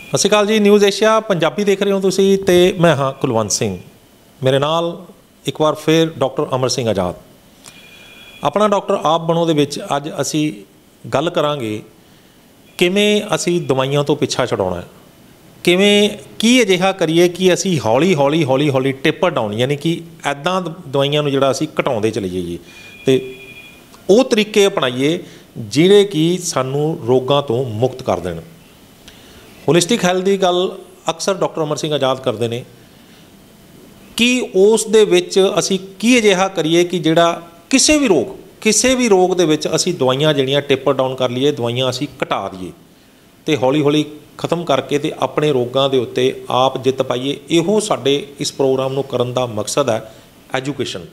ਸਤਿ ਸ਼੍ਰੀ ਅਕਾਲ ਜੀ। News Asia Punjabi ਦੇਖ ਰਹੇ ਹੋ ਤੁਸੀਂ ਤੇ ਮੈਂ ਹਾਂ ਕੁਲਵੰਤ ਸਿੰਘ। ਮੇਰੇ ਨਾਲ ਇੱਕ ਵਾਰ ਫਿਰ ਡਾਕਟਰ ਅਮਰ ਸਿੰਘ ਆਜ਼ਾਦ। ਆਪਣਾ ਡਾਕਟਰ ਆਪ ਬਣੋ ਦੇ ਵਿੱਚ ਅੱਜ ਅਸੀਂ ਗੱਲ ਕਰਾਂਗੇ ਕਿਵੇਂ ਅਸੀਂ ਦਵਾਈਆਂ ਤੋਂ ਪਿੱਛਾ ਛਡਾਉਣਾ ਹੈ, ਕਿਵੇਂ ਕੀ ਅਜਿਹਾ ਕਰੀਏ ਕਿ ਅਸੀਂ ਹੌਲੀ ਹੌਲੀ ਟੇਪਰ ਡਾਊਨ ਯਾਨੀ ਕਿ ਇੱਦਾਂ ਦਵਾਈਆਂ ਨੂੰ ਜਿਹੜਾ ਅਸੀਂ ਘਟਾਉਂਦੇ ਚਲੇ ਜਾਈਏ ਅਤੇ ਉਹ ਤਰੀਕੇ ਅਪਣਾਈਏ ਜਿਹੜੇ ਕਿ ਸਾਨੂੰ ਰੋਗਾਂ ਤੋਂ ਮੁਕਤ ਕਰ ਦੇਣ। ਹੋਲਿਸਟਿਕ ਹੈਲਥ ਦੀ ਗੱਲ ਅਕਸਰ ਡਾਕਟਰ ਅਮਰ ਸਿੰਘ ਆਜ਼ਾਦ ਕਰਦੇ ਨੇ ਕਿ ਉਸ ਦੇ ਵਿੱਚ ਅਸੀਂ ਕੀ ਅਜਿਹਾ ਕਰੀਏ ਕਿ ਜਿਹੜਾ ਕਿਸੇ ਵੀ ਰੋਗ ਦੇ ਵਿੱਚ ਅਸੀਂ ਦਵਾਈਆਂ ਜਿਹੜੀਆਂ ਟੇਪਰ ਡਾਊਨ ਕਰ ਲਈਏ, ਦਵਾਈਆਂ ਅਸੀਂ ਘਟਾ ਦਈਏ ਅਤੇ ਹੌਲੀ ਹੌਲੀ ਖ਼ਤਮ ਕਰਕੇ ਅਤੇ ਆਪਣੇ ਰੋਗਾਂ ਦੇ ਉੱਤੇ ਆਪ ਜਿੱਤ ਪਾਈਏ। ਇਹੋ ਸਾਡੇ ਇਸ ਪ੍ਰੋਗਰਾਮ ਨੂੰ ਕਰਨ ਦਾ ਮਕਸਦ ਹੈ। ਐਜੂਕੇਸ਼ਨ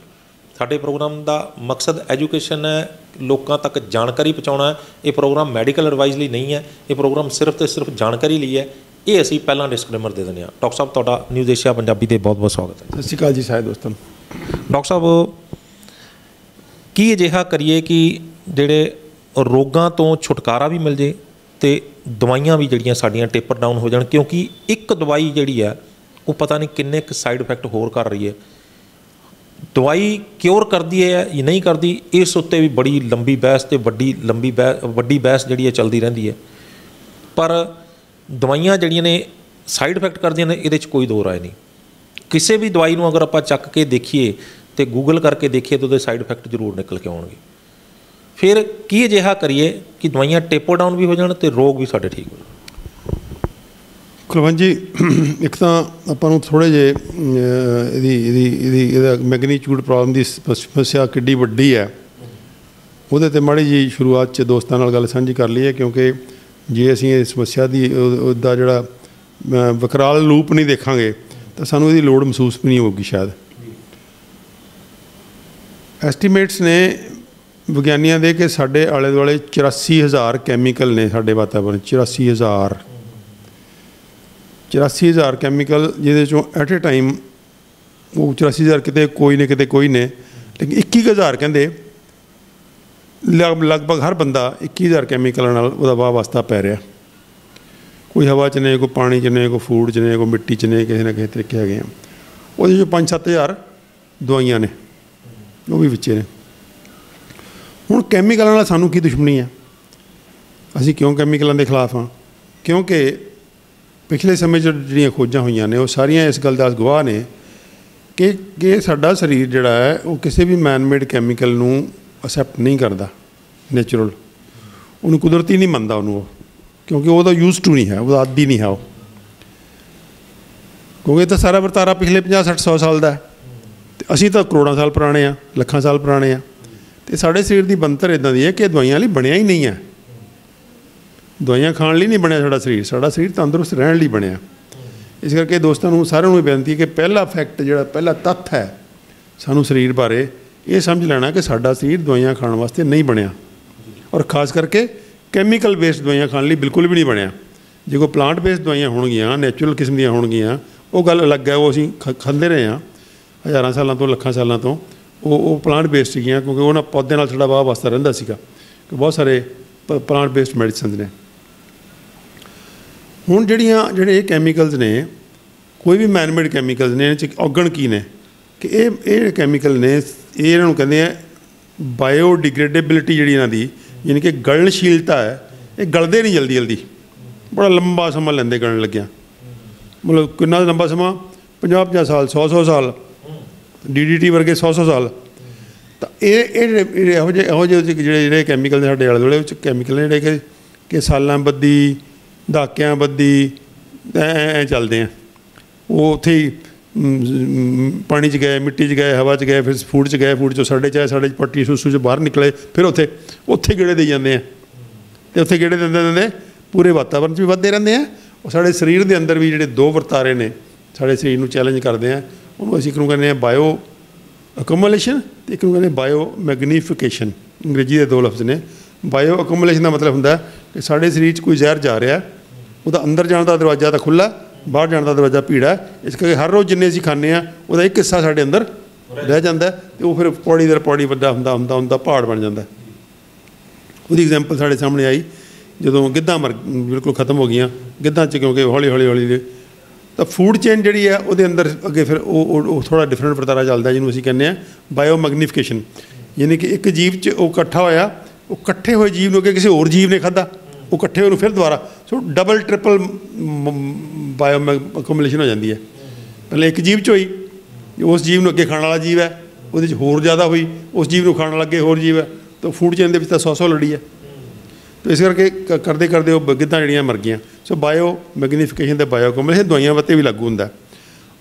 ਸਾਡੇ ਪ੍ਰੋਗਰਾਮ ਦਾ ਮਕਸਦ ਐਜੂਕੇਸ਼ਨ ਹੈ, ਲੋਕਾਂ ਤੱਕ ਜਾਣਕਾਰੀ ਪਹੁੰਚਾਉਣਾ ਹੈ। ਇਹ ਪ੍ਰੋਗਰਾਮ ਮੈਡੀਕਲ ਐਡਵਾਈਸ ਲਈ ਨਹੀਂ ਹੈ, ਇਹ ਪ੍ਰੋਗਰਾਮ ਸਿਰਫ ਅਤੇ ਸਿਰਫ ਜਾਣਕਾਰੀ ਲਈ ਹੈ। ਇਹ ਅਸੀਂ ਪਹਿਲਾਂ ਡਿਸਕਲੇਮਰ ਦੇ ਦਿੰਦੇ ਹਾਂ। ਡਾਕਟਰ ਸਾਹਿਬ ਤੁਹਾਡਾ ਨਿਊਜ਼ ਏਸ਼ੀਆ ਪੰਜਾਬੀ ਦੇ ਬਹੁਤ ਬਹੁਤ ਸਵਾਗਤ ਹੈ। ਸਤਿ ਸ਼੍ਰੀ ਅਕਾਲ ਜੀ ਸਾਰੇ ਦੋਸਤਾਂ ਨੂੰ। ਡਾਕਟਰ ਸਾਹਿਬ ਕੀ ਅਜਿਹਾ ਕਰੀਏ ਕਿ ਜਿਹੜੇ ਰੋਗਾਂ ਤੋਂ ਛੁਟਕਾਰਾ ਵੀ ਮਿਲ ਜੇ ਅਤੇ ਦਵਾਈਆਂ ਵੀ ਜਿਹੜੀਆਂ ਸਾਡੀਆਂ ਟੇਪਰ ਡਾਊਨ ਹੋ ਜਾਣ, ਕਿਉਂਕਿ ਇੱਕ ਦਵਾਈ ਜਿਹੜੀ ਹੈ ਉਹ ਪਤਾ ਨਹੀਂ ਕਿੰਨੇ ਕੁ ਸਾਈਡ ਇਫੈਕਟ ਹੋਰ ਕਰ ਰਹੀ ਹੈ। ਦਵਾਈ ਕਿਉਰ ਕਰਦੀ ਹੈ ਜਾਂ ਨਹੀਂ ਕਰਦੀ, ਇਸ ਉੱਤੇ ਵੀ ਬੜੀ ਲੰਬੀ ਬਹਿਸ ਅਤੇ ਵੱਡੀ ਬਹਿਸ ਜਿਹੜੀ ਹੈ ਚੱਲਦੀ ਰਹਿੰਦੀ ਹੈ। ਪਰ ਦਵਾਈਆਂ ਜਿਹੜੀਆਂ ਨੇ ਸਾਈਡ ਇਫੈਕਟ ਕਰਦੀਆਂ ਨੇ, ਇਹਦੇ 'ਚ ਕੋਈ ਦੋ ਰਾਏ ਨਹੀਂ। ਕਿਸੇ ਵੀ ਦਵਾਈ ਨੂੰ ਅਗਰ ਆਪਾਂ ਚੱਕ ਕੇ ਦੇਖੀਏ ਅਤੇ ਗੂਗਲ ਕਰਕੇ ਦੇਖੀਏ ਤਾਂ ਉਹਦੇ ਸਾਈਡ ਇਫੈਕਟ ਜ਼ਰੂਰ ਨਿਕਲ ਕੇ ਆਉਣਗੇ। ਫਿਰ ਕੀ ਅਜਿਹਾ ਕਰੀਏ ਕਿ ਦਵਾਈਆਂ ਟੇਪਰ ਡਾਊਨ ਵੀ ਹੋ ਜਾਣ ਅਤੇ ਰੋਗ ਵੀ ਸਾਡੇ ਠੀਕ ਹੋ ਜਾਣ। ਕੁਲਵੰਤ ਜੀ, ਇੱਕ ਤਾਂ ਆਪਾਂ ਨੂੰ ਥੋੜ੍ਹੇ ਜਿਹੇ ਇਹਦਾ ਮੈਗਨੀਚਿਊਡ ਪ੍ਰੋਬਲਮ ਦੀ ਸਮੱਸਿਆ ਕਿੱਡੀ ਵੱਡੀ ਹੈ ਉਹਦੇ 'ਤੇ ਮਾੜੀ ਜਿਹੀ ਸ਼ੁਰੂਆਤ 'ਚ ਦੋਸਤਾਂ ਨਾਲ ਗੱਲ ਸਾਂਝੀ ਕਰ ਲਈ ਹੈ। ਕਿਉਂਕਿ ਜੇ ਅਸੀਂ ਇਸ ਸਮੱਸਿਆ ਦੀ ਉਹਦਾ ਜਿਹੜਾ ਵਿਕਰਾਲ ਰੂਪ ਨਹੀਂ ਦੇਖਾਂਗੇ ਤਾਂ ਸਾਨੂੰ ਇਹਦੀ ਲੋੜ ਮਹਿਸੂਸ ਵੀ ਨਹੀਂ ਹੋਊਗੀ ਸ਼ਾਇਦ। ਐਸਟੀਮੇਟਸ ਨੇ ਵਿਗਿਆਨੀਆਂ ਦੇ ਕਿ ਸਾਡੇ ਆਲੇ ਦੁਆਲੇ 84,000 ਕੈਮੀਕਲ ਨੇ ਸਾਡੇ ਵਾਤਾਵਰਨ 'ਚ। 84,000 ਕੈਮੀਕਲ, ਜਿਹਦੇ 'ਚੋਂ ਐਟ ਏ ਟਾਈਮ ਉਹ 84,000 ਕਿਤੇ ਕੋਈ ਨੇ ਕਿਤੇ ਕੋਈ ਨੇ, ਲੇਕਿਨ 21,000 ਕਹਿੰਦੇ ਲਗਭਗ ਹਰ ਬੰਦਾ 21,000 ਕੈਮੀਕਲਾਂ ਨਾਲ ਉਹਦਾ ਵਾਹ ਵਾਸਤਾ ਪੈ ਰਿਹਾ। ਕੋਈ ਹਵਾ 'ਚ ਨੇ, ਕੋਈ ਪਾਣੀ 'ਚ ਨੇ, ਕੋਈ ਫੂਡ 'ਚ ਨੇ, ਕੋਈ ਮਿੱਟੀ 'ਚ ਨੇ, ਕਿਸੇ ਨਾ ਕਿਸੇ ਤਰੀਕੇ ਹੈਗੇ ਆ। ਉਹਦੇ 'ਚੋਂ 5-7,000 ਦਵਾਈਆਂ ਨੇ, ਉਹ ਵੀ ਵਿੱਚੇ ਨੇ। ਹੁਣ ਕੈਮੀਕਲਾਂ ਨਾਲ ਸਾਨੂੰ ਕੀ ਦੁਸ਼ਮਣੀ ਹੈ? ਅਸੀਂ ਕਿਉਂ ਕੈਮੀਕਲਾਂ ਦੇ ਖਿਲਾਫ ਹਾਂ? ਕਿਉਂਕਿ ਪਿਛਲੇ ਸਮੇਂ 'ਚ ਜਿਹੜੀਆਂ ਖੋਜਾਂ ਹੋਈਆਂ ਨੇ ਉਹ ਸਾਰੀਆਂ ਇਸ ਗੱਲ ਦਾ ਗਵਾਹ ਨੇ ਕਿ ਸਾਡਾ ਸਰੀਰ ਜਿਹੜਾ ਹੈ ਉਹ ਕਿਸੇ ਵੀ ਮੈਨਮੇਡ ਕੈਮੀਕਲ ਨੂੰ ਅਸੈਪਟ ਨਹੀਂ ਕਰਦਾ। ਨੈਚੁਰਲ ਉਹਨੂੰ ਕੁਦਰਤੀ ਨਹੀਂ ਮੰਨਦਾ ਉਹਨੂੰ, ਉਹ ਕਿਉਂਕਿ ਉਹਦਾ ਯੂਜ਼ ਟੂ ਨਹੀਂ ਹੈ, ਉਹਦਾ ਆਦੀ ਨਹੀਂ ਹੈ ਉਹ। ਕਿਉਂਕਿ ਇਹ ਤਾਂ ਸਾਰਾ ਵਰਤਾਰਾ ਪਿਛਲੇ 50-60-100 ਸਾਲ ਦਾ ਹੈ ਅਤੇ ਅਸੀਂ ਤਾਂ ਕਰੋੜਾਂ ਸਾਲ ਪੁਰਾਣੇ ਹਾਂ, ਲੱਖਾਂ ਸਾਲ ਪੁਰਾਣੇ ਹਾਂ। ਅਤੇ ਸਾਡੇ ਸਰੀਰ ਦੀ ਬਣਤਰ ਇੱਦਾਂ ਦੀ ਹੈ ਕਿ ਦਵਾਈਆਂ ਲਈ ਬਣਿਆ ਹੀ ਨਹੀਂ ਹੈ। ਦਵਾਈਆਂ ਖਾਣ ਲਈ ਨਹੀਂ ਬਣਿਆ ਸਾਡਾ ਸਰੀਰ। ਸਾਡਾ ਸਰੀਰ ਤੰਦਰੁਸਤ ਰਹਿਣ ਲਈ ਬਣਿਆ। ਇਸ ਕਰਕੇ ਦੋਸਤਾਂ ਨੂੰ ਸਾਰਿਆਂ ਨੂੰ ਬੇਨਤੀ ਹੈ ਕਿ ਪਹਿਲਾ ਫੈਕਟ ਜਿਹੜਾ ਪਹਿਲਾ ਤੱਥ ਹੈ ਸਾਨੂੰ ਸਰੀਰ ਬਾਰੇ ਇਹ ਸਮਝ ਲੈਣਾ ਕਿ ਸਾਡਾ ਸਰੀਰ ਦਵਾਈਆਂ ਖਾਣ ਵਾਸਤੇ ਨਹੀਂ ਬਣਿਆ, ਔਰ ਖ਼ਾਸ ਕਰਕੇ ਕੈਮੀਕਲ ਬੇਸਡ ਦਵਾਈਆਂ ਖਾਣ ਲਈ ਬਿਲਕੁਲ ਵੀ ਨਹੀਂ ਬਣਿਆ। ਜੇ ਕੋਈ ਪਲਾਂਟ ਬੇਸਡ ਦਵਾਈਆਂ ਹੋਣਗੀਆਂ, ਨੈਚੁਰਲ ਕਿਸਮ ਦੀਆਂ ਹੋਣਗੀਆਂ, ਉਹ ਗੱਲ ਅਲੱਗ ਹੈ। ਉਹ ਅਸੀਂ ਖਾਂਦੇ ਰਹੇ ਹਾਂ ਹਜ਼ਾਰਾਂ ਸਾਲਾਂ ਤੋਂ, ਲੱਖਾਂ ਸਾਲਾਂ ਤੋਂ। ਉਹ ਪਲਾਂਟ ਬੇਸਡ ਸੀਗੀਆਂ ਕਿਉਂਕਿ ਉਹਨਾਂ ਪੌਦਿਆਂ ਨਾਲ ਸਾਡਾ ਵਾਹ ਵਾਸਤਾ ਰਹਿੰਦਾ ਸੀਗਾ ਕਿ ਬਹੁਤ ਸਾਰੇ ਪਲਾਂਟ ਬੇਸਡ ਮੈਡੀਸਨਸ ਨੇ। ਹੁਣ ਜਿਹੜੇ ਇਹ ਕੈਮੀਕਲਸ ਨੇ, ਕੋਈ ਵੀ ਮੈਨਮੇਡ ਕੈਮੀਕਲਸ ਨੇ, ਇਹਨਾਂ 'ਚ ਔਗਣ ਕੀ ਨੇ ਕਿ ਇਹ ਕੈਮੀਕਲ ਨੇ, ਇਹ ਇਹਨਾਂ ਨੂੰ ਕਹਿੰਦੇ ਆ ਬਾਇਓਡਿਗਰੇਡੇਬਿਲਿਟੀ ਜਿਹੜੀ ਇਹਨਾਂ ਦੀ, ਯਾਨੀ ਕਿ ਗਲਣਸ਼ੀਲਤਾ ਹੈ। ਇਹ ਗਲਦੇ ਨਹੀਂ ਜਲਦੀ, ਬੜਾ ਲੰਬਾ ਸਮਾਂ ਲੈਂਦੇ ਗਲਣ ਲੱਗਿਆ। ਮਤਲਬ ਕਿੰਨਾ ਲੰਬਾ ਸਮਾਂ? 50-50 ਸਾਲ, 100-100 ਸਾਲ, DDT ਵਰਗੇ 100-100 ਸਾਲ। ਤਾਂ ਇਹੋ ਜਿਹੇ ਜਿਹੜੇ ਕੈਮੀਕਲ ਨੇ ਸਾਡੇ ਆਲੇ ਦੁਆਲੇ ਵਿੱਚ ਕੈਮੀਕਲ ਨੇ ਜਿਹੜੇ ਕਿ ਸਾਲਾਂ ਬੱਧੀ, ਦਹਾਕਿਆਂ ਬੱਧੀ ਐਂ ਚੱਲਦੇ ਆ। ਉਹ ਉੱਥੇ ਹੀ ਪਾਣੀ 'ਚ ਗਏ, ਮਿੱਟੀ 'ਚ ਗਏ, ਹਵਾ 'ਚ ਗਏ, ਫਿਰ ਫੂਡ 'ਚ ਗਏ, ਫੂਡ 'ਚੋਂ ਸਾਡੇ ਪੱਟੀ ਸੂਸੂ 'ਚ ਬਾਹਰ ਨਿਕਲੇ, ਫਿਰ ਉੱਥੇ ਗੇੜੇ ਦੇਈ ਜਾਂਦੇ ਆ। ਅਤੇ ਉੱਥੇ ਗੇੜੇ ਦਿੰਦੇ ਪੂਰੇ ਵਾਤਾਵਰਨ 'ਚ ਵੀ ਵੱਧਦੇ ਰਹਿੰਦੇ ਆ। ਉਹ ਸਾਡੇ ਸਰੀਰ ਦੇ ਅੰਦਰ ਵੀ ਜਿਹੜੇ ਦੋ ਵਰਤਾਰੇ ਨੇ ਸਾਡੇ ਸਰੀਰ ਨੂੰ ਚੈਲੰਜ ਕਰਦੇ ਆ, ਉਹਨੂੰ ਅਸੀਂ ਇੱਕ ਨੂੰ ਕਹਿੰਦੇ ਹਾਂ ਬਾਇਓ ਅਕਮੂਲੇਸ਼ਨ ਅਤੇ ਇੱਕ ਨੂੰ ਕਹਿੰਦੇ ਬਾਇਓ ਮੈਗਨੀਫਿਕੇਸ਼ਨ। ਅੰਗਰੇਜ਼ੀ ਦੇ ਦੋ ਲਫ਼ਜ਼ ਨੇ। ਬਾਇਓ ਅਕਮੂਲੇਸ਼ਨ ਦਾ ਮਤਲਬ ਹੁੰਦਾ ਕਿ ਸਾਡੇ ਸਰੀਰ 'ਚ ਕੋਈ ਜ਼ਹਿਰ ਜਾ ਰਿਹਾ, ਉਹਦਾ ਅੰਦਰ ਜਾਣ ਦਾ ਦਰਵਾਜ਼ਾ ਤਾਂ ਖੁੱਲ੍ਹਾ, ਬਾਹਰ ਜਾਣ ਦਾ ਦਰਵਾਜ਼ਾ ਭੀੜਾ। ਇਸ ਕਰਕੇ ਹਰ ਰੋਜ਼ ਜਿੰਨੇ ਅਸੀਂ ਖਾਂਦੇ ਹਾਂ ਉਹਦਾ ਇੱਕ ਹਿੱਸਾ ਸਾਡੇ ਅੰਦਰ ਰਹਿ ਜਾਂਦਾ ਅਤੇ ਉਹ ਫਿਰ ਪੌੜੀ ਦਰ ਪੌੜੀ ਵੱਡਾ ਹੁੰਦਾ ਪਹਾੜ ਬਣ ਜਾਂਦਾ। ਉਹਦੀ ਐਗਜ਼ੈਂਪਲ ਸਾਡੇ ਸਾਹਮਣੇ ਆਈ ਜਦੋਂ ਗਿੱਧਾਂ ਬਿਲਕੁਲ ਖਤਮ ਹੋ ਗਈਆਂ, ਗਿੱਧਾਂ 'ਚ ਕਿਉਂਕਿ ਹੌਲੀ ਹੌਲੀ ਤਾਂ ਫੂਡ ਚੇਨ ਜਿਹੜੀ ਹੈ ਉਹਦੇ ਅੰਦਰ ਅੱਗੇ ਫਿਰ ਉਹ ਥੋੜ੍ਹਾ ਡਿਫਰੈਂਟ ਵਰਤਾਰਾ ਚੱਲਦਾ, ਜਿਹਨੂੰ ਅਸੀਂ ਕਹਿੰਦੇ ਹਾਂ ਬਾਇਓ ਮੈਗਨੀਫਿਕੇਸ਼ਨ। ਯਾਨੀ ਕਿ ਇੱਕ ਜੀਵ 'ਚ ਉਹ ਇਕੱਠਾ ਹੋਇਆ, ਉਹ ਇਕੱਠੇ ਹੋਏ ਜੀਵ ਨੂੰ ਅੱਗੇ ਕਿਸੇ ਹੋਰ ਜੀਵ ਨੇ ਖਾਧਾ, ਉਹ ਇਕੱਠੇ ਉਹਨੂੰ ਫਿਰ ਦੁਬਾਰਾ, ਸੋ ਡਬਲ ਟ੍ਰਿਪਲ ਬਾਇਓ ਅਕੂਮੂਲੇਸ਼ਨ ਹੋ ਜਾਂਦੀ ਹੈ। ਪਹਿਲਾਂ ਇੱਕ ਜੀਵ 'ਚ ਹੋਈ, ਉਸ ਜੀਵ ਨੂੰ ਅੱਗੇ ਖਾਣ ਵਾਲਾ ਜੀਵ ਹੈ, ਉਹਦੇ 'ਚ ਹੋਰ ਜ਼ਿਆਦਾ ਹੋਈ, ਉਸ ਜੀਵ ਨੂੰ ਖਾਣ ਵਾਲਾ ਅੱਗੇ ਹੋਰ ਜੀਵ ਹੈ, ਤਾਂ ਫੂਡ ਚੇਨ ਦੇ ਵਿੱਚ ਤਾਂ 100 ਲੜੀ ਹੈ। ਤਾਂ ਇਸ ਕਰਕੇ ਕਰਦੇ ਕਰਦੇ ਉਹ ਗਿੱਧਾਂ ਜਿਹੜੀਆਂ ਮਰ ਗਈਆਂ। ਸੋ ਬਾਇਓ ਮੈਗਨੀਫਿਕੇਸ਼ਨ ਅਤੇ ਬਾਇਓ ਅਕੂਮੂਲੇਸ਼ਨ ਦਵਾਈਆਂ ਵੱਤੇ ਵੀ ਲਾਗੂ ਹੁੰਦਾ।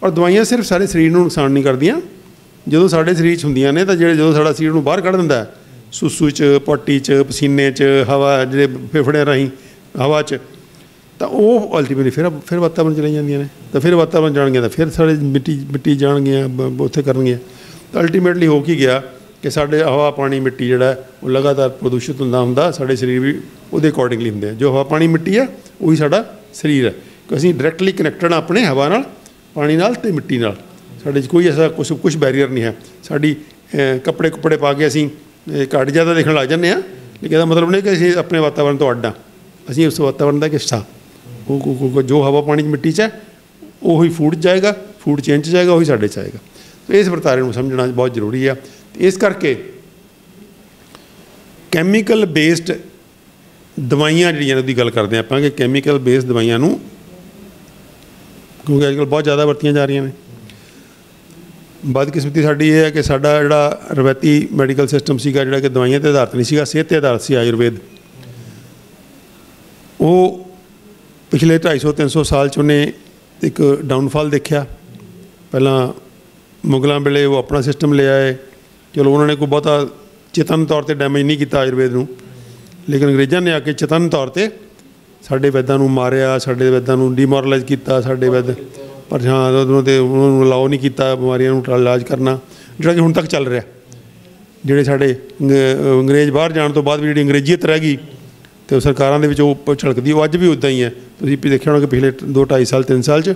ਔਰ ਦਵਾਈਆਂ ਸਿਰਫ ਸਾਡੇ ਸਰੀਰ ਨੂੰ ਨੁਕਸਾਨ ਨਹੀਂ ਕਰਦੀਆਂ, ਜਦੋਂ ਸਾਡੇ ਸਰੀਰ 'ਚ ਹੁੰਦੀਆਂ ਨੇ ਤਾਂ ਜਦੋਂ ਸਾਡਾ ਸਰੀਰ ਨੂੰ ਬਾਹਰ ਕੱਢ ਦਿੰਦਾ, ਸੁਸੂ 'ਚ, ਪੋਟੀ 'ਚ, ਪਸੀਨੇ 'ਚ, ਹਵਾ ਜਿਹੜੇ ਫੇਫੜਿਆਂ ਰਾਹੀਂ ਹਵਾ 'ਚ, ਤਾਂ ਉਹ ਅਲਟੀਮੇਟਲੀ ਫਿਰ ਵਾਤਾਵਰਨ ਚਲੇ ਜਾਂਦੀਆਂ ਨੇ। ਤਾਂ ਫਿਰ ਵਾਤਾਵਰਨ ਜਾਣਗੀਆਂ ਤਾਂ ਫਿਰ ਸਾਡੇ ਮਿੱਟੀ ਜਾਣਗੀਆਂ, ਉੱਥੇ ਕਰਨਗੀਆਂ। ਤਾਂ ਅਲਟੀਮੇਟਲੀ ਹੋ ਕੀ ਗਿਆ ਕਿ ਸਾਡੇ ਹਵਾ ਪਾਣੀ ਮਿੱਟੀ ਜਿਹੜਾ ਉਹ ਲਗਾਤਾਰ ਪ੍ਰਦੂਸ਼ਿਤ ਹੁੰਦਾ ਸਾਡੇ ਸਰੀਰ ਵੀ ਉਹਦੇ ਅਕੋਰਡਿੰਗਲੀ ਹੁੰਦੇ ਆ। ਜੋ ਹਵਾ ਪਾਣੀ ਮਿੱਟੀ ਹੈ ਉਹੀ ਸਾਡਾ ਸਰੀਰ ਹੈ, ਕਿ ਅਸੀਂ ਡਾਇਰੈਕਟਲੀ ਕਨੈਕਟਡ ਹਾਂ ਆਪਣੇ ਹਵਾ ਨਾਲ, ਪਾਣੀ ਨਾਲ ਅਤੇ ਮਿੱਟੀ ਨਾਲ। ਸਾਡੇ 'ਚ ਕੋਈ ਐਸਾ ਕੁਛ ਬੈਰੀਅਰ ਨਹੀਂ ਹੈ। ਸਾਡੀ ਕੱਪੜੇ ਪਾ ਕੇ ਅਸੀਂ ਘੱਟ ਜ਼ਿਆਦਾ ਦੇਖਣ ਲੱਗ ਜਾਂਦੇ ਹਾਂ, ਲੇਕਿਨ ਇਹਦਾ ਮਤਲਬ ਨਹੀਂ ਕਿ ਅਸੀਂ ਆਪਣੇ ਵਾਤਾਵਰਨ ਤੋਂ ਅੱਡ ਹਾਂ, ਅਸੀਂ ਉਸ ਵਾਤਾਵਰਨ ਦਾ ਇੱਕ ਹਿੱਸਾ। ਉਹ ਜੋ ਹਵਾ ਪਾਣੀ 'ਚ ਮਿੱਟੀ 'ਚ ਹੈ ਉਹੀ ਫੂਡ 'ਚ ਜਾਏਗਾ, ਫੂਡ ਚੇਨ 'ਚ ਜਾਏਗਾ, ਉਹੀ ਸਾਡੇ 'ਚ ਆਏਗਾ। ਇਸ ਵਰਤਾਰੇ ਨੂੰ ਸਮਝਣਾ ਬਹੁਤ ਜ਼ਰੂਰੀ ਆ। ਇਸ ਕਰਕੇ ਕੈਮੀਕਲ ਬੇਸਡ ਦਵਾਈਆਂ ਜਿਹੜੀਆਂ ਉਹਦੀ ਗੱਲ ਕਰਦੇ ਆਪਾਂ, ਕਿ ਕੈਮੀਕਲ ਬੇਸਡ ਦਵਾਈਆਂ ਨੂੰ, ਕਿਉਂਕਿ ਅੱਜ ਕੱਲ੍ਹ ਬਹੁਤ ਜ਼ਿਆਦਾ ਵਰਤੀਆਂ ਜਾ ਰਹੀਆਂ ਨੇ। ਬਦਕਿਸਮਤੀ ਸਾਡੀ ਇਹ ਹੈ ਕਿ ਸਾਡਾ ਜਿਹੜਾ ਰਵਾਇਤੀ ਮੈਡੀਕਲ ਸਿਸਟਮ ਸੀਗਾ, ਜਿਹੜਾ ਕਿ ਦਵਾਈਆਂ 'ਤੇ ਆਧਾਰਿਤ ਨਹੀਂ ਸੀਗਾ, ਸਿਹਤ 'ਤੇ ਆਧਾਰਿਤ ਸੀ, ਆਯੁਰਵੇਦ, ਉਹ ਪਿਛਲੇ 250-300 ਸਾਲ 'ਚ ਉਹਨੇ ਇੱਕ ਡਾਊਨਫਾਲ ਦੇਖਿਆ। ਪਹਿਲਾਂ ਮੁਗਲਾਂ ਵੇਲੇ ਉਹ ਆਪਣਾ ਸਿਸਟਮ ਲੈ ਆਏ, ਚਲੋ ਉਹਨਾਂ ਨੇ ਕੋਈ ਬਹੁਤਾ ਚੇਤਨ ਤੌਰ 'ਤੇ ਡੈਮੇਜ ਨਹੀਂ ਕੀਤਾ ਆਯੁਰਵੇਦ ਨੂੰ, ਲੇਕਿਨ ਅੰਗਰੇਜ਼ਾਂ ਨੇ ਆ ਕੇ ਚੇਤਨ ਤੌਰ 'ਤੇ ਸਾਡੇ ਵੈਦਾਂ ਨੂੰ ਮਾਰਿਆ, ਸਾਡੇ ਵੈਦਾਂ ਨੂੰ ਡੀਮੋਰਲਾਈਜ਼ ਕੀਤਾ, ਸਾਡੇ ਵੈਦ ਪਰ ਹਾਂ ਉਹਨਾਂ ਨੂੰ ਅਲਾਓ ਨਹੀਂ ਕੀਤਾ ਬਿਮਾਰੀਆਂ ਨੂੰ ਇਲਾਜ ਕਰਨਾ, ਜਿਹੜਾ ਕਿ ਹੁਣ ਤੱਕ ਚੱਲ ਰਿਹਾ। ਜਿਹੜੇ ਸਾਡੇ ਅੰਗਰੇਜ਼ ਬਾਹਰ ਜਾਣ ਤੋਂ ਬਾਅਦ ਵੀ ਜਿਹੜੀ ਅੰਗਰੇਜ਼ੀਅਤ ਰਹਿ ਗਈ ਅਤੇ ਉਹ ਸਰਕਾਰਾਂ ਦੇ ਵਿੱਚ ਉਹ ਝਲਕਦੀ, ਉਹ ਅੱਜ ਵੀ ਉੱਦਾਂ ਹੀ ਹੈ। ਤੁਸੀਂ ਦੇਖਿਆ ਹੋਣਾ ਕਿ ਪਿਛਲੇ 2-2.5 ਸਾਲ 3 ਸਾਲ 'ਚ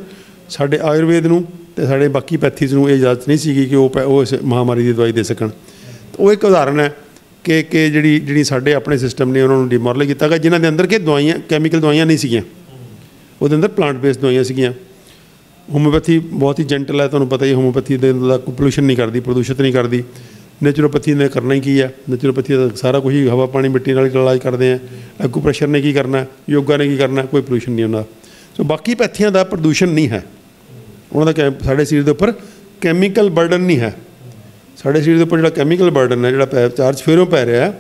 ਸਾਡੇ ਆਯੁਰਵੇਦ ਨੂੰ ਅਤੇ ਸਾਡੇ ਬਾਕੀ ਪੈਥੀਜ਼ ਨੂੰ ਇਹ ਇਜਾਜ਼ਤ ਨਹੀਂ ਸੀਗੀ ਕਿ ਉਹ ਇਸ ਮਹਾਂਮਾਰੀ ਦੀ ਦਵਾਈ ਦੇ ਸਕਣ। ਉਹ ਇੱਕ ਉਦਾਹਰਨ ਹੈ ਕਿ ਜਿਹੜੀ ਸਾਡੇ ਆਪਣੇ ਸਿਸਟਮ ਨੇ ਉਹਨਾਂ ਨੂੰ ਡੀਮੋਰਲਾਈਜ਼ ਕੀਤਾ ਗਿਆ, ਜਿਨ੍ਹਾਂ ਦੇ ਅੰਦਰ ਕਿ ਦਵਾਈਆਂ ਕੈਮੀਕਲ ਦਵਾਈਆਂ ਨਹੀਂ ਸੀਗੀਆਂ, ਉਹਦੇ ਅੰਦਰ ਪਲਾਂਟ ਬੇਸਡ ਦਵਾਈਆਂ ਸੀਗੀਆਂ। ਹੋਮਿਓਪੈਥੀ ਬਹੁਤ ਹੀ ਜੈਂਟਲ ਹੈ, ਤੁਹਾਨੂੰ ਪਤਾ ਹੀ, ਹੋਮਿਓਪੈਥੀ ਦੇ ਦਾ ਕੋਈ ਪੋਲਿਊਸ਼ਨ ਨਹੀਂ ਕਰਦੀ, ਪ੍ਰਦੂਸ਼ਿਤ ਨਹੀਂ ਕਰਦੀ। ਨੈਚੁਰੋਪੈਥੀ ਨੇ ਕਰਨਾ ਹੀ ਕੀ ਹੈ, ਨੈਚੁਰੋਪੈਥੀ ਦਾ ਸਾਰਾ ਕੁਝ ਹੀ ਹਵਾ ਪਾਣੀ ਮਿੱਟੀ ਨਾਲ ਇਲਾਜ ਕਰਦੇ ਆ। ਐਕੂਪ੍ਰੈਸ਼ਰ ਨੇ ਕੀ ਕਰਨਾ, ਯੋਗਾ ਨੇ ਕੀ ਕਰਨਾ, ਕੋਈ ਪੋਲਿਊਸ਼ਨ ਨਹੀਂ ਹੁੰਦਾ। ਸੋ ਬਾਕੀ ਪੈਥੀਆਂ ਦਾ ਪ੍ਰਦੂਸ਼ਣ ਨਹੀਂ ਹੈ, ਉਹਨਾਂ ਦਾ ਸਾਡੇ ਸਰੀਰ ਦੇ ਉੱਪਰ ਕੈਮੀਕਲ ਬਰਡਨ ਨਹੀਂ ਹੈ। ਸਾਡੇ ਸਰੀਰ ਦੇ ਉੱਪਰ ਜਿਹੜਾ ਕੈਮੀਕਲ ਬਰਡਨ ਹੈ, ਜਿਹੜਾ ਚਾਰ ਚੁਫੇਰਿਓਂ ਪੈ ਰਿਹਾ,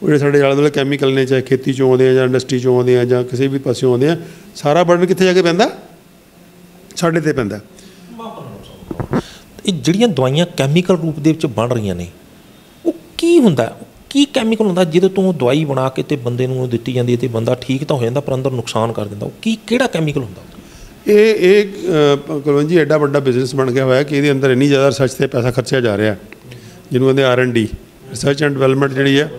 ਉਹ ਜਿਹੜੇ ਸਾਡੇ ਆਲੇ ਦੁਆਲੇ ਕੈਮੀਕਲ ਨੇ, ਚਾਹੇ ਖੇਤੀ 'ਚੋਂ ਆਉਂਦੇ ਆ ਜਾਂ ਇੰਡਸਟਰੀ 'ਚੋਂ ਆਉਂਦੇ ਆ ਜਾਂ ਕਿਸੇ ਵੀ ਪਾਸਿਓਂ ਆਉਂਦੇ ਆ, ਸਾਰਾ ਬਰਡਨ ਕਿੱਥੇ ਜਾ ਕੇ ਪੈਂਦਾ, ਸਾਡੇ 'ਤੇ ਪੈਂਦਾ। ਇਹ ਜਿਹੜੀਆਂ ਦਵਾਈਆਂ ਕੈਮੀਕਲ ਰੂਪ ਦੇ ਵਿੱਚ ਬਣ ਰਹੀਆਂ ਨੇ, ਉਹ ਕੀ ਹੁੰਦਾ, ਕੀ ਕੈਮੀਕਲ ਹੁੰਦਾ ਜਦੋਂ ਤੋਂ ਦਵਾਈ ਬਣਾ ਕੇ ਤੇ ਬੰਦੇ ਨੂੰ ਦਿੱਤੀ ਜਾਂਦੀ ਹੈ ਅਤੇ ਬੰਦਾ ਠੀਕ ਤਾਂ ਹੋ ਜਾਂਦਾ ਪਰ ਅੰਦਰ ਨੁਕਸਾਨ ਕਰ ਦਿੰਦਾ, ਉਹ ਕਿਹੜਾ ਕੈਮੀਕਲ ਹੁੰਦਾ? ਇਹ ਕੁਲਵੰਤ ਜੀ ਐਡਾ ਵੱਡਾ ਬਿਜ਼ਨਸ ਬਣ ਗਿਆ ਹੋਇਆ ਕਿ ਇਹਦੇ ਅੰਦਰ ਇੰਨੀ ਜ਼ਿਆਦਾ ਰਿਸਰਚ 'ਤੇ ਪੈਸਾ ਖਰਚਿਆ ਜਾ ਰਿਹਾ, ਜਿਹਨੂੰ ਕਹਿੰਦੇ R&D, ਰਿਸਰਚ ਐਂਡ ਡਿਵੈਲਪਮੈਂਟ ਜਿਹੜੀ ਹੈ,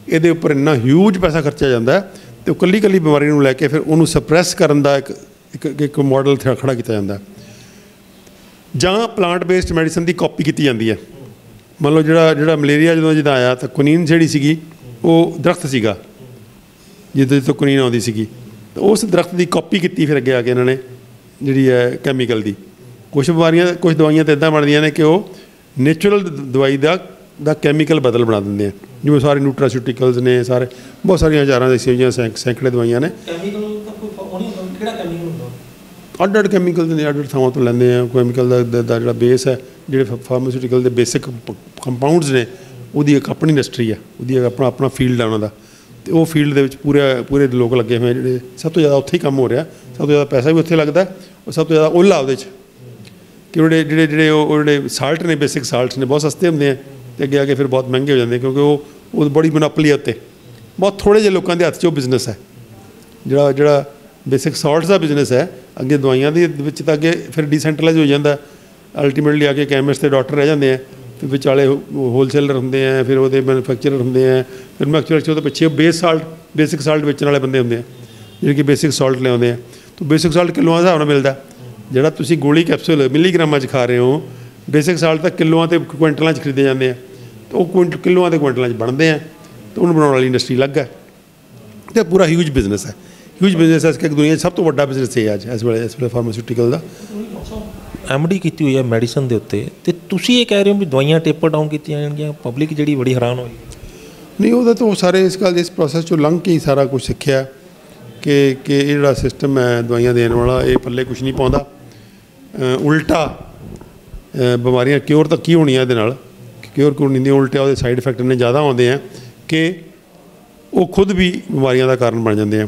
ਇਹਦੇ ਉੱਪਰ ਇੰਨਾ ਹਿਊਜ ਪੈਸਾ ਖਰਚਿਆ ਜਾਂਦਾ ਅਤੇ ਉਹ ਇਕੱਲੀ ਬਿਮਾਰੀ ਨੂੰ ਲੈ ਕੇ ਫਿਰ ਉਹਨੂੰ ਸਪਰੈਸ ਕਰਨ ਦਾ ਇੱਕ ਮਾਡਲ ਖੜ੍ਹਾ ਕੀਤਾ ਜਾਂਦਾ। ਜਾਂ ਪਲਾਂਟ ਬੇਸਡ ਮੈਡੀਸਨ ਦੀ ਕਾਪੀ ਕੀਤੀ ਜਾਂਦੀ ਹੈ। ਮੰਨ ਲਓ ਜਿਹੜਾ ਮਲੇਰੀਆ ਜਦੋਂ ਆਇਆ ਤਾਂ ਕੁਨੀਨ ਜਿਹੜੀ ਸੀਗੀ ਉਹ ਦਰਖਤ ਸੀਗਾ, ਜਿਹਦੇ ਤੋਂ ਕੁਨੀਨ ਆਉਂਦੀ ਸੀਗੀ, ਤਾਂ ਉਸ ਦਰਖਤ ਦੀ ਕਾਪੀ ਕੀਤੀ ਫਿਰ ਅੱਗੇ ਆ ਕੇ ਇਹਨਾਂ ਨੇ ਜਿਹੜੀ ਹੈ ਕੈਮੀਕਲ ਦੀ। ਕੁਛ ਦਵਾਈਆਂ ਤਾਂ ਇੱਦਾਂ ਬਣਦੀਆਂ ਨੇ ਕਿ ਉਹ ਨੈਚੁਰਲ ਦਵਾਈ ਦਾ ਕੈਮੀਕਲ ਬਦਲ ਬਣਾ ਦਿੰਦੇ ਆ, ਜਿਵੇਂ ਸਾਰੇ ਨਿਊਟਰਾਸਿਊਟੀਕਲਸ ਨੇ, ਸਾਰੇ ਬਹੁਤ ਸਾਰੀਆਂ ਹਜ਼ਾਰਾਂ ਦੇ ਸੈਂਕੜੇ ਦਵਾਈਆਂ ਨੇ। ਅੱਡ ਕੈਮੀਕਲ ਨੇ, ਅੱਡ ਥਾਵਾਂ ਤੋਂ ਲੈਂਦੇ ਆ। ਕੈਮੀਕਲ ਦਾ ਜਿਹੜਾ ਬੇਸ ਹੈ, ਜਿਹੜੇ ਫਾਰਮਾਸਿਊਟੀਕਲ ਦੇ ਬੇਸਿਕ ਕੰਪਾਊਂਡਸ ਨੇ, ਉਹਦੀ ਇੱਕ ਆਪਣੀ ਇੰਡਸਟਰੀ ਹੈ, ਉਹਦੀ ਆਪਣਾ ਫੀਲਡ ਹੈ ਉਹਨਾਂ ਦਾ, ਅਤੇ ਉਹ ਫੀਲਡ ਦੇ ਵਿੱਚ ਪੂਰੇ ਲੋਕ ਲੱਗੇ ਹੋਏ, ਜਿਹੜੇ ਸਭ ਤੋਂ ਜ਼ਿਆਦਾ ਉੱਥੇ ਹੀ ਕੰਮ ਹੋ ਰਿਹਾ, ਸਭ ਤੋਂ ਜ਼ਿਆਦਾ ਪੈਸਾ ਵੀ ਉੱਥੇ ਲੱਗਦਾ, ਉਹ ਸਭ ਤੋਂ ਜ਼ਿਆਦਾ ਉਹਲਾ ਉਹਦੇ 'ਚ, ਕਿ ਜਿਹੜੇ ਸਾਲਟ ਨੇ, ਬੇਸਿਕ ਸਾਲਟਸ ਨੇ, ਬਹੁਤ ਸਸਤੇ ਹੁੰਦੇ ਆ ਅਤੇ ਅੱਗੇ ਆ ਕੇ ਫਿਰ ਬਹੁਤ ਮਹਿੰਗੇ ਹੋ ਜਾਂਦੇ, ਕਿਉਂਕਿ ਉਹ ਬੜੀ ਮੋਨੋਪੋਲੀ ਹੈ ਉੱਤੇ। ਬਹੁਤ ਥੋੜ੍ਹੇ ਜਿਹੇ ਲੋਕਾਂ ਦੇ ਹੱਥ 'ਚ ਉਹ ਬਿਜ਼ਨਸ ਹੈ, ਜਿਹੜਾ ਬੇਸਿਕ ਸਾਲਟਸ ਦਾ ਬਿਜ਼ਨਸ ਹੈ। ਅੱਗੇ ਦਵਾਈਆਂ ਦੇ ਵਿੱਚ ਤਾਂ ਅੱਗੇ ਫਿਰ ਡੀਸੈਂਟਰਲਾਈਜ਼ ਹੋ ਜਾਂਦਾ, ਅਲਟੀਮੇਟਲੀ ਆ ਕੇ ਕੈਮਿਸਟ ਅਤੇ ਡਾਕਟਰ ਰਹਿ ਜਾਂਦੇ ਆ, ਫਿਰ ਵਿਚਾਲੇ ਹੋਲਸੇਲਰ ਹੁੰਦੇ ਆ, ਫਿਰ ਉਹਦੇ ਮੈਨੂਫੈਕਚਰਰ ਹੁੰਦੇ ਆ, ਫਿਰ ਮੈਨੂਫੈਕਚਰ ਤੋਂ ਪਿੱਛੇ ਬੇਸਿਕ ਸਾਲਟ ਵੇਚਣ ਵਾਲੇ ਬੰਦੇ ਹੁੰਦੇ ਆ, ਜਿਹੜੇ ਕਿ ਬੇਸਿਕ ਸਾਲਟ ਲਿਆਉਂਦੇ ਆ। ਤਾਂ ਬੇਸਿਕ ਸਾਲਟ ਕਿਲੋਆਂ ਦੇ ਹਿਸਾਬ ਨਾਲ ਮਿਲਦਾ, ਜਿਹੜਾ ਤੁਸੀਂ ਗੋਲੀ ਕੈਪਸੂਲ ਮਿਲੀਗ੍ਰਾਮਾਂ 'ਚ ਖਾ ਰਹੇ ਹੋ, ਬੇਸਿਕ ਸਾਲਟ ਤਾਂ ਕਿਲੋਆਂ ਅਤੇ ਕੁਇੰਟਲਾਂ 'ਚ ਖਰੀਦੇ ਜਾਂਦੇ ਆ, ਤਾਂ ਉਹ ਕਿਲੋਆਂ ਅਤੇ ਕੁਇੰਟਲਾਂ 'ਚ ਬਣਦੇ ਆ, ਤਾਂ ਉਹਨੂੰ ਬਣਾਉਣ ਵਾਲੀ ਇੰਡਸਟਰੀ ਅਲੱਗ ਹੈ। ਤੇ ਪੂਰਾ ਹਿਊਜ ਬਿਜ਼ਨਸ ਹੈ ਇਸ ਕਰਕੇ ਦੁਨੀਆ 'ਚ ਸਭ ਤੋਂ ਵੱਡਾ ਬਿਜ਼ਨਸ ਇਹ ਅੱਜ ਇਸ ਵੇਲੇ ਫਾਰਮਾਸਿਊਟੀਕਲ ਦਾ। MD ਕੀਤੀ ਹੋਈ ਹੈ ਮੈਡੀਸਨ ਦੇ ਉੱਤੇ, ਅਤੇ ਤੁਸੀਂ ਇਹ ਕਹਿ ਰਹੇ ਹੋ ਵੀ ਦਵਾਈਆਂ ਟੇਪਰ ਡਾਊਨ ਕੀਤੀਆਂ ਜਾਣਗੀਆਂ। ਪਬਲਿਕ ਜਿਹੜੀ ਬੜੀ ਹੈਰਾਨ ਹੋਈ। ਨਹੀਂ, ਉਹਦਾ ਤਾਂ ਉਹ ਸਾਰੇ ਇਸ ਪ੍ਰੋਸੈਸ 'ਚੋਂ ਲੰਘ ਕੇ ਹੀ ਸਾਰਾ ਕੁਝ ਸਿੱਖਿਆ ਕਿ ਇਹ ਜਿਹੜਾ ਸਿਸਟਮ ਹੈ ਦਵਾਈਆਂ ਦੇਣ ਵਾਲਾ, ਇਹ ਪੱਲੇ ਕੁਝ ਨਹੀਂ ਪਾਉਂਦਾ। ਉਲਟਾ ਬਿਮਾਰੀਆਂ ਕਿਉਰ ਤਾਂ ਕੀ ਹੋਣੀਆਂ ਇਹਦੇ ਨਾਲ, ਕਿਉਰ ਨਹੀਂ ਹੁੰਦੀਆਂ, ਉਲਟਾ ਉਹਦੇ ਸਾਈਡ ਇਫੈਕਟ ਇੰਨੇ ਜ਼ਿਆਦਾ ਆਉਂਦੇ ਆ ਕਿ ਉਹ ਖੁਦ ਵੀ ਬਿਮਾਰੀਆਂ ਦਾ ਕਾਰਨ ਬਣ ਜਾਂਦੇ ਆ।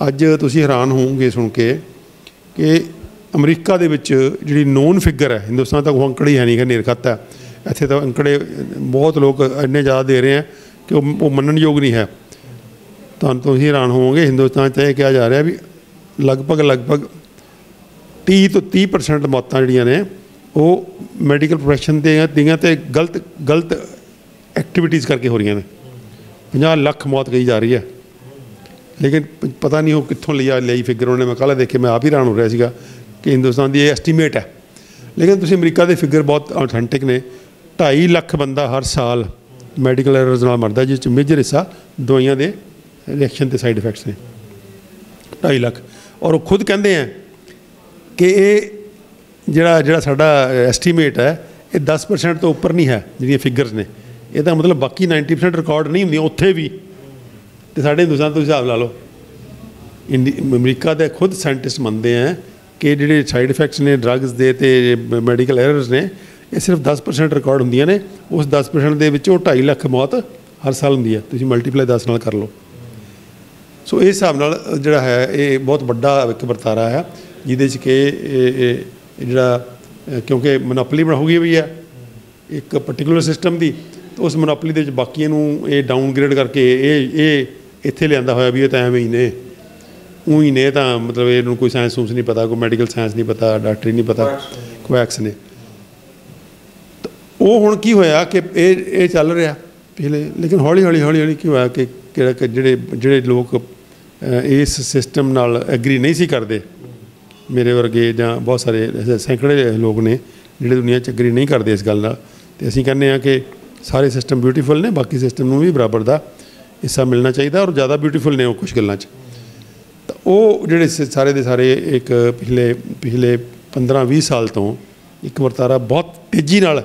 ਅੱਜ ਤੁਸੀਂ ਹੈਰਾਨ ਹੋਵੋਗੇ ਸੁਣ ਕੇ ਕਿ ਅਮਰੀਕਾ ਦੇ ਵਿੱਚ ਜਿਹੜੀ ਨੋਨ ਫਿਗਰ ਹੈ, ਹਿੰਦੁਸਤਾਨ ਤੱਕ ਉਹ ਅੰਕੜੇ ਹੈ ਨਹੀਂ, ਨਿਰਖਤ ਹੈ, ਇੱਥੇ ਤਾਂ ਅੰਕੜੇ ਬਹੁਤ ਲੋਕ ਇੰਨੇ ਜ਼ਿਆਦਾ ਦੇ ਰਹੇ ਆ ਕਿ ਉਹ ਮੰਨਣਯੋਗ ਨਹੀਂ ਹੈ। ਤੁਸੀਂ ਹੈਰਾਨ ਹੋਵੋਗੇ, ਹਿੰਦੁਸਤਾਨ 'ਚ ਇਹ ਕਿਹਾ ਜਾ ਰਿਹਾ ਵੀ ਲਗਭਗ 30 ਤੋਂ 30% ਮੌਤਾਂ ਜਿਹੜੀਆਂ ਨੇ ਉਹ ਮੈਡੀਕਲ ਪ੍ਰੋਫੈਸ਼ਨ ਦੀਆਂ ਤੇ ਗਲਤ ਐਕਟੀਵਿਟੀਜ਼ ਕਰਕੇ ਹੋ ਰਹੀਆਂ ਨੇ। 50 ਲੱਖ ਮੌਤ ਕਹੀ ਜਾ ਰਹੀ ਹੈ, ਲੇਕਿਨ ਪਤਾ ਨਹੀਂ ਉਹ ਕਿੱਥੋਂ ਲਈ ਫਿਗਰ ਉਹਨੇ। ਮੈਂ ਕੱਲ੍ਹ ਦੇਖੇ, ਮੈਂ ਆਪ ਹੀ ਹੈਰਾਨ ਹੋ ਰਿਹਾ ਸੀਗਾ ਕਿ ਹਿੰਦੁਸਤਾਨ ਦੀ ਇਹ ਐਸਟੀਮੇਟ ਹੈ, ਲੇਕਿਨ ਤੁਸੀਂ ਅਮਰੀਕਾ ਦੇ ਫਿਗਰ ਬਹੁਤ ਆਥੈਂਟਿਕ ਨੇ। 2.5 ਲੱਖ ਬੰਦਾ ਹਰ ਸਾਲ ਮੈਡੀਕਲ ਐਰਰਸ ਨਾਲ ਮਰਦਾ, ਜਿਸ 'ਚ ਮੇਜਰ ਹਿੱਸਾ ਦਵਾਈਆਂ ਦੇ ਰਿਐਕਸ਼ਨ ਤੇ ਸਾਈਡ ਇਫੈਕਟਸ ਨੇ। 2.5 ਲੱਖ। ਔਰ ਉਹ ਖੁਦ ਕਹਿੰਦੇ ਆ ਕਿ ਇਹ ਜਿਹੜਾ ਸਾਡਾ ਐਸਟੀਮੇਟ ਹੈ ਇਹ 10% ਤੋਂ ਉੱਪਰ ਨਹੀਂ ਹੈ ਜਿਹੜੀਆਂ ਫਿਗਰਸ ਨੇ। ਇਹਦਾ ਮਤਲਬ ਬਾਕੀ 90% ਰਿਕਾਰਡ ਨਹੀਂ ਹੁੰਦੀਆਂ ਉੱਥੇ ਵੀ, ਅਤੇ ਸਾਡੇ ਹਿੰਦੁਸਤਾਨ ਤੋਂ ਹਿਸਾਬ ਲਾ ਲਓ। ਅਮਰੀਕਾ ਦੇ ਖੁਦ ਸਾਇੰਟਿਸਟ ਮੰਨਦੇ ਆ ਕਿ ਜਿਹੜੇ ਸਾਈਡ ਇਫੈਕਟਸ ਨੇ ਡਰੱਗਸ ਦੇ ਅਤੇ ਮੈਡੀਕਲ ਐਰਰਸ ਨੇ, ਇਹ ਸਿਰਫ 10% ਰਿਕਾਰਡ ਹੁੰਦੀਆਂ ਨੇ। ਉਸ 10% ਦੇ ਵਿੱਚੋਂ 2.5 ਲੱਖ ਮੌਤ ਹਰ ਸਾਲ ਹੁੰਦੀ ਹੈ। ਤੁਸੀਂ ਮਲਟੀਪਲਾਈ 10 ਨਾਲ ਕਰ ਲਓ। ਸੋ ਇਸ ਹਿਸਾਬ ਨਾਲ ਜਿਹੜਾ ਹੈ ਇਹ ਬਹੁਤ ਵੱਡਾ ਇੱਕ ਵਰਤਾਰਾ ਹੈ, ਜਿਹਦੇ 'ਚ ਕਿ ਇਹ ਜਿਹੜਾ ਕਿਉਂਕਿ ਮੋਨੋਪੋਲੀ ਹੋ ਗਈ ਵੀ ਹੈ ਇੱਕ ਪਰਟੀਕੂਲਰ ਸਿਸਟਮ ਦੀ, ਤਾਂ ਉਸ ਮੋਨੋਪੋਲੀ ਦੇ ਵਿੱਚ ਬਾਕੀਆਂ ਨੂੰ ਇਹ ਡਾਊਨਗ੍ਰੇਡ ਕਰਕੇ ਇਹ ਇੱਥੇ ਲਿਆਂਦਾ ਹੋਇਆ ਵੀ ਇਹ ਤਾਂ ਐਵੇਂ ਹੀ ਨੇ, ਉਹੀ ਨੇ, ਤਾਂ ਮਤਲਬ ਇਹਨੂੰ ਕੋਈ ਸਾਇੰਸ ਸੂੰਸ ਨਹੀਂ ਪਤਾ, ਕੋਈ ਮੈਡੀਕਲ ਸਾਇੰਸ ਨਹੀਂ ਪਤਾ, ਡਾਕਟਰੀ ਨਹੀਂ ਪਤਾ, ਕੁਐਕਸ ਨੇ। ਉਹ ਹੁਣ ਕੀ ਹੋਇਆ ਕਿ ਇਹ ਚੱਲ ਰਿਹਾ ਪਿਛਲੇ, ਲੇਕਿਨ ਹੌਲੀ ਹੌਲੀ ਕੀ ਹੋਇਆ ਕਿ ਜਿਹੜੇ ਲੋਕ ਇਸ ਸਿਸਟਮ ਨਾਲ ਐਗਰੀ ਨਹੀਂ ਸੀ ਕਰਦੇ, ਮੇਰੇ ਵਰਗੇ ਜਾਂ ਬਹੁਤ ਸਾਰੇ ਸੈਂਕੜੇ ਲੋਕ ਨੇ ਜਿਹੜੇ ਦੁਨੀਆ 'ਚ ਐਗਰੀ ਨਹੀਂ ਕਰਦੇ ਇਸ ਗੱਲ ਨਾਲ, ਅਤੇ ਅਸੀਂ ਕਹਿੰਦੇ ਹਾਂ ਕਿ ਸਾਰੇ ਸਿਸਟਮ ਬਿਊਟੀਫੁਲ ਨੇ, ਬਾਕੀ ਸਿਸਟਮ ਨੂੰ ਵੀ ਬਰਾਬਰ ਦਾ ਹਿੱਸਾ ਮਿਲਣਾ ਚਾਹੀਦਾ, ਔਰ ਜ਼ਿਆਦਾ ਬਿਊਟੀਫੁਲ ਨੇ ਉਹ ਕੁਛ ਗੱਲਾਂ 'ਚ। ਤਾਂ ਉਹ ਜਿਹੜੇ ਸਾਰੇ ਦੇ ਸਾਰੇ ਇੱਕ ਪਿਛਲੇ 15-20 ਸਾਲ ਤੋਂ ਇੱਕ ਵਰਤਾਰਾ ਬਹੁਤ ਤੇਜ਼ੀ ਨਾਲ,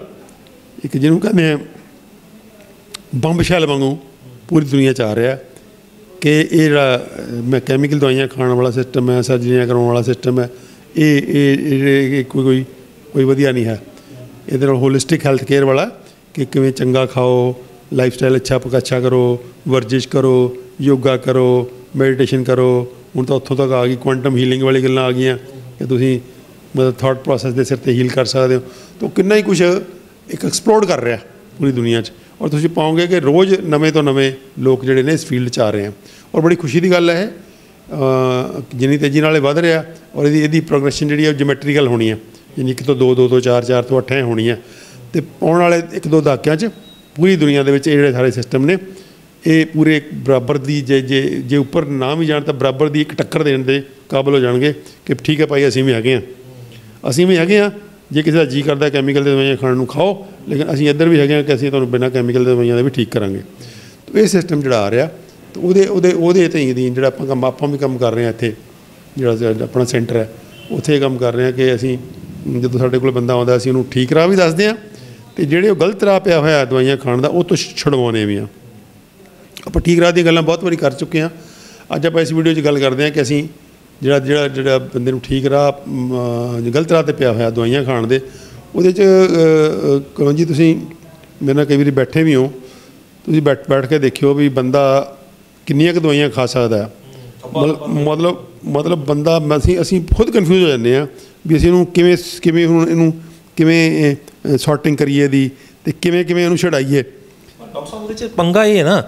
ਇੱਕ ਜਿਹਨੂੰ ਕਹਿੰਦੇ ਆ ਬੰਬ ਸ਼ੈਲ ਵਾਂਗੂ ਪੂਰੀ ਦੁਨੀਆ 'ਚ ਆ ਰਿਹਾ ਕਿ ਇਹ ਜਿਹੜਾ ਕੈਮੀਕਲ ਦਵਾਈਆਂ ਖਾਣ ਵਾਲਾ ਸਿਸਟਮ ਹੈ, ਸਰਜਰੀਆਂ ਕਰਾਉਣ ਵਾਲਾ ਸਿਸਟਮ ਹੈ, ਇਹ ਕੋਈ ਵਧੀਆ ਨਹੀਂ ਹੈ। ਇਹਦੇ ਨਾਲ ਹੋਲਿਸਟਿਕ ਹੈਲਥ ਕੇਅਰ ਵਾਲਾ ਕਿ ਕਿਵੇਂ ਚੰਗਾ ਖਾਓ, ਲਾਈਫ ਸਟਾਈਲ ਅੱਛਾ ਕਰੋ, ਵਰਜਿਸ਼ ਕਰੋ, ਯੋਗਾ ਕਰੋ, ਮੈਡੀਟੇਸ਼ਨ ਕਰੋ। ਹੁਣ ਤਾਂ ਉੱਥੋਂ ਤੱਕ ਆ ਗਈ, ਕੁਆਂਟਮ ਹੀਲਿੰਗ ਵਾਲੀ ਗੱਲਾਂ ਆ ਗਈਆਂ ਕਿ ਤੁਸੀਂ ਮਤਲਬ ਥਾਟ ਪ੍ਰੋਸੈਸ ਦੇ ਸਿਰ 'ਤੇ ਹੀਲ ਕਰ ਸਕਦੇ ਹੋ। ਤਾਂ ਕਿੰਨਾ ਹੀ ਕੁਛ ਇੱਕ ਐਕਸਪਲੋਡ ਕਰ ਰਿਹਾ ਪੂਰੀ ਦੁਨੀਆ 'ਚ, ਔਰ ਤੁਸੀਂ ਪਾਓਗੇ ਕਿ ਰੋਜ਼ ਨਵੇਂ ਤੋਂ ਨਵੇਂ ਲੋਕ ਜਿਹੜੇ ਨੇ ਇਸ ਫੀਲਡ 'ਚ ਆ ਰਹੇ ਆ, ਔਰ ਬੜੀ ਖੁਸ਼ੀ ਦੀ ਗੱਲ ਹੈ ਜਿੰਨੀ ਤੇਜ਼ੀ ਨਾਲ ਇਹ ਵੱਧ ਰਿਹਾ, ਔਰ ਇਹਦੀ ਪ੍ਰੋਗਰੈਸ਼ਨ ਜਿਹੜੀ ਹੈ ਉਹ ਜਿਓਮੈਟਰੀਕਲ ਹੋਣੀ ਹੈ, ਯਾਨੀ 1 ਤੋਂ 2, 2 ਤੋਂ 4, 4 ਤੋਂ 8 ਹੋਣੀ ਹੈ। ਅਤੇ ਆਉਣ ਵਾਲੇ 1-2 ਦਹਾਕਿਆਂ 'ਚ ਪੂਰੀ ਦੁਨੀਆ ਦੇ ਵਿੱਚ ਇਹ ਜਿਹੜੇ ਸਾਰੇ ਸਿਸਟਮ ਨੇ ਇਹ ਪੂਰੇ ਬਰਾਬਰ ਦੀ ਜੇ ਉੱਪਰ ਨਾ ਵੀ ਜਾਣ ਤਾਂ ਬਰਾਬਰ ਦੀ ਇੱਕ ਟੱਕਰ ਦੇਣ ਦੇ ਕਾਬਲ ਹੋ ਜਾਣਗੇ ਕਿ ਠੀਕ ਹੈ ਭਾਈ ਅਸੀਂ ਵੀ ਹੈਗੇ ਹਾਂ, ਜੇ ਕਿਸੇ ਦਾ ਜੀਅ ਕਰਦਾ ਕੈਮੀਕਲ ਦੇ ਦਵਾਈਆਂ ਖਾਣ ਨੂੰ ਖਾਓ, ਲੇਕਿਨ ਅਸੀਂ ਇੱਧਰ ਵੀ ਹੈਗੇ ਹਾਂ ਕਿ ਅਸੀਂ ਤੁਹਾਨੂੰ ਬਿਨਾਂ ਕੈਮੀਕਲ ਦੇ ਦਵਾਈਆਂ ਦੇ ਵੀ ਠੀਕ ਕਰਾਂਗੇ। ਤਾਂ ਇਹ ਸਿਸਟਮ ਜਿਹੜਾ ਆ ਰਿਹਾ, ਤਾਂ ਉਹਦੇ ਤੇ ਅਧੀਨ ਜਿਹੜਾ ਆਪਾਂ ਵੀ ਕੰਮ ਕਰ ਰਹੇ ਹਾਂ ਇੱਥੇ, ਜਿਹੜਾ ਆਪਣਾ ਸੈਂਟਰ ਹੈ ਉੱਥੇ ਇਹ ਕੰਮ ਕਰ ਰਹੇ ਹਾਂ ਕਿ ਅਸੀਂ ਜਦੋਂ ਸਾਡੇ ਕੋਲ ਬੰਦਾ ਆਉਂਦਾ ਅਸੀਂ ਉਹਨੂੰ ਠੀਕ ਰਾਹ ਵੀ ਦੱਸਦੇ ਹਾਂ, ਅਤੇ ਜਿਹੜੇ ਉਹ ਗਲਤ ਰਾਹ ਪਿਆ ਹੋਇਆ ਦਵਾਈਆਂ ਖਾਣ ਦਾ ਉਹ ਤੋਂ ਛੁਡਵਾਉਂਦੇ ਵੀ ਹਾਂ। ਆਪਾਂ ਠੀਕ ਰਾਹ ਦੀਆਂ ਗੱਲਾਂ ਬਹੁਤ ਵਾਰੀ ਕਰ ਚੁੱਕੇ ਹਾਂ। ਅੱਜ ਆਪਾਂ ਇਸ ਵੀਡੀਓ 'ਚ ਗੱਲ ਕਰਦੇ ਹਾਂ ਕਿ ਅਸੀਂ ਜਿਹੜਾ ਬੰਦੇ ਨੂੰ ਠੀਕ ਰਾਹ ਗਲਤ ਰਾਹ 'ਤੇ ਪਿਆ ਹੋਇਆ ਦਵਾਈਆਂ ਖਾਣ ਦੇ, ਉਹਦੇ 'ਚ ਜੀ ਤੁਸੀਂ ਮੇਰੇ ਨਾਲ ਕਈ ਵਾਰੀ ਬੈਠੇ ਵੀ ਹੋ, ਤੁਸੀਂ ਬੈਠ ਕੇ ਦੇਖਿਓ ਵੀ ਬੰਦਾ ਕਿੰਨੀਆਂ ਕੁ ਦਵਾਈਆਂ ਖਾ ਸਕਦਾ। ਮਤਲਬ ਬੰਦਾ ਅਸੀਂ ਖੁਦ ਕਨਫਿਊਜ਼ ਹੋ ਜਾਂਦੇ ਹਾਂ ਵੀ ਅਸੀਂ ਇਹਨੂੰ ਕਿਵੇਂ ਸੌਰਟਿੰਗ ਕਰੀਏ ਇਹਦੀ, ਅਤੇ ਕਿਵੇਂ ਇਹਨੂੰ ਛਡਾਈਏ। ਡਾਕਟਰ ਸਾਹਿਬ ਉਹਦੇ 'ਚ ਪੰਗਾ ਇਹ ਹੈ ਨਾ,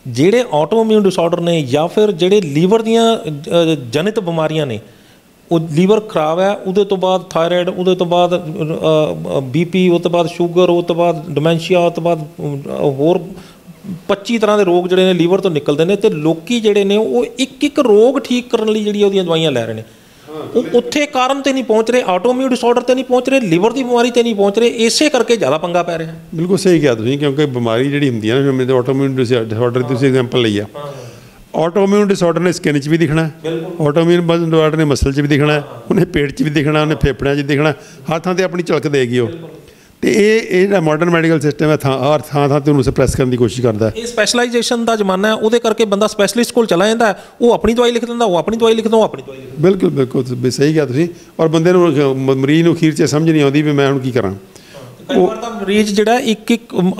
ਜਿਹੜੇ ਆਟੋਇਮਿਊਨ ਡਿਸਆਰਡਰ ਨੇ ਜਾਂ ਫਿਰ ਜਿਹੜੇ ਲੀਵਰ ਦੀਆਂ ਜਨਿਤ ਬਿਮਾਰੀਆਂ ਨੇ, ਉਹ ਲੀਵਰ ਖਰਾਬ ਹੈ, ਉਹਦੇ ਤੋਂ ਬਾਅਦ ਥਾਇਰਾਇਡ, ਉਹਦੇ ਤੋਂ ਬਾਅਦ BP, ਉਹ ਤੋਂ ਬਾਅਦ ਸ਼ੂਗਰ, ਉਹ ਤੋਂ ਬਾਅਦ ਡਿਮੈਂਸ਼ੀਆ, ਉਹ ਤੋਂ ਬਾਅਦ ਹੋਰ 25 ਤਰ੍ਹਾਂ ਦੇ ਰੋਗ ਜਿਹੜੇ ਨੇ ਲੀਵਰ ਤੋਂ ਨਿਕਲਦੇ ਨੇ, ਅਤੇ ਲੋਕੀ ਜਿਹੜੇ ਨੇ ਉਹ ਇੱਕ ਰੋਗ ਠੀਕ ਕਰਨ ਲਈ ਜਿਹੜੀ ਉਹਦੀਆਂ ਦਵਾਈਆਂ ਲੈ ਰਹੇ ਨੇ। ਉਹ ਉੱਥੇ ਕਾਰਨ 'ਤੇ ਨਹੀਂ ਪਹੁੰਚ ਰਹੇ, ਆਟੋਇਮਿਊਨ ਡਿਸਆਰਡਰ 'ਤੇ ਨਹੀਂ ਪਹੁੰਚ ਰਹੇ, ਲੀਵਰ ਦੀ ਬਿਮਾਰੀ 'ਤੇ ਨਹੀਂ ਪਹੁੰਚ ਰਹੇ, ਇਸੇ ਕਰਕੇ ਜ਼ਿਆਦਾ ਪੰਗਾ ਪੈ ਰਿਹਾ। ਬਿਲਕੁਲ ਸਹੀ ਕਿਹਾ ਤੁਸੀਂ, ਕਿਉਂਕਿ ਬਿਮਾਰੀ ਜਿਹੜੀ ਹੁੰਦੀ ਹੈ ਨਾ, ਜਿਵੇਂ ਆਟੋਇਮਿਊਨ ਡਿਸਆਰਡਰ ਤੁਸੀਂ ਐਗਜ਼ਾਮਪਲ ਲਈ ਆ, ਆਟੋਇਮਿਊਨ ਡਿਸਆਰਡਰ ਨੇ ਸਕਿਨ 'ਚ ਵੀ ਦਿਖਣਾ, ਆਟੋਇਮਿਊਨ ਡਿਸਆਰਡਰ ਨੇ ਮਸਲ 'ਚ ਵੀ ਦਿਖਣਾ, ਉਹਨੇ ਪੇਟ 'ਚ ਵੀ ਦਿਖਣਾ, ਉਹਨੇ ਫੇਫੜਿਆਂ 'ਚ ਦਿਖਣਾ, ਹਰ ਥਾਂ 'ਤੇ ਆਪਣੀ ਝਲਕ ਦੇਗੀ ਉਹ। ਤੇ ਇਹ ਜਿਹੜਾ ਮਾਡਰਨ ਮੈਡੀਕਲ ਸਿਸਟਮ ਹੈ ਥਾਂ ਥਾਂ 'ਤੇ ਉਹਨੂੰ ਸਪਰੈਸ ਕਰਨ ਦੀ ਕੋਸ਼ਿਸ਼ ਕਰਦਾ। ਇਹ ਸਪੈਸ਼ਲਾਈਜੇਸ਼ਨ ਦਾ ਜ਼ਮਾਨਾ ਹੈ, ਉਹਦੇ ਕਰਕੇ ਬੰਦਾ ਸਪੈਸ਼ਲਿਸਟ ਕੋਲ ਚਲਾ ਜਾਂਦਾ, ਉਹ ਆਪਣੀ ਦਵਾਈ ਲਿਖ ਦਿੰਦਾ, ਉਹ ਆਪਣੀ ਦਵਾਈ ਲਿਖਦਾ, ਉਹ ਆਪਣੀ ਦਵਾਈ ਲਿਖਦਾ। ਬਿਲਕੁਲ ਬਿਲਕੁਲ ਸਹੀ ਕਿਹਾ ਤੁਸੀਂ। ਔਰ ਬੰਦੇ ਨੂੰ ਮਰੀਜ਼ ਨੂੰ ਅਖੀਰ 'ਚ ਸਮਝ ਨਹੀਂ ਆਉਂਦੀ ਵੀ ਮੈਂ ਹੁਣ ਕੀ ਕਰਾਂ। ਕਈ ਵਾਰ ਤਾਂ ਮਰੀਜ਼ ਜਿਹੜਾ ਇੱਕ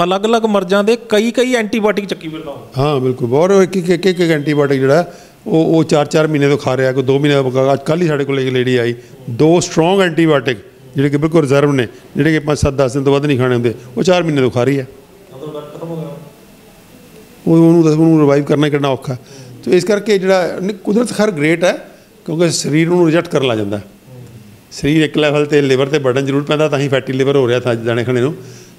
ਅਲੱਗ-ਅਲੱਗ ਮਰਜ਼ਾਂ ਦੇ ਕਈ ਐਂਟੀਬਾਇਓਟਿਕ ਚੱਕੀ ਫਿਰਦਾ। ਹਾਂ ਬਿਲਕੁਲ, ਬਹੁਤ ਇੱਕ ਐਂਟੀਬਾਇਓਟਿਕ ਜਿਹੜਾ ਉਹ 4-4 ਮਹੀਨੇ ਤੋਂ ਖਾ ਰਿਹਾ, ਕੋਈ 2 ਮਹੀਨੇ ਦਾ। ਅੱਜ ਕੱਲ੍ਹ ਹੀ ਸਾਡੇ ਕੋਲ ਇੱਕ ਲੇਡੀ ਆਈ, 2 ਸਟਰੋਂਗ ਐਂਟੀਬਾਇਓਟਿਕ ਜਿਹੜੇ ਕਿ ਬਿਲਕੁਲ ਰਿਜ਼ਰਵ ਨੇ, ਜਿਹੜੇ ਕਿ 5-7-10 ਦਿਨ ਤੋਂ ਵੱਧ ਨਹੀਂ ਖਾਣੇ ਹੁੰਦੇ, ਉਹ 4 ਮਹੀਨੇ ਤੋਂ ਖਾ ਰਹੀ ਹੈ। ਉਹਨੂੰ ਰਿਵਾਈਵ ਕਰਨਾ ਕਿੰਨਾ ਔਖਾ। ਤੇ ਇਸ ਕਰਕੇ ਜਿਹੜਾ ਕੁਦਰਤ ਖੈਰ ਗ੍ਰੇਟ ਹੈ, ਕਿਉਂਕਿ ਸਰੀਰ ਨੂੰ ਰਿਜੈਕਟ ਕਰਨ ਲੱਗ ਜਾਂਦਾ। ਸਰੀਰ ਇੱਕ ਲੈਵਲ 'ਤੇ ਲਿਵਰ 'ਤੇ ਬਰਡਨ ਜ਼ਰੂਰ ਪੈਂਦਾ, ਤਾਂ ਹੀ ਫੈਟੀ ਲਿਵਰ ਹੋ ਰਿਹਾ ਤਾਂ ਦਾਣੇ ਖਾਣੇ ਨੂੰ।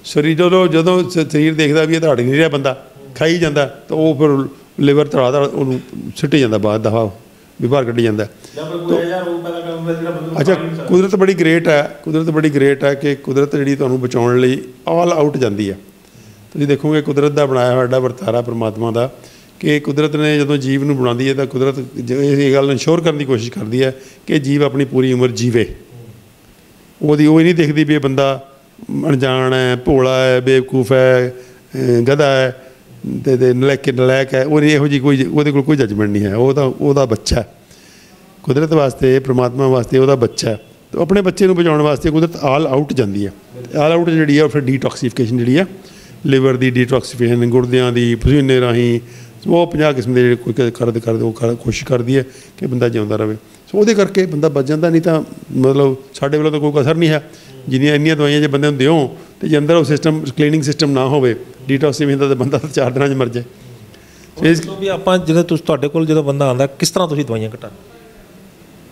ਸਰੀਰ ਜਦੋਂ ਸਰੀਰ ਦੇਖਦਾ ਵੀ ਇਹ ਤਾਂ ਹਟ ਨਹੀਂ ਰਿਹਾ, ਬੰਦਾ ਖਾਈ ਜਾਂਦਾ, ਤਾਂ ਉਹ ਫਿਰ ਲਿਵਰ ਧੜਾ ਉਹਨੂੰ ਸਿੱਟੀ ਜਾਂਦਾ, ਬਾਹਰ ਦਫਾ ਵੀ ਬਾਹਰ ਕੱਢੀ ਜਾਂਦਾ। ਅੱਛਾ, ਕੁਦਰਤ ਬੜੀ ਗ੍ਰੇਟ ਹੈ, ਕੁਦਰਤ ਬੜੀ ਗ੍ਰੇਟ ਹੈ ਕਿ ਕੁਦਰਤ ਜਿਹੜੀ ਤੁਹਾਨੂੰ ਬਚਾਉਣ ਲਈ ਆਲ ਆਊਟ ਜਾਂਦੀ ਹੈ। ਤੁਸੀਂ ਦੇਖੋਗੇ ਕੁਦਰਤ ਦਾ ਬਣਾਇਆ ਹੋਇਆ ਐਡਾ ਵਰਤਾਰਾ ਪਰਮਾਤਮਾ ਦਾ, ਕਿ ਕੁਦਰਤ ਨੇ ਜਦੋਂ ਜੀਵ ਨੂੰ ਬਣਾਉਂਦੀ ਹੈ ਤਾਂ ਕੁਦਰਤ ਇਹ ਗੱਲ ਇਨਸ਼ੋਰ ਕਰਨ ਦੀ ਕੋਸ਼ਿਸ਼ ਕਰਦੀ ਹੈ ਕਿ ਜੀਵ ਆਪਣੀ ਪੂਰੀ ਉਮਰ ਜੀਵੇ। ਉਹਦੀ ਉਹ ਨਹੀਂ ਦੇਖਦੀ ਵੀ ਇਹ ਬੰਦਾ ਅਣਜਾਣ ਹੈ, ਭੋਲਾ ਹੈ, ਬੇਵਕੂਫ ਹੈ, ਗਧਾ ਹੈ ਤੇ ਨਲਾਇਕ ਹੈ। ਉਹਦੀ ਇਹੋ ਜਿਹੀ ਕੋਈ ਉਹਦੇ ਕੋਲ ਕੋਈ ਜੱਜਮੈਂਟ ਨਹੀਂ ਹੈ। ਉਹਦਾ ਬੱਚਾ ਕੁਦਰਤ ਵਾਸਤੇ, ਪਰਮਾਤਮਾ ਵਾਸਤੇ ਉਹਦਾ ਬੱਚਾ। ਤਾਂ ਆਪਣੇ ਬੱਚੇ ਨੂੰ ਬਚਾਉਣ ਵਾਸਤੇ ਕੁਦਰਤ ਆਲ ਆਊਟ ਜਾਂਦੀ ਹੈ। ਆਲ ਆਊਟ ਜਿਹੜੀ ਹੈ ਉਹ ਫਿਰ ਡੀਟੌਕਸੀਫਿਕੇਸ਼ਨ ਜਿਹੜੀ ਹੈ, ਲਿਵਰ ਦੀ ਡੀਟੌਕਸੀਫਿਕੇਸ਼ਨ, ਗੁਰਦਿਆਂ ਦੀ, ਪਸੀਨੇ ਰਾਹੀਂ, ਉਹ 50 ਕਿਸਮ ਦੇ ਜਿਹੜੇ ਕੋਈ ਕਰਦੇ ਉਹ ਕੋਸ਼ਿਸ਼ ਕਰਦੀ ਹੈ ਕਿ ਬੰਦਾ ਜਿਉਂਦਾ ਰਹੇ। ਸੋ ਉਹਦੇ ਕਰਕੇ ਬੰਦਾ ਬਚ ਜਾਂਦਾ। ਨਹੀਂ ਤਾਂ ਮਤਲਬ ਸਾਡੇ ਵੱਲੋਂ ਤਾਂ ਕੋਈ ਅਸਰ ਨਹੀਂ ਹੈ। ਜਿੰਨੀਆਂ ਇੰਨੀਆਂ ਦਵਾਈਆਂ ਜੇ ਬੰਦੇ ਨੂੰ ਦਿਓ ਅਤੇ ਜੇ ਅੰਦਰ ਉਹ ਸਿਸਟਮ ਕਲੀਨਿੰਗ ਸਿਸਟਮ ਨਾ ਹੋਵੇ, ਡੀਟੌਕਸੀਫਿਕੇਸ਼ਨ ਦਾ, ਤਾਂ ਬੰਦਾ ਤਾਂ 4 ਦਿਨਾਂ 'ਚ ਮਰ ਜਾਏ। ਵੀ ਆਪਾਂ ਜਦੋਂ ਤੁਹਾਡੇ ਕੋਲ ਜਦੋਂ ਬੰਦਾ ਆਉਂਦਾ, ਕਿਸ ਤਰ੍ਹਾਂ ਤੁਸੀਂ ਦਵਾਈਆਂ ਘਟਾ?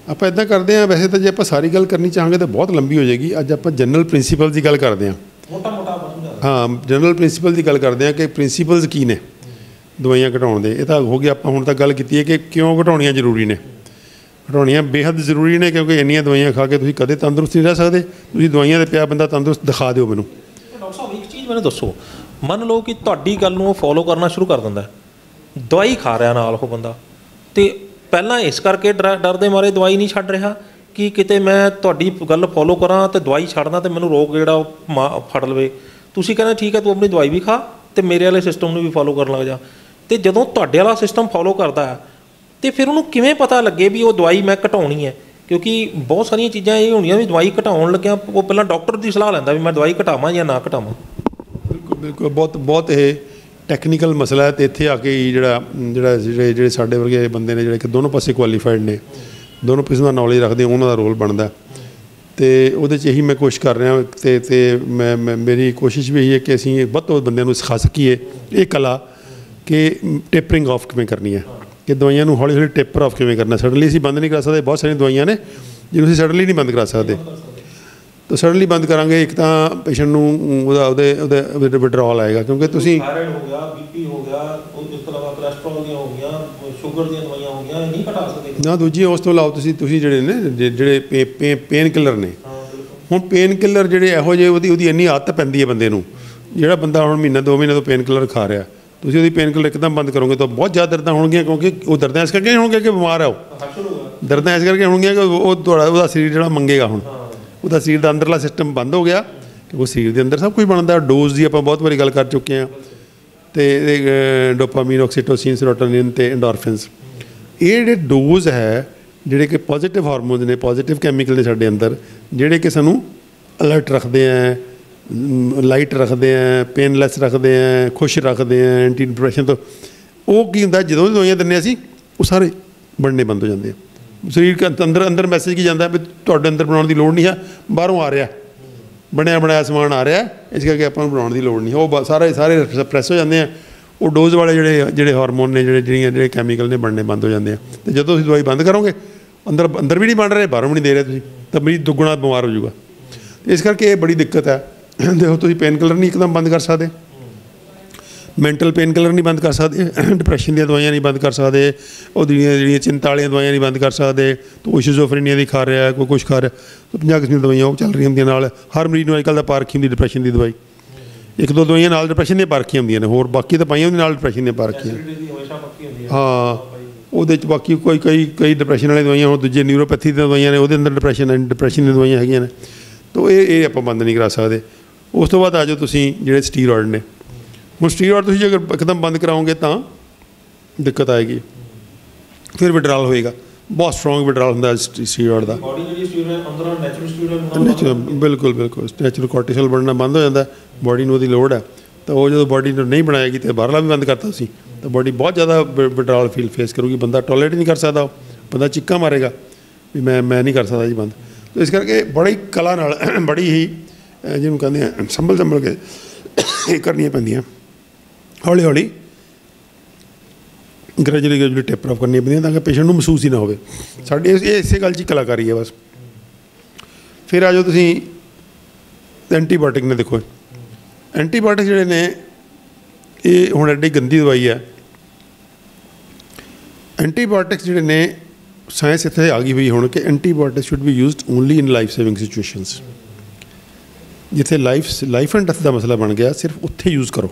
ਆਪਾਂ ਇੱਦਾਂ ਕਰਦੇ ਹਾਂ। ਵੈਸੇ ਤਾਂ ਜੇ ਆਪਾਂ ਸਾਰੀ ਗੱਲ ਕਰਨੀ ਚਾਹਾਂਗੇ ਤਾਂ ਬਹੁਤ ਲੰਬੀ ਹੋ ਜਾਏਗੀ। ਅੱਜ ਆਪਾਂ ਜਨਰਲ ਪ੍ਰਿੰਸੀਪਲ ਦੀ ਗੱਲ ਕਰਦੇ ਹਾਂ। ਹਾਂ, ਜਨਰਲ ਪ੍ਰਿੰਸੀਪਲ ਦੀ ਗੱਲ ਕਰਦੇ ਹਾਂ ਕਿ ਪ੍ਰਿੰਸੀਪਲਸ ਕੀ ਨੇ ਦਵਾਈਆਂ ਘਟਾਉਣ ਦੇ। ਇਹ ਤਾਂ ਹੋ ਗਿਆ, ਆਪਾਂ ਹੁਣ ਤੱਕ ਗੱਲ ਕੀਤੀ ਹੈ ਕਿ ਕਿਉਂ ਘਟਾਉਣੀਆਂ ਜ਼ਰੂਰੀ ਨੇ। ਘਟਾਉਣੀਆਂ ਬੇਹੱਦ ਜ਼ਰੂਰੀ ਨੇ, ਕਿਉਂਕਿ ਇੰਨੀਆਂ ਦਵਾਈਆਂ ਖਾ ਕੇ ਤੁਸੀਂ ਕਦੇ ਤੰਦਰੁਸਤ ਨਹੀਂ ਰਹਿ ਸਕਦੇ। ਤੁਸੀਂ ਦਵਾਈਆਂ 'ਤੇ ਪਿਆ ਬੰਦਾ ਤੰਦਰੁਸਤ ਦਿਖਾ ਦਿਓ ਮੈਨੂੰ। ਡਾਕਟਰ ਸਾਹਿਬ ਇੱਕ ਚੀਜ਼ ਮੈਨੂੰ ਦੱਸੋ, ਮੰਨ ਲਓ ਕਿ ਤੁਹਾਡੀ ਗੱਲ ਨੂੰ ਉਹ ਫੋਲੋ ਕਰਨਾ ਸ਼ੁਰੂ ਕਰ ਦਿੰਦਾ, ਦਵਾਈ ਖਾ ਰਿਹਾ ਨਾਲ ਉਹ ਬੰਦਾ, ਅਤੇ ਪਹਿਲਾਂ ਇਸ ਕਰਕੇ ਡਰ ਦੇ ਮਾਰੇ ਦਵਾਈ ਨਹੀਂ ਛੱਡ ਰਿਹਾ ਕਿ ਕਿਤੇ ਮੈਂ ਤੁਹਾਡੀ ਗੱਲ ਫੋਲੋ ਕਰਾਂ ਅਤੇ ਦਵਾਈ ਛੱਡਦਾ ਅਤੇ ਮੈਨੂੰ ਰੋਗ ਜਿਹੜਾ ਉਹ ਫੜ ਲਵੇ। ਤੁਸੀਂ ਕਹਿੰਦੇ ਠੀਕ ਹੈ, ਤੂੰ ਆਪਣੀ ਦਵਾਈ ਵੀ ਖਾ ਅਤੇ ਮੇਰੇ ਵਾਲੇ ਸਿਸਟਮ ਨੂੰ ਵੀ ਫੋਲੋ ਕਰਨ ਲੱਗ ਜਾ। ਅਤੇ ਜਦੋਂ ਤੁਹਾਡੇ ਵਾਲਾ ਸਿਸਟਮ ਫੋਲੋ ਕਰਦਾ ਹੈ, ਅਤੇ ਫਿਰ ਉਹਨੂੰ ਕਿਵੇਂ ਪਤਾ ਲੱਗੇ ਵੀ ਉਹ ਦਵਾਈ ਮੈਂ ਘਟਾਉਣੀ ਹੈ? ਕਿਉਂਕਿ ਬਹੁਤ ਸਾਰੀਆਂ ਚੀਜ਼ਾਂ ਇਹ ਹੋਣੀਆਂ ਵੀ ਦਵਾਈ ਘਟਾਉਣ ਲੱਗਿਆ ਉਹ ਪਹਿਲਾਂ ਡਾਕਟਰ ਦੀ ਸਲਾਹ ਲੈਂਦਾ ਵੀ ਮੈਂ ਦਵਾਈ ਘਟਾਵਾਂ ਜਾਂ ਨਾ ਘਟਾਵਾਂ। ਬਿਲਕੁਲ ਬਿਲਕੁਲ, ਬਹੁਤ ਇਹ ਟੈਕਨੀਕਲ ਮਸਲਾ ਹੈ। ਅਤੇ ਇੱਥੇ ਆ ਕੇ ਜਿਹੜੇ ਸਾਡੇ ਵਰਗੇ ਬੰਦੇ ਨੇ ਜਿਹੜੇ ਕਿ ਦੋਨੋਂ ਪਾਸੇ ਕੁਆਲੀਫਾਈਡ ਨੇ, ਦੋਨੋਂ ਕਿਸਮ ਦਾ ਨੌਲੇਜ ਰੱਖਦੇ, ਉਹਨਾਂ ਦਾ ਰੋਲ ਬਣਦਾ। ਅਤੇ ਉਹਦੇ 'ਚ ਇਹੀ ਮੈਂ ਕੋਸ਼ਿਸ਼ ਕਰ ਰਿਹਾ। ਅਤੇ ਮੈਂ ਮੇਰੀ ਕੋਸ਼ਿਸ਼ ਵੀ ਇਹੀ ਹੈ ਕਿ ਅਸੀਂ ਵੱਧ ਤੋਂ ਵੱਧ ਬੰਦਿਆਂ ਨੂੰ ਸਿਖਾ ਸਕੀਏ ਇਹ ਕਲਾ ਕਿ ਟੇਪਰਿੰਗ ਆਫ ਕਿਵੇਂ ਕਰਨੀ ਹੈ, ਕਿ ਦਵਾਈਆਂ ਨੂੰ ਹੌਲੀ ਹੌਲੀ ਟੇਪਰ ਆਫ ਕਿਵੇਂ ਕਰਨਾ। ਸਡਨਲੀ ਅਸੀਂ ਬੰਦ ਨਹੀਂ ਕਰ ਸਕਦੇ। ਬਹੁਤ ਸਾਰੀਆਂ ਦਵਾਈਆਂ ਨੇ ਜਿਹਨੂੰ ਅਸੀਂ ਸਡਨਲੀ ਨਹੀਂ ਬੰਦ ਕਰਾ ਸਕਦੇ। ਤਾਂ ਸਡਨਲੀ ਬੰਦ ਕਰਾਂਗੇ, ਇੱਕ ਤਾਂ ਪੇਸ਼ੈਂਟ ਨੂੰ ਉਹਦੇ ਵਿਡਰਾਲ ਆਏਗਾ, ਕਿਉਂਕਿ ਤੁਸੀਂ ਥਾਇਰਾਇਡ ਹੋ ਗਿਆ, BP ਹੋ ਗਿਆ, ਉਸ ਤੋਂ ਇਲਾਵਾ ਕੋਲੈਸਟਰੋਲ ਦੀਆਂ ਹੋ ਗਈਆਂ, ਸ਼ੂਗਰ ਦੀਆਂ ਦਵਾਈਆਂ ਹੋ ਗਈਆਂ, ਇਹ ਨਹੀਂ ਘਟਾ ਸਕਦੇ ਨਾ। ਦੂਜੀ ਉਸ ਤੋਂ ਇਲਾਵਾ ਤੁਸੀਂ ਜਿਹੜੇ ਨੇ ਜਿਹੜੇ ਪੇਨ ਕਿਲਰ ਨੇ, ਹੁਣ ਪੇਨ ਕਿਲਰ ਜਿਹੜੇ ਇਹੋ ਜਿਹੇ ਉਹਦੀ ਇੰਨੀ ਆਦਤ ਪੈਂਦੀ ਹੈ ਬੰਦੇ ਨੂੰ। ਜਿਹੜਾ ਬੰਦਾ ਹੁਣ ਮਹੀਨਾ 2 ਮਹੀਨੇ ਤੋਂ ਪੇਨ ਕਿਲਰ ਖਾ ਰਿਹਾ, ਤੁਸੀਂ ਉਹਦੀ ਪੇਨ ਕਿਲਰ ਇੱਕਦਮ ਬੰਦ ਕਰੋਗੇ ਤਾਂ ਬਹੁਤ ਜ਼ਿਆਦਾ ਦਰਦਾਂ ਹੋਣਗੀਆਂ, ਕਿਉਂਕਿ ਉਹ ਦਰਦਾਂ ਇਸ ਕਰਕੇ ਹੋਣਗੀਆਂ ਕਿ ਬਿਮਾਰ ਹੈ, ਉਹ ਦਰਦਾਂ ਇਸ ਕਰਕੇ ਹੋਣਗੀਆਂ ਕਿ ਉਹਦਾ ਸਰੀਰ ਜਿਹੜਾ ਮੰਗੇਗਾ। ਹੁਣ ਉਹਦਾ ਸਰੀਰ ਦਾ ਅੰਦਰਲਾ ਸਿਸਟਮ ਬੰਦ ਹੋ ਗਿਆ, ਕਿ ਉਹ ਸਰੀਰ ਦੇ ਅੰਦਰ ਸਭ ਕੁਝ ਬਣਦਾ। ਡੋਜ਼ ਦੀ ਆਪਾਂ ਬਹੁਤ ਵਾਰੀ ਗੱਲ ਕਰ ਚੁੱਕੇ ਹਾਂ। ਅਤੇ ਡੋਪਾਮੀਨ, ਆਕਸੀਟੋਸਿਨ, ਸੈਰੋਟੋਨਿਨ ਅਤੇ ਐਂਡੋਰਫਿਨਸ, ਇਹ ਜਿਹੜੇ ਡੋਜ਼ ਹੈ, ਜਿਹੜੇ ਕਿ ਪੋਜ਼ੀਟਿਵ ਹਾਰਮੋਨਸ ਨੇ, ਪੋਜ਼ੀਟਿਵ ਕੈਮੀਕਲ ਨੇ ਸਾਡੇ ਅੰਦਰ, ਜਿਹੜੇ ਕਿ ਸਾਨੂੰ ਅਲਰਟ ਰੱਖਦੇ ਹੈ, ਲਾਈਟ ਰੱਖਦੇ ਹੈ, ਪੇਨਲੈਸ ਰੱਖਦੇ ਹੈ, ਖੁਸ਼ ਰੱਖਦੇ ਹੈ, ਐਂਟੀ ਡਿਪਰੈਸ਼ਨ ਤੋਂ। ਉਹ ਕੀ ਹੁੰਦਾ, ਜਦੋਂ ਦਵਾਈਆਂ ਦਿੰਦੇ ਅਸੀਂ, ਉਹ ਸਾਰੇ ਬਣਨੇ ਬੰਦ ਹੋ ਜਾਂਦੇ ਆ। ਸਰੀਰ ਅੰਦਰ ਮੈਸੇਜ ਕੀ ਜਾਂਦਾ ਵੀ ਤੁਹਾਡੇ ਅੰਦਰ ਬਣਾਉਣ ਦੀ ਲੋੜ ਨਹੀਂ ਹੈ, ਬਾਹਰੋਂ ਆ ਰਿਹਾ, ਬਣਿਆ ਬਣਾਇਆ ਸਮਾਨ ਆ ਰਿਹਾ, ਇਸ ਕਰਕੇ ਆਪਾਂ ਨੂੰ ਬਣਾਉਣ ਦੀ ਲੋੜ ਨਹੀਂ। ਉਹ ਸਾਰੇ ਸਪਰੈਸ ਹੋ ਜਾਂਦੇ ਆ। ਉਹ ਡੋਜ਼ ਵਾਲੇ ਜਿਹੜੇ ਹਾਰਮੋਨ ਨੇ, ਜਿਹੜੇ ਕੈਮੀਕਲ ਨੇ, ਬਣਨੇ ਬੰਦ ਹੋ ਜਾਂਦੇ ਆ। ਅਤੇ ਜਦੋਂ ਤੁਸੀਂ ਦਵਾਈ ਬੰਦ ਕਰੋਗੇ, ਅੰਦਰ ਵੀ ਨਹੀਂ ਬਣ ਰਹੇ, ਬਾਹਰੋਂ ਵੀ ਨਹੀਂ ਦੇ ਰਹੇ ਤੁਸੀਂ, ਤਾਂ ਮਰੀਜ਼ ਦੁੱਗਣਾ ਬਿਮਾਰ ਹੋ ਜਾਊਗਾ। ਇਸ ਕਰਕੇ ਇਹ ਬੜੀ ਦਿੱਕਤ ਹੈ। ਦੇਖੋ, ਤੁਸੀਂ ਪੇਨ ਕਿਲਰ ਨਹੀਂ ਇੱਕਦਮ ਬੰਦ ਕਰ ਸਕਦੇ, ਮੈਂਟਲ ਪੇਨ ਕਿਲਰ ਨਹੀਂ ਬੰਦ ਕਰ ਸਕਦੇ, ਡਿਪਰੈਸ਼ਨ ਦੀਆਂ ਦਵਾਈਆਂ ਨਹੀਂ ਬੰਦ ਕਰ ਸਕਦੇ, ਉਹਦੀਆਂ ਜਿਹੜੀਆਂ ਚਿੰਤਾ ਵਾਲੀਆਂ ਦਵਾਈਆਂ ਨਹੀਂ ਬੰਦ ਕਰ ਸਕਦੇ। ਕੋਈ ਸ਼ਿਜ਼ੋਫਰੀਨੀਆ ਦੀ ਖਾ ਰਿਹਾ, ਕੋਈ ਕੁਛ ਖਾ ਰਿਹਾ, 50 ਕਿਸਮ ਦੀਆਂ ਦਵਾਈਆਂ ਉਹ ਚੱਲ ਰਹੀਆਂ ਹੁੰਦੀਆਂ ਨਾਲ। ਹਰ ਮਰੀਜ਼ ਨੂੰ ਅੱਜ ਕੱਲ੍ਹ ਦਾ ਪਾ ਰੱਖੀ ਹੁੰਦੀ ਡਿਪਰੈਸ਼ਨ ਦੀ ਦਵਾਈ। 1-2 ਦਵਾਈਆਂ ਨਾਲ ਡਿਪਰੈਸ਼ਨ ਦੀਆਂ ਪਾ ਰੱਖੀਆਂ ਹੁੰਦੀਆਂ ਨੇ, ਹੋਰ ਬਾਕੀ ਤਾਂ ਪਾਈਆਂ ਹੁੰਦੀਆਂ ਨਾਲ ਡਿਪਰੈਸ਼ਨ ਦੀਆਂ ਪਾ ਰੱਖੀਆਂ। ਹਾਂ, ਉਹਦੇ 'ਚ ਬਾਕੀ ਕਈ ਡਿਪਰੈਸ਼ਨ ਵਾਲੀ ਦਵਾਈਆਂ, ਹੁਣ ਦੂਜੇ ਨਿਊਰੋਪੈਥੀ ਦੀਆਂ ਦਵਾਈਆਂ ਨੇ, ਉਹਦੇ ਅੰਦਰ ਡਿਪਰੈਸ਼ਨ ਦੀਆਂ ਦਵਾਈਆਂ ਹੈਗੀਆਂ ਨੇ। ਤਾਂ ਇਹ ਆਪਾਂ ਬੰਦ ਨਹੀਂ ਕਰਾ ਸਕਦੇ। ਉਸ ਤੋਂ ਬਾਅਦ ਆ ਜਾਓ ਤੁਸੀਂ ਜਿਹੜੇ ਸਟੀਰੋਇਡ ਨੇ। ਹੁਣ ਸਟੀਰੋਇਡ ਤੁਸੀਂ ਜੇ ਅਗਰ ਇੱਕਦਮ ਬੰਦ ਕਰਾਓਗੇ ਤਾਂ ਦਿੱਕਤ ਆਏਗੀ, ਫਿਰ ਵਿਡਰਾਲ ਹੋਏਗਾ। ਬਹੁਤ ਸਟਰੋਂਗ ਵਿਡਰਾਲ ਹੁੰਦਾ ਸਟੀਰੋਇਡ ਦਾ। ਬਿਲਕੁਲ ਨੈਚੁਰਲ ਕੋਰਟੀਸੋਲ ਬਣਨਾ ਬੰਦ ਹੋ ਜਾਂਦਾ, ਬੋਡੀ ਨੂੰ ਉਹਦੀ ਲੋੜ ਹੈ। ਤਾਂ ਉਹ ਜਦੋਂ ਬੋਡੀ ਨੂੰ ਨਹੀਂ ਬਣਾਏਗੀ ਤਾਂ ਬਾਹਰਲਾ ਵੀ ਬੰਦ ਕਰਤਾ ਸੀ, ਤਾਂ ਬੋਡੀ ਬਹੁਤ ਜ਼ਿਆਦਾ ਵਿਡਰਾਲ ਫੇਸ ਕਰੂਗੀ। ਬੰਦਾ ਟੋਲਰੇਟ ਨਹੀਂ ਕਰ ਸਕਦਾ, ਬੰਦਾ ਚੀਕਾਂ ਮਾਰੇਗਾ ਵੀ ਮੈਂ ਨਹੀਂ ਕਰ ਸਕਦਾ ਜੀ ਬੰਦ। ਤਾਂ ਇਸ ਕਰਕੇ ਬੜੀ ਕਲਾ ਨਾਲ, ਬੜੀ ਹੀ ਜਿਹਨੂੰ ਕਹਿੰਦੇ ਆ ਸੰਭਲ ਕੇ ਇਹ ਕਰਨੀਆਂ ਪੈਂਦੀਆਂ, ਹੌਲੀ ਹੌਲੀ ਗ੍ਰੈਜੂਅਲੀ ਟੇਪਰ ਆਫ ਕਰਨੀਆਂ ਪੈਂਦੀਆਂ, ਤਾਂ ਕਿ ਪੇਸ਼ੈਂਟ ਨੂੰ ਮਹਿਸੂਸ ਹੀ ਨਾ ਹੋਵੇ। ਸਾਡੀ ਇਸੇ ਗੱਲ 'ਚ ਕਲਾਕਾਰੀ ਹੈ ਬਸ। ਫਿਰ ਆ ਜਾਓ ਤੁਸੀਂ ਐਂਟੀਬਾਇਓਟਿਕ ਨੇ। ਦੇਖੋ ਐਂਟੀਬਾਇਓਟਿਕ ਜਿਹੜੇ ਨੇ ਇਹ ਹੁਣ ਐਡੀ ਗੰਦੀ ਦਵਾਈ ਹੈ। ਐਂਟੀਬਾਇਓਟਿਕਸ ਜਿਹੜੇ ਨੇ ਸਾਇੰਸ ਇੱਥੇ ਆ ਗਈ ਹੋਈ ਹੁਣ ਕਿ antibiotic should be used only in life saving situations. ਜਿੱਥੇ ਲਾਈਫ ਐਂਡ ਡੈਥ ਦਾ ਮਸਲਾ ਬਣ ਗਿਆ, ਸਿਰਫ ਉੱਥੇ ਯੂਜ਼ ਕਰੋ।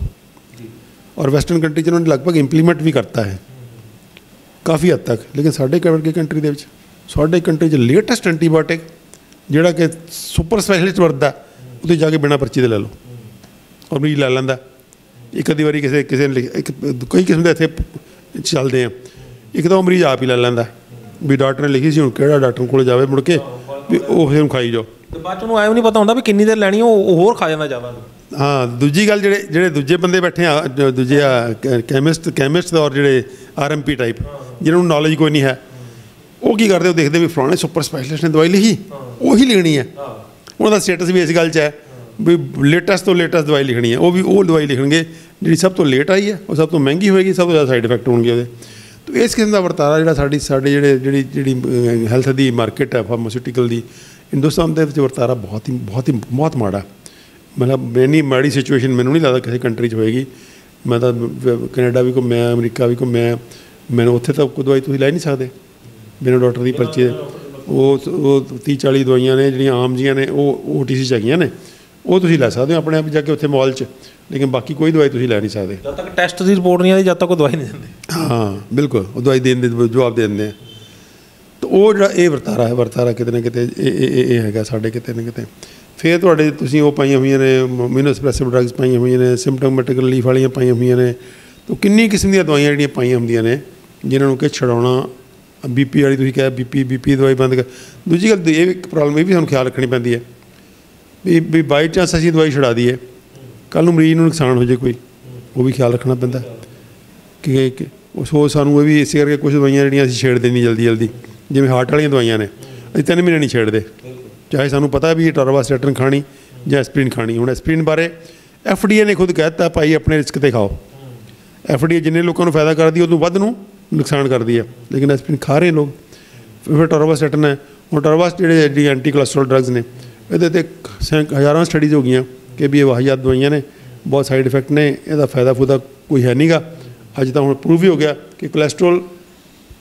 ਔਰ ਵੈਸਟਰਨ ਕੰਟਰੀ 'ਚ ਉਹਨਾਂ ਨੇ ਲਗਭਗ ਇੰਪਲੀਮੈਂਟ ਵੀ ਕਰਤਾ ਹੈ ਕਾਫੀ ਹੱਦ ਤੱਕ। ਲੇਕਿਨ ਸਾਡੇ ਵਰਗੇ ਕੰਟਰੀ ਦੇ ਵਿੱਚ, ਸਾਡੇ ਕੰਟਰੀ 'ਚ ਲੇਟੈਸਟ ਐਂਟੀਬਾਇਓਟਿਕ ਜਿਹੜਾ ਕਿ ਸੁਪਰ ਸਪੈਸ਼ਲਿਸਟ ਵਰਤਦਾ, ਉੱਥੇ ਜਾ ਕੇ ਬਿਨਾਂ ਪਰਚੀ ਦੇ ਲੈ ਲਓ ਔਰ ਮਰੀਜ਼ ਲੈ ਲੈਂਦਾ। ਇੱਕ ਅੱਧੀ ਵਾਰੀ ਕਿਸੇ ਨੇ ਕਈ ਕਿਸਮ ਦੇ ਇੱਥੇ ਚੱਲਦੇ ਆ। ਇੱਕ ਤਾਂ ਉਹ ਮਰੀਜ਼ ਆਪ ਹੀ ਲੈ ਲੈਂਦਾ ਵੀ ਡਾਕਟਰ ਨੇ ਲਿਖੀ ਸੀ, ਹੁਣ ਕਿਹੜਾ ਡਾਕਟਰ ਕੋਲ ਜਾਵੇ ਮੁੜ ਕੇ ਵੀ ਉਹ ਫਿਰ ਖਾਈ ਜਾਓ। ਬਾਅਦ 'ਚ ਉਹਨੂੰ ਐਂ ਨਹੀਂ ਪਤਾ ਹੁੰਦਾ ਵੀ ਕਿੰਨੀ ਦੇਰ ਲੈਣੀ, ਉਹ ਹੋਰ ਖਾ ਜਾਂਦਾ ਜ਼ਿਆਦਾ। ਹਾਂ, ਦੂਜੀ ਗੱਲ ਜਿਹੜੇ ਦੂਜੇ ਬੰਦੇ ਬੈਠੇ ਆ, ਦੂਜੇ ਕੈਮਿਸਟ ਔਰ ਜਿਹੜੇ RMP ਟਾਈਪ, ਜਿਹਨਾਂ ਨੂੰ ਨੌਲੇਜ ਕੋਈ ਨਹੀਂ ਹੈ, ਉਹ ਕੀ ਕਰਦੇ, ਉਹ ਦੇਖਦੇ ਵੀ ਫਲਾਣੇ ਸੁਪਰ ਸਪੈਸ਼ਲਿਸਟ ਨੇ ਦਵਾਈ ਲਿਖੀ, ਉਹੀ ਲਿਖਣੀ ਹੈ। ਉਹਨਾਂ ਦਾ ਸਟੇਟਸ ਵੀ ਇਸ ਗੱਲ 'ਚ ਹੈ ਵੀ ਲੇਟੈਸਟ ਤੋਂ ਲੇਟੈਸਟ ਦਵਾਈ ਲਿਖਣੀ ਹੈ। ਉਹ ਵੀ ਉਹ ਦਵਾਈ ਲਿਖਣਗੇ ਜਿਹੜੀ ਸਭ ਤੋਂ ਲੇਟ ਆਈ ਹੈ, ਉਹ ਸਭ ਤੋਂ ਮਹਿੰਗੀ ਹੋਏਗੀ, ਸਭ ਤੋਂ ਜ਼ਿਆਦਾ ਸਾਈਡ ਇਫੈਕਟ ਹੋਣਗੇ ਉਹਦੇ। ਤਾਂ ਇਸ ਕਿਸਮ ਦਾ ਵਰਤਾਰਾ ਜਿਹੜਾ ਸਾਡੇ ਜਿਹੜੀ ਹੈਲਥ ਦੀ ਮਾਰਕੀਟ ਹੈ ਫਾਰਮਾਸਿਊਟੀਕਲ ਦੀ, ਹਿੰਦੁਸਤਾਨ ਦੇ ਵਿੱਚ ਵਰਤਾਰਾ ਬਹੁਤ ਮਾੜਾ। ਮਤਲਬ ਇੰਨੀ ਮਾੜੀ ਸਿਚੁਏਸ਼ਨ ਮੈਨੂੰ ਨਹੀਂ ਲੱਗਦਾ ਕਿਸੇ ਕੰਟਰੀ 'ਚ ਹੋਏਗੀ। ਮੈਂ ਤਾਂ ਕੈਨੇਡਾ ਵੀ ਘੁੰਮਿਆ, ਅਮਰੀਕਾ ਵੀ ਘੁੰਮਿਆ, ਮੈਨੂੰ ਉੱਥੇ ਤਾਂ ਕੋਈ ਦਵਾਈ ਤੁਸੀਂ ਲੈ ਨਹੀਂ ਸਕਦੇ ਬਿਨਾਂ ਡਾਕਟਰ ਦੀ ਪਰਚੀ। ਉਹ 30-40 ਦਵਾਈਆਂ ਨੇ ਜਿਹੜੀਆਂ ਆਮ ਜੀਆਂ ਨੇ, ਉਹ OTC 'ਚ ਹੈਗੀਆਂ ਨੇ, ਉਹ ਤੁਸੀਂ ਲੈ ਸਕਦੇ ਹੋ ਆਪਣੇ ਆਪ ਜਾ ਕੇ ਉੱਥੇ ਮਾਲ 'ਚ। ਲੇਕਿਨ ਬਾਕੀ ਕੋਈ ਦਵਾਈ ਤੁਸੀਂ ਲੈ ਨਹੀਂ ਸਕਦੇ ਜਦ ਤੱਕ ਟੈਸਟ ਦੀ ਰਿਪੋਰਟ ਨਹੀਂ ਆਉਂਦੀ, ਜਦ ਤੱਕ ਉਹ ਦਵਾਈ ਨਹੀਂ ਦਿੰਦੇ। ਹਾਂ ਬਿਲਕੁਲ, ਉਹ ਦਵਾਈ ਦੇਣ ਦੇ ਜਵਾਬ ਦੇ ਦਿੰਦੇ ਆ। ਤਾਂ ਉਹ ਜਿਹੜਾ ਇਹ ਵਰਤਾਰਾ ਕਿਤੇ ਨਾ ਕਿਤੇ ਇਹ ਹੈਗਾ ਸਾਡੇ ਕਿਤੇ ਨਾ ਕਿਤੇ। ਫਿਰ ਤੁਹਾਡੇ ਤੁਸੀਂ ਉਹ ਪਾਈਆਂ ਹੋਈਆਂ ਨੇ ਇਮਿਊਨੋਸਪ੍ਰੈਸਿਵ ਡਰੱਗਸ ਪਾਈਆਂ ਹੋਈਆਂ ਨੇ, ਸਿੰਪਟੋਮੈਟਿਕ ਰਿਲੀਫ ਵਾਲੀਆਂ ਪਾਈਆਂ ਹੋਈਆਂ ਨੇ। ਤਾਂ ਕਿੰਨੀ ਕਿਸਮ ਦੀਆਂ ਦਵਾਈਆਂ ਜਿਹੜੀਆਂ ਪਾਈਆਂ ਹੁੰਦੀਆਂ ਨੇ ਜਿਨ੍ਹਾਂ ਨੂੰ ਕਿ ਛਡਾਉਣਾ। BP ਵਾਲੀ ਤੁਸੀਂ ਕਿਹਾ BP ਦਵਾਈ ਬੰਦ ਕਰ। ਦੂਜੀ ਗੱਲ ਇਹ ਇੱਕ ਪ੍ਰੋਬਲਮ ਇਹ ਵੀ ਸਾਨੂੰ ਖਿਆਲ ਰੱਖਣੀ ਪੈਂਦੀ ਹੈ ਵੀ ਬਾਈ ਚਾਂਸ ਅਸੀਂ ਦਵਾਈ ਛਡਾ ਦਈਏ, ਕੱਲ੍ਹ ਨੂੰ ਮਰੀਜ਼ ਨੂੰ ਨੁਕਸਾਨ ਹੋ ਜਾਏ ਕੋਈ, ਉਹ ਵੀ ਖਿਆਲ ਰੱਖਣਾ ਪੈਂਦਾ ਕਿ ਉਹ ਸਾਨੂੰ ਇਹ ਵੀ ਇਸੇ ਕਰਕੇ ਕੁਝ ਦਵਾਈਆਂ ਜਿਹੜੀਆਂ ਅਸੀਂ ਛੇੜਦੇ ਨਹੀਂ ਜਲਦੀ। ਜਿਵੇਂ ਹਾਰਟ ਵਾਲੀਆਂ ਦਵਾਈਆਂ ਨੇ, ਅਸੀਂ 3 ਮਹੀਨੇ ਨਹੀਂ ਛੇੜਦੇ, ਚਾਹੇ ਸਾਨੂੰ ਪਤਾ ਵੀ ਟੋਰਵਾਸਟੈਟਿਨ ਖਾਣੀ ਜਾਂ ਐਸਪਰੀਨ ਖਾਣੀ। ਹੁਣ ਐਸਪਰੀਨ ਬਾਰੇ FDA ਨੇ ਖੁਦ ਕਹਿ ਦਿੱਤਾ ਭਾਈ ਆਪਣੇ ਰਿਸਕ 'ਤੇ ਖਾਓ। FDA ਜਿੰਨੇ ਲੋਕਾਂ ਨੂੰ ਫਾਇਦਾ ਕਰਦੀ ਉਦੋਂ ਵੱਧ ਨੂੰ ਨੁਕਸਾਨ ਕਰਦੀ ਹੈ, ਲੇਕਿਨ ਐਸਪਰੀਨ ਖਾ ਰਹੇ ਲੋਕ। ਫਿਰ ਟੋਰਵਾਸਟੈਟਿਨ ਹੈ। ਹੁਣ ਟੋਰਵਾਸ ਜਿਹੜੀ ਐਂਟੀ ਕੋਲੈਸਟਰੋਲ ਡਰੱਗਸ ਨੇ, ਇਹਦੇ 'ਤੇ ਹਜ਼ਾਰਾਂ ਸਟੱਡੀਜ਼ ਹੋ ਗਈਆਂ ਕਿ ਵੀ ਇਹ ਵਾਹੀਆਤ ਦਵਾਈਆਂ ਨੇ, ਬਹੁਤ ਸਾਈਡ ਇਫੈਕਟ ਨੇ, ਇਹਦਾ ਫਾਇਦਾ ਕੋਈ ਹੈ ਨਹੀਂ ਗਾ। ਅੱਜ ਤਾਂ ਹੁਣ ਪ੍ਰੂਵ ਵੀ ਹੋ ਗਿਆ ਕਿ ਕੋਲੈਸਟਰੋਲ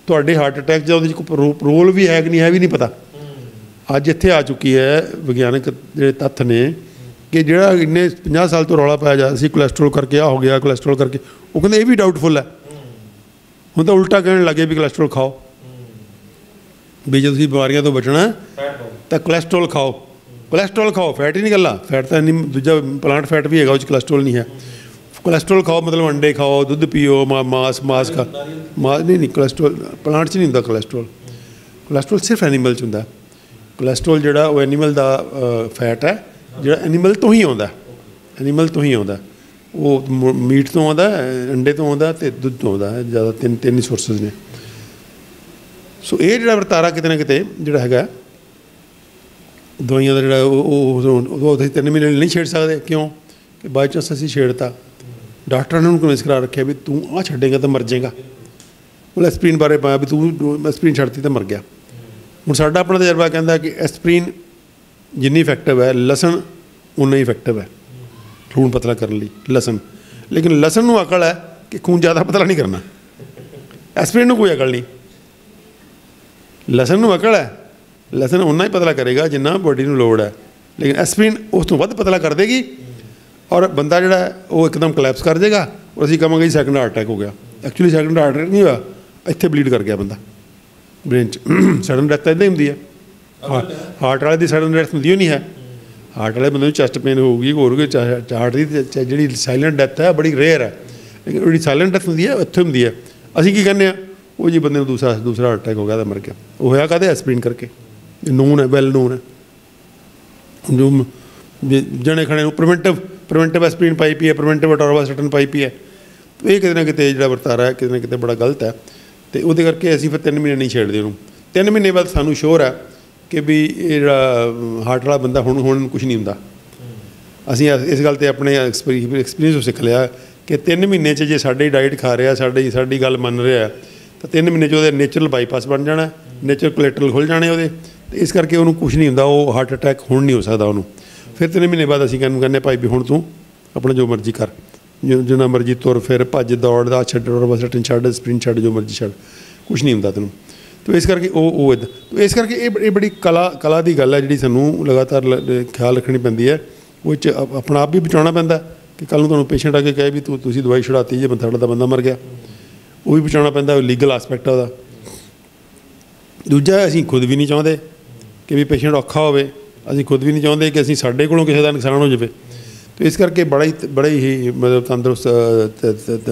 ਤੁਹਾਡੇ ਹਾਰਟ ਅਟੈਕ ਜਾਂ ਉਹਦੇ 'ਚ ਕੋਈ ਰੋਲ ਵੀ ਹੈ ਕਿ ਨਹੀਂ ਹੈ ਵੀ ਨਹੀਂ ਪਤਾ। ਅੱਜ ਇੱਥੇ ਆ ਚੁੱਕੀ ਹੈ ਵਿਗਿਆਨਕ ਜਿਹੜੇ ਤੱਥ ਨੇ ਕਿ ਜਿਹੜਾ ਇੰਨੇ 50 ਸਾਲ ਤੋਂ ਰੌਲਾ ਪਾਇਆ ਜਾ ਸੀ ਕੋਲੈਸਟਰੋਲ ਕਰਕੇ ਆ ਹੋ ਗਿਆ, ਕੋਲੈਸਟਰੋਲ ਕਰਕੇ, ਉਹ ਕਹਿੰਦੇ ਇਹ ਵੀ ਡਾਊਟਫੁਲ ਹੈ। ਹੁਣ ਤਾਂ ਉਲਟਾ ਕਹਿਣ ਲੱਗੇ ਵੀ ਕੋਲੈਸਟਰੋਲ ਖਾਓ, ਵੀ ਜੇ ਤੁਸੀਂ ਬਿਮਾਰੀਆਂ ਤੋਂ ਬਚਣਾ ਤਾਂ ਕੋਲੈਸਟਰੋਲ ਖਾਓ। ਫੈਟ ਹੀ ਨਹੀਂ ਗੱਲਾਂ, ਫੈਟ ਤਾਂ ਇੰਨੀ ਦੂਜਾ ਪਲਾਂਟ ਫੈਟ ਵੀ ਹੈਗਾ, ਉਹ 'ਚ ਕੋਲੈਸਟਰੋਲ ਨਹੀਂ ਹੈ। ਕੋਲੈਸਟਰੋਲ ਖਾਓ ਮਤਲਬ ਅੰਡੇ ਖਾਓ, ਦੁੱਧ ਪੀਓ, ਮਾਸ ਖਾ ਨਹੀਂ ਕੋਲੈਸਟਰੋਲ ਪਲਾਂਟ 'ਚ ਨਹੀਂ ਹੁੰਦਾ। ਕੋਲੈਸਟਰੋਲ ਸਿਰਫ ਐਨੀਮਲ 'ਚ ਹੁੰਦਾ। ਕੋਲੈਸਟਰੋਲ ਜਿਹੜਾ ਉਹ ਐਨੀਮਲ ਦਾ ਫੈਟ ਹੈ, ਜਿਹੜਾ ਐਨੀਮਲ ਤੋਂ ਹੀ ਆਉਂਦਾ। ਉਹ ਮੀਟ ਤੋਂ ਆਉਂਦਾ, ਅੰਡੇ ਤੋਂ ਆਉਂਦਾ ਅਤੇ ਦੁੱਧ ਤੋਂ ਆਉਂਦਾ। ਜ਼ਿਆਦਾ ਤਿੰਨ ਹੀ ਸੋਰਸਿਸ ਨੇ। ਸੋ ਇਹ ਜਿਹੜਾ ਵਰਤਾਰਾ ਕਿਤੇ ਨਾ ਕਿਤੇ ਜਿਹੜਾ ਹੈਗਾ ਦਵਾਈਆਂ ਦਾ ਜਿਹੜਾ ਉਹ ਅਸੀਂ 3 ਮਹੀਨੇ ਨਹੀਂ ਛੇੜ ਸਕਦੇ। ਕਿਉਂ ਕਿ ਬਾਈ ਚਾਂਸ ਅਸੀਂ ਛੇੜਤਾ, ਡਾਕਟਰਾਂ ਨੇ ਉਹਨੂੰ ਕਨਵਿੰਸ ਕਰਾ ਰੱਖਿਆ ਵੀ ਤੂੰ ਆਹ ਛੱਡੇਗਾ ਤਾਂ ਮਰ ਜਾਏਗਾ। ਉਹ ਐਸਪਰੀਨ ਬਾਰੇ ਪਾਇਆ ਵੀ ਤੂੰ ਐਸਪਰੀਨ ਛੱਡਤੀ ਤਾਂ ਮਰ ਗਿਆ। ਹੁਣ ਸਾਡਾ ਆਪਣਾ ਤਜਰਬਾ ਕਹਿੰਦਾ ਕਿ ਐਸਪਰੀਨ ਜਿੰਨੀ ਇਫੈਕਟਿਵ ਹੈ, ਲਸਣ ਉਨਾ ਹੀ ਇਫੈਕਟਿਵ ਹੈ ਖੂਨ ਪਤਲਾ ਕਰਨ ਲਈ ਲਸਣ। ਲੇਕਿਨ ਲਸਣ ਨੂੰ ਅਕਲ ਹੈ ਕਿ ਖੂਨ ਜ਼ਿਆਦਾ ਪਤਲਾ ਨਹੀਂ ਕਰਨਾ, ਐਸਪਰੀਨ ਨੂੰ ਕੋਈ ਅਕਲ ਨਹੀਂ। ਲਸਣ ਨੂੰ ਅਕਲ ਹੈ, ਲਸਣ ਉਨਾ ਹੀ ਪਤਲਾ ਕਰੇਗਾ ਜਿੰਨਾ ਬੋਡੀ ਨੂੰ ਲੋੜ ਹੈ, ਲੇਕਿਨ ਐਸਪਰੀਨ ਉਸ ਤੋਂ ਵੱਧ ਪਤਲਾ ਕਰ ਦੇਗੀ ਔਰ ਬੰਦਾ ਜਿਹੜਾ ਉਹ ਇੱਕਦਮ ਕਲੈਪਸ ਕਰ ਜਾਏਗਾ ਔਰ ਅਸੀਂ ਕਹਾਂਗੇ ਜੀ ਸੈਕੰਡ ਹਾਰਟ ਅਟੈਕ ਹੋ ਗਿਆ। ਐਕਚੁਅਲੀ ਸੈਕੰਡ ਹਾਰਟ ਅਟੈਕ ਨਹੀਂ ਹੋਇਆ, ਇੱਥੇ ਬਲੀਡ ਕਰ ਗਿਆ ਬੰਦਾ ਬ੍ਰੇਨ 'ਚ। ਸਡਨ ਡੈਥ ਇੱਦਾਂ ਹੀ ਹੁੰਦੀ ਹੈ। ਹਾਰਟ ਵਾਲੇ ਦੀ ਸਡਨ ਡੈਥ ਹੁੰਦੀ ਓ ਨਹੀਂ ਹੈ। ਹਾਰਟ ਵਾਲੇ ਬੰਦੇ ਨੂੰ ਚੈਸਟ ਪੇਨ ਹੋਊਗੀ, ਹੋਰ ਕੋਈ ਹਾਰਟ ਦੀ ਜਿਹੜੀ ਸਾਇਲੈਂਟ ਡੈਥ ਹੈ ਬੜੀ ਰੇਅਰ ਹੈ, ਲੇਕਿਨ ਜਿਹੜੀ ਸਾਇਲੈਂਟ ਡੈਥ ਹੁੰਦੀ ਹੈ ਇੱਥੇ ਹੁੰਦੀ ਹੈ। ਅਸੀਂ ਕੀ ਕਹਿੰਦੇ ਹਾਂ, ਉਹ ਜੀ ਬੰਦੇ ਨੂੰ ਦੂਸਰਾ ਹਾਰਟ ਅਟੈਕ ਹੋ ਗਿਆ ਤਾਂ ਮਰ ਗਿਆ। ਉਹ ਹੋਇਆ ਕਾਹਦੇ? ਐਸਪਰੀਨ ਕਰਕੇ। ਨੂਨ ਹੈ, ਵੈਲ ਨੂਨ ਹੈ। ਜੋ ਜਣੇ ਖਣੇ ਨੂੰ ਪ੍ਰੀਵੈਂਟਿਵ ਐਸਪਰੀਨ ਪਾਈ ਪਈ ਹੈ, ਪ੍ਰੀਵੈਂਟਿਵ ਅਟੋਰਵਾਸਟਨ ਪਾਈ ਪਈ ਹੈ। ਇਹ ਕਿਤੇ ਨਾ ਕਿਤੇ ਜਿਹੜਾ ਵਰਤਾਰਾ ਹੈ ਕਿਤੇ ਨਾ ਕਿਤੇ ਬੜਾ ਗਲਤ ਹੈ। ਅਤੇ ਉਹਦੇ ਕਰਕੇ ਅਸੀਂ ਫਿਰ 3 ਮਹੀਨੇ ਨਹੀਂ ਛੇੜਦੇ ਉਹਨੂੰ। 3 ਮਹੀਨੇ ਬਾਅਦ ਸਾਨੂੰ ਸ਼ੋਰ ਹੈ ਕਿ ਵੀ ਇਹ ਜਿਹੜਾ ਹਾਰਟ ਵਾਲਾ ਬੰਦਾ ਹੁਣ ਕੁਛ ਨਹੀਂ ਹੁੰਦਾ। ਅਸੀਂ ਇਸ ਗੱਲ 'ਤੇ ਆਪਣੇ ਐਕਸਪੀਰੀਅੰਸ ਤੋਂ ਸਿੱਖ ਲਿਆ ਕਿ 3 ਮਹੀਨੇ 'ਚ ਜੇ ਸਾਡੀ ਡਾਈਟ ਖਾ ਰਿਹਾ, ਸਾਡੀ ਗੱਲ ਮੰਨ ਰਿਹਾ, ਤਾਂ 3 ਮਹੀਨੇ 'ਚ ਉਹਦੇ ਨੇਚਰਲ ਬਾਈਪਾਸ ਬਣ ਜਾਣਾ, ਨੇਚਰਲ ਕੋਲੈਟਰਲ ਖੁੱਲ੍ਹ ਜਾਣੇ ਉਹਦੇ, ਅਤੇ ਇਸ ਕਰਕੇ ਉਹਨੂੰ ਕੁਛ ਨਹੀਂ ਹੁੰਦਾ। ਉਹ ਹਾਰਟ ਅਟੈਕ ਹੁਣ ਨਹੀਂ ਹੋ ਸਕਦਾ ਉਹਨੂੰ। ਫਿਰ 3 ਮਹੀਨੇ ਬਾਅਦ ਅਸੀਂ ਕਹਿੰਦੇ ਭਾਈ ਵੀ ਹੁਣ ਤੂੰ ਆਪਣਾ ਜੋ ਮਰਜ਼ੀ ਕਰ, ਜਿੰਨਾ ਮਰਜ਼ੀ ਤੁਰ ਫਿਰ, ਭੱਜ ਦੌੜ ਦਾ ਛੱਡ, ਅਟੋਰਵਾਸਟਨ ਛੱਡ, ਸਪਰਿੰਟ ਛੱਡ, ਜੋ ਮਰਜ਼ੀ ਛੱਡ, ਕੁਛ ਨਹੀਂ ਹੁੰਦਾ ਤੈਨੂੰ। ਤਾਂ ਇਸ ਕਰਕੇ ਉਹ ਇੱਦਾਂ, ਇਸ ਕਰਕੇ ਇਹ ਬੜੀ ਕਲਾ ਦੀ ਗੱਲ ਹੈ ਜਿਹੜੀ ਸਾਨੂੰ ਲਗਾਤਾਰ ਖਿਆਲ ਰੱਖਣੀ ਪੈਂਦੀ ਹੈ। ਉਹ 'ਚ ਆਪਣਾ ਆਪ ਵੀ ਬਚਾਉਣਾ ਪੈਂਦਾ ਕਿ ਕੱਲ੍ਹ ਨੂੰ ਤੁਹਾਨੂੰ ਪੇਸ਼ੈਂਟ ਆ ਕੇ ਕਹੇ ਵੀ ਤੁਸੀਂ ਦਵਾਈ ਛੁਡਾਤੀ ਜੇ ਸਾਡਾ ਬੰਦਾ ਮਰ ਗਿਆ, ਉਹ ਵੀ ਬਚਾਉਣਾ ਪੈਂਦਾ। ਲੀਗਲ ਆਸਪੈਕਟ ਆ ਉਹਦਾ। ਦੂਜਾ, ਅਸੀਂ ਖੁਦ ਵੀ ਨਹੀਂ ਚਾਹੁੰਦੇ ਕਿ ਵੀ ਪੇਸ਼ੈਂਟ ਔਖਾ ਹੋਵੇ। ਅਸੀਂ ਖੁਦ ਵੀ ਨਹੀਂ ਚਾਹੁੰਦੇ ਕਿ ਅਸੀਂ ਸਾਡੇ ਕੋਲੋਂ ਕਿਸੇ ਦਾ ਨੁਕਸਾਨ ਹੋ ਜਾਵੇ। ਅਤੇ ਇਸ ਕਰਕੇ ਬੜਾ ਹੀ ਮਤਲਬ ਤੰਦਰੁਸਤ,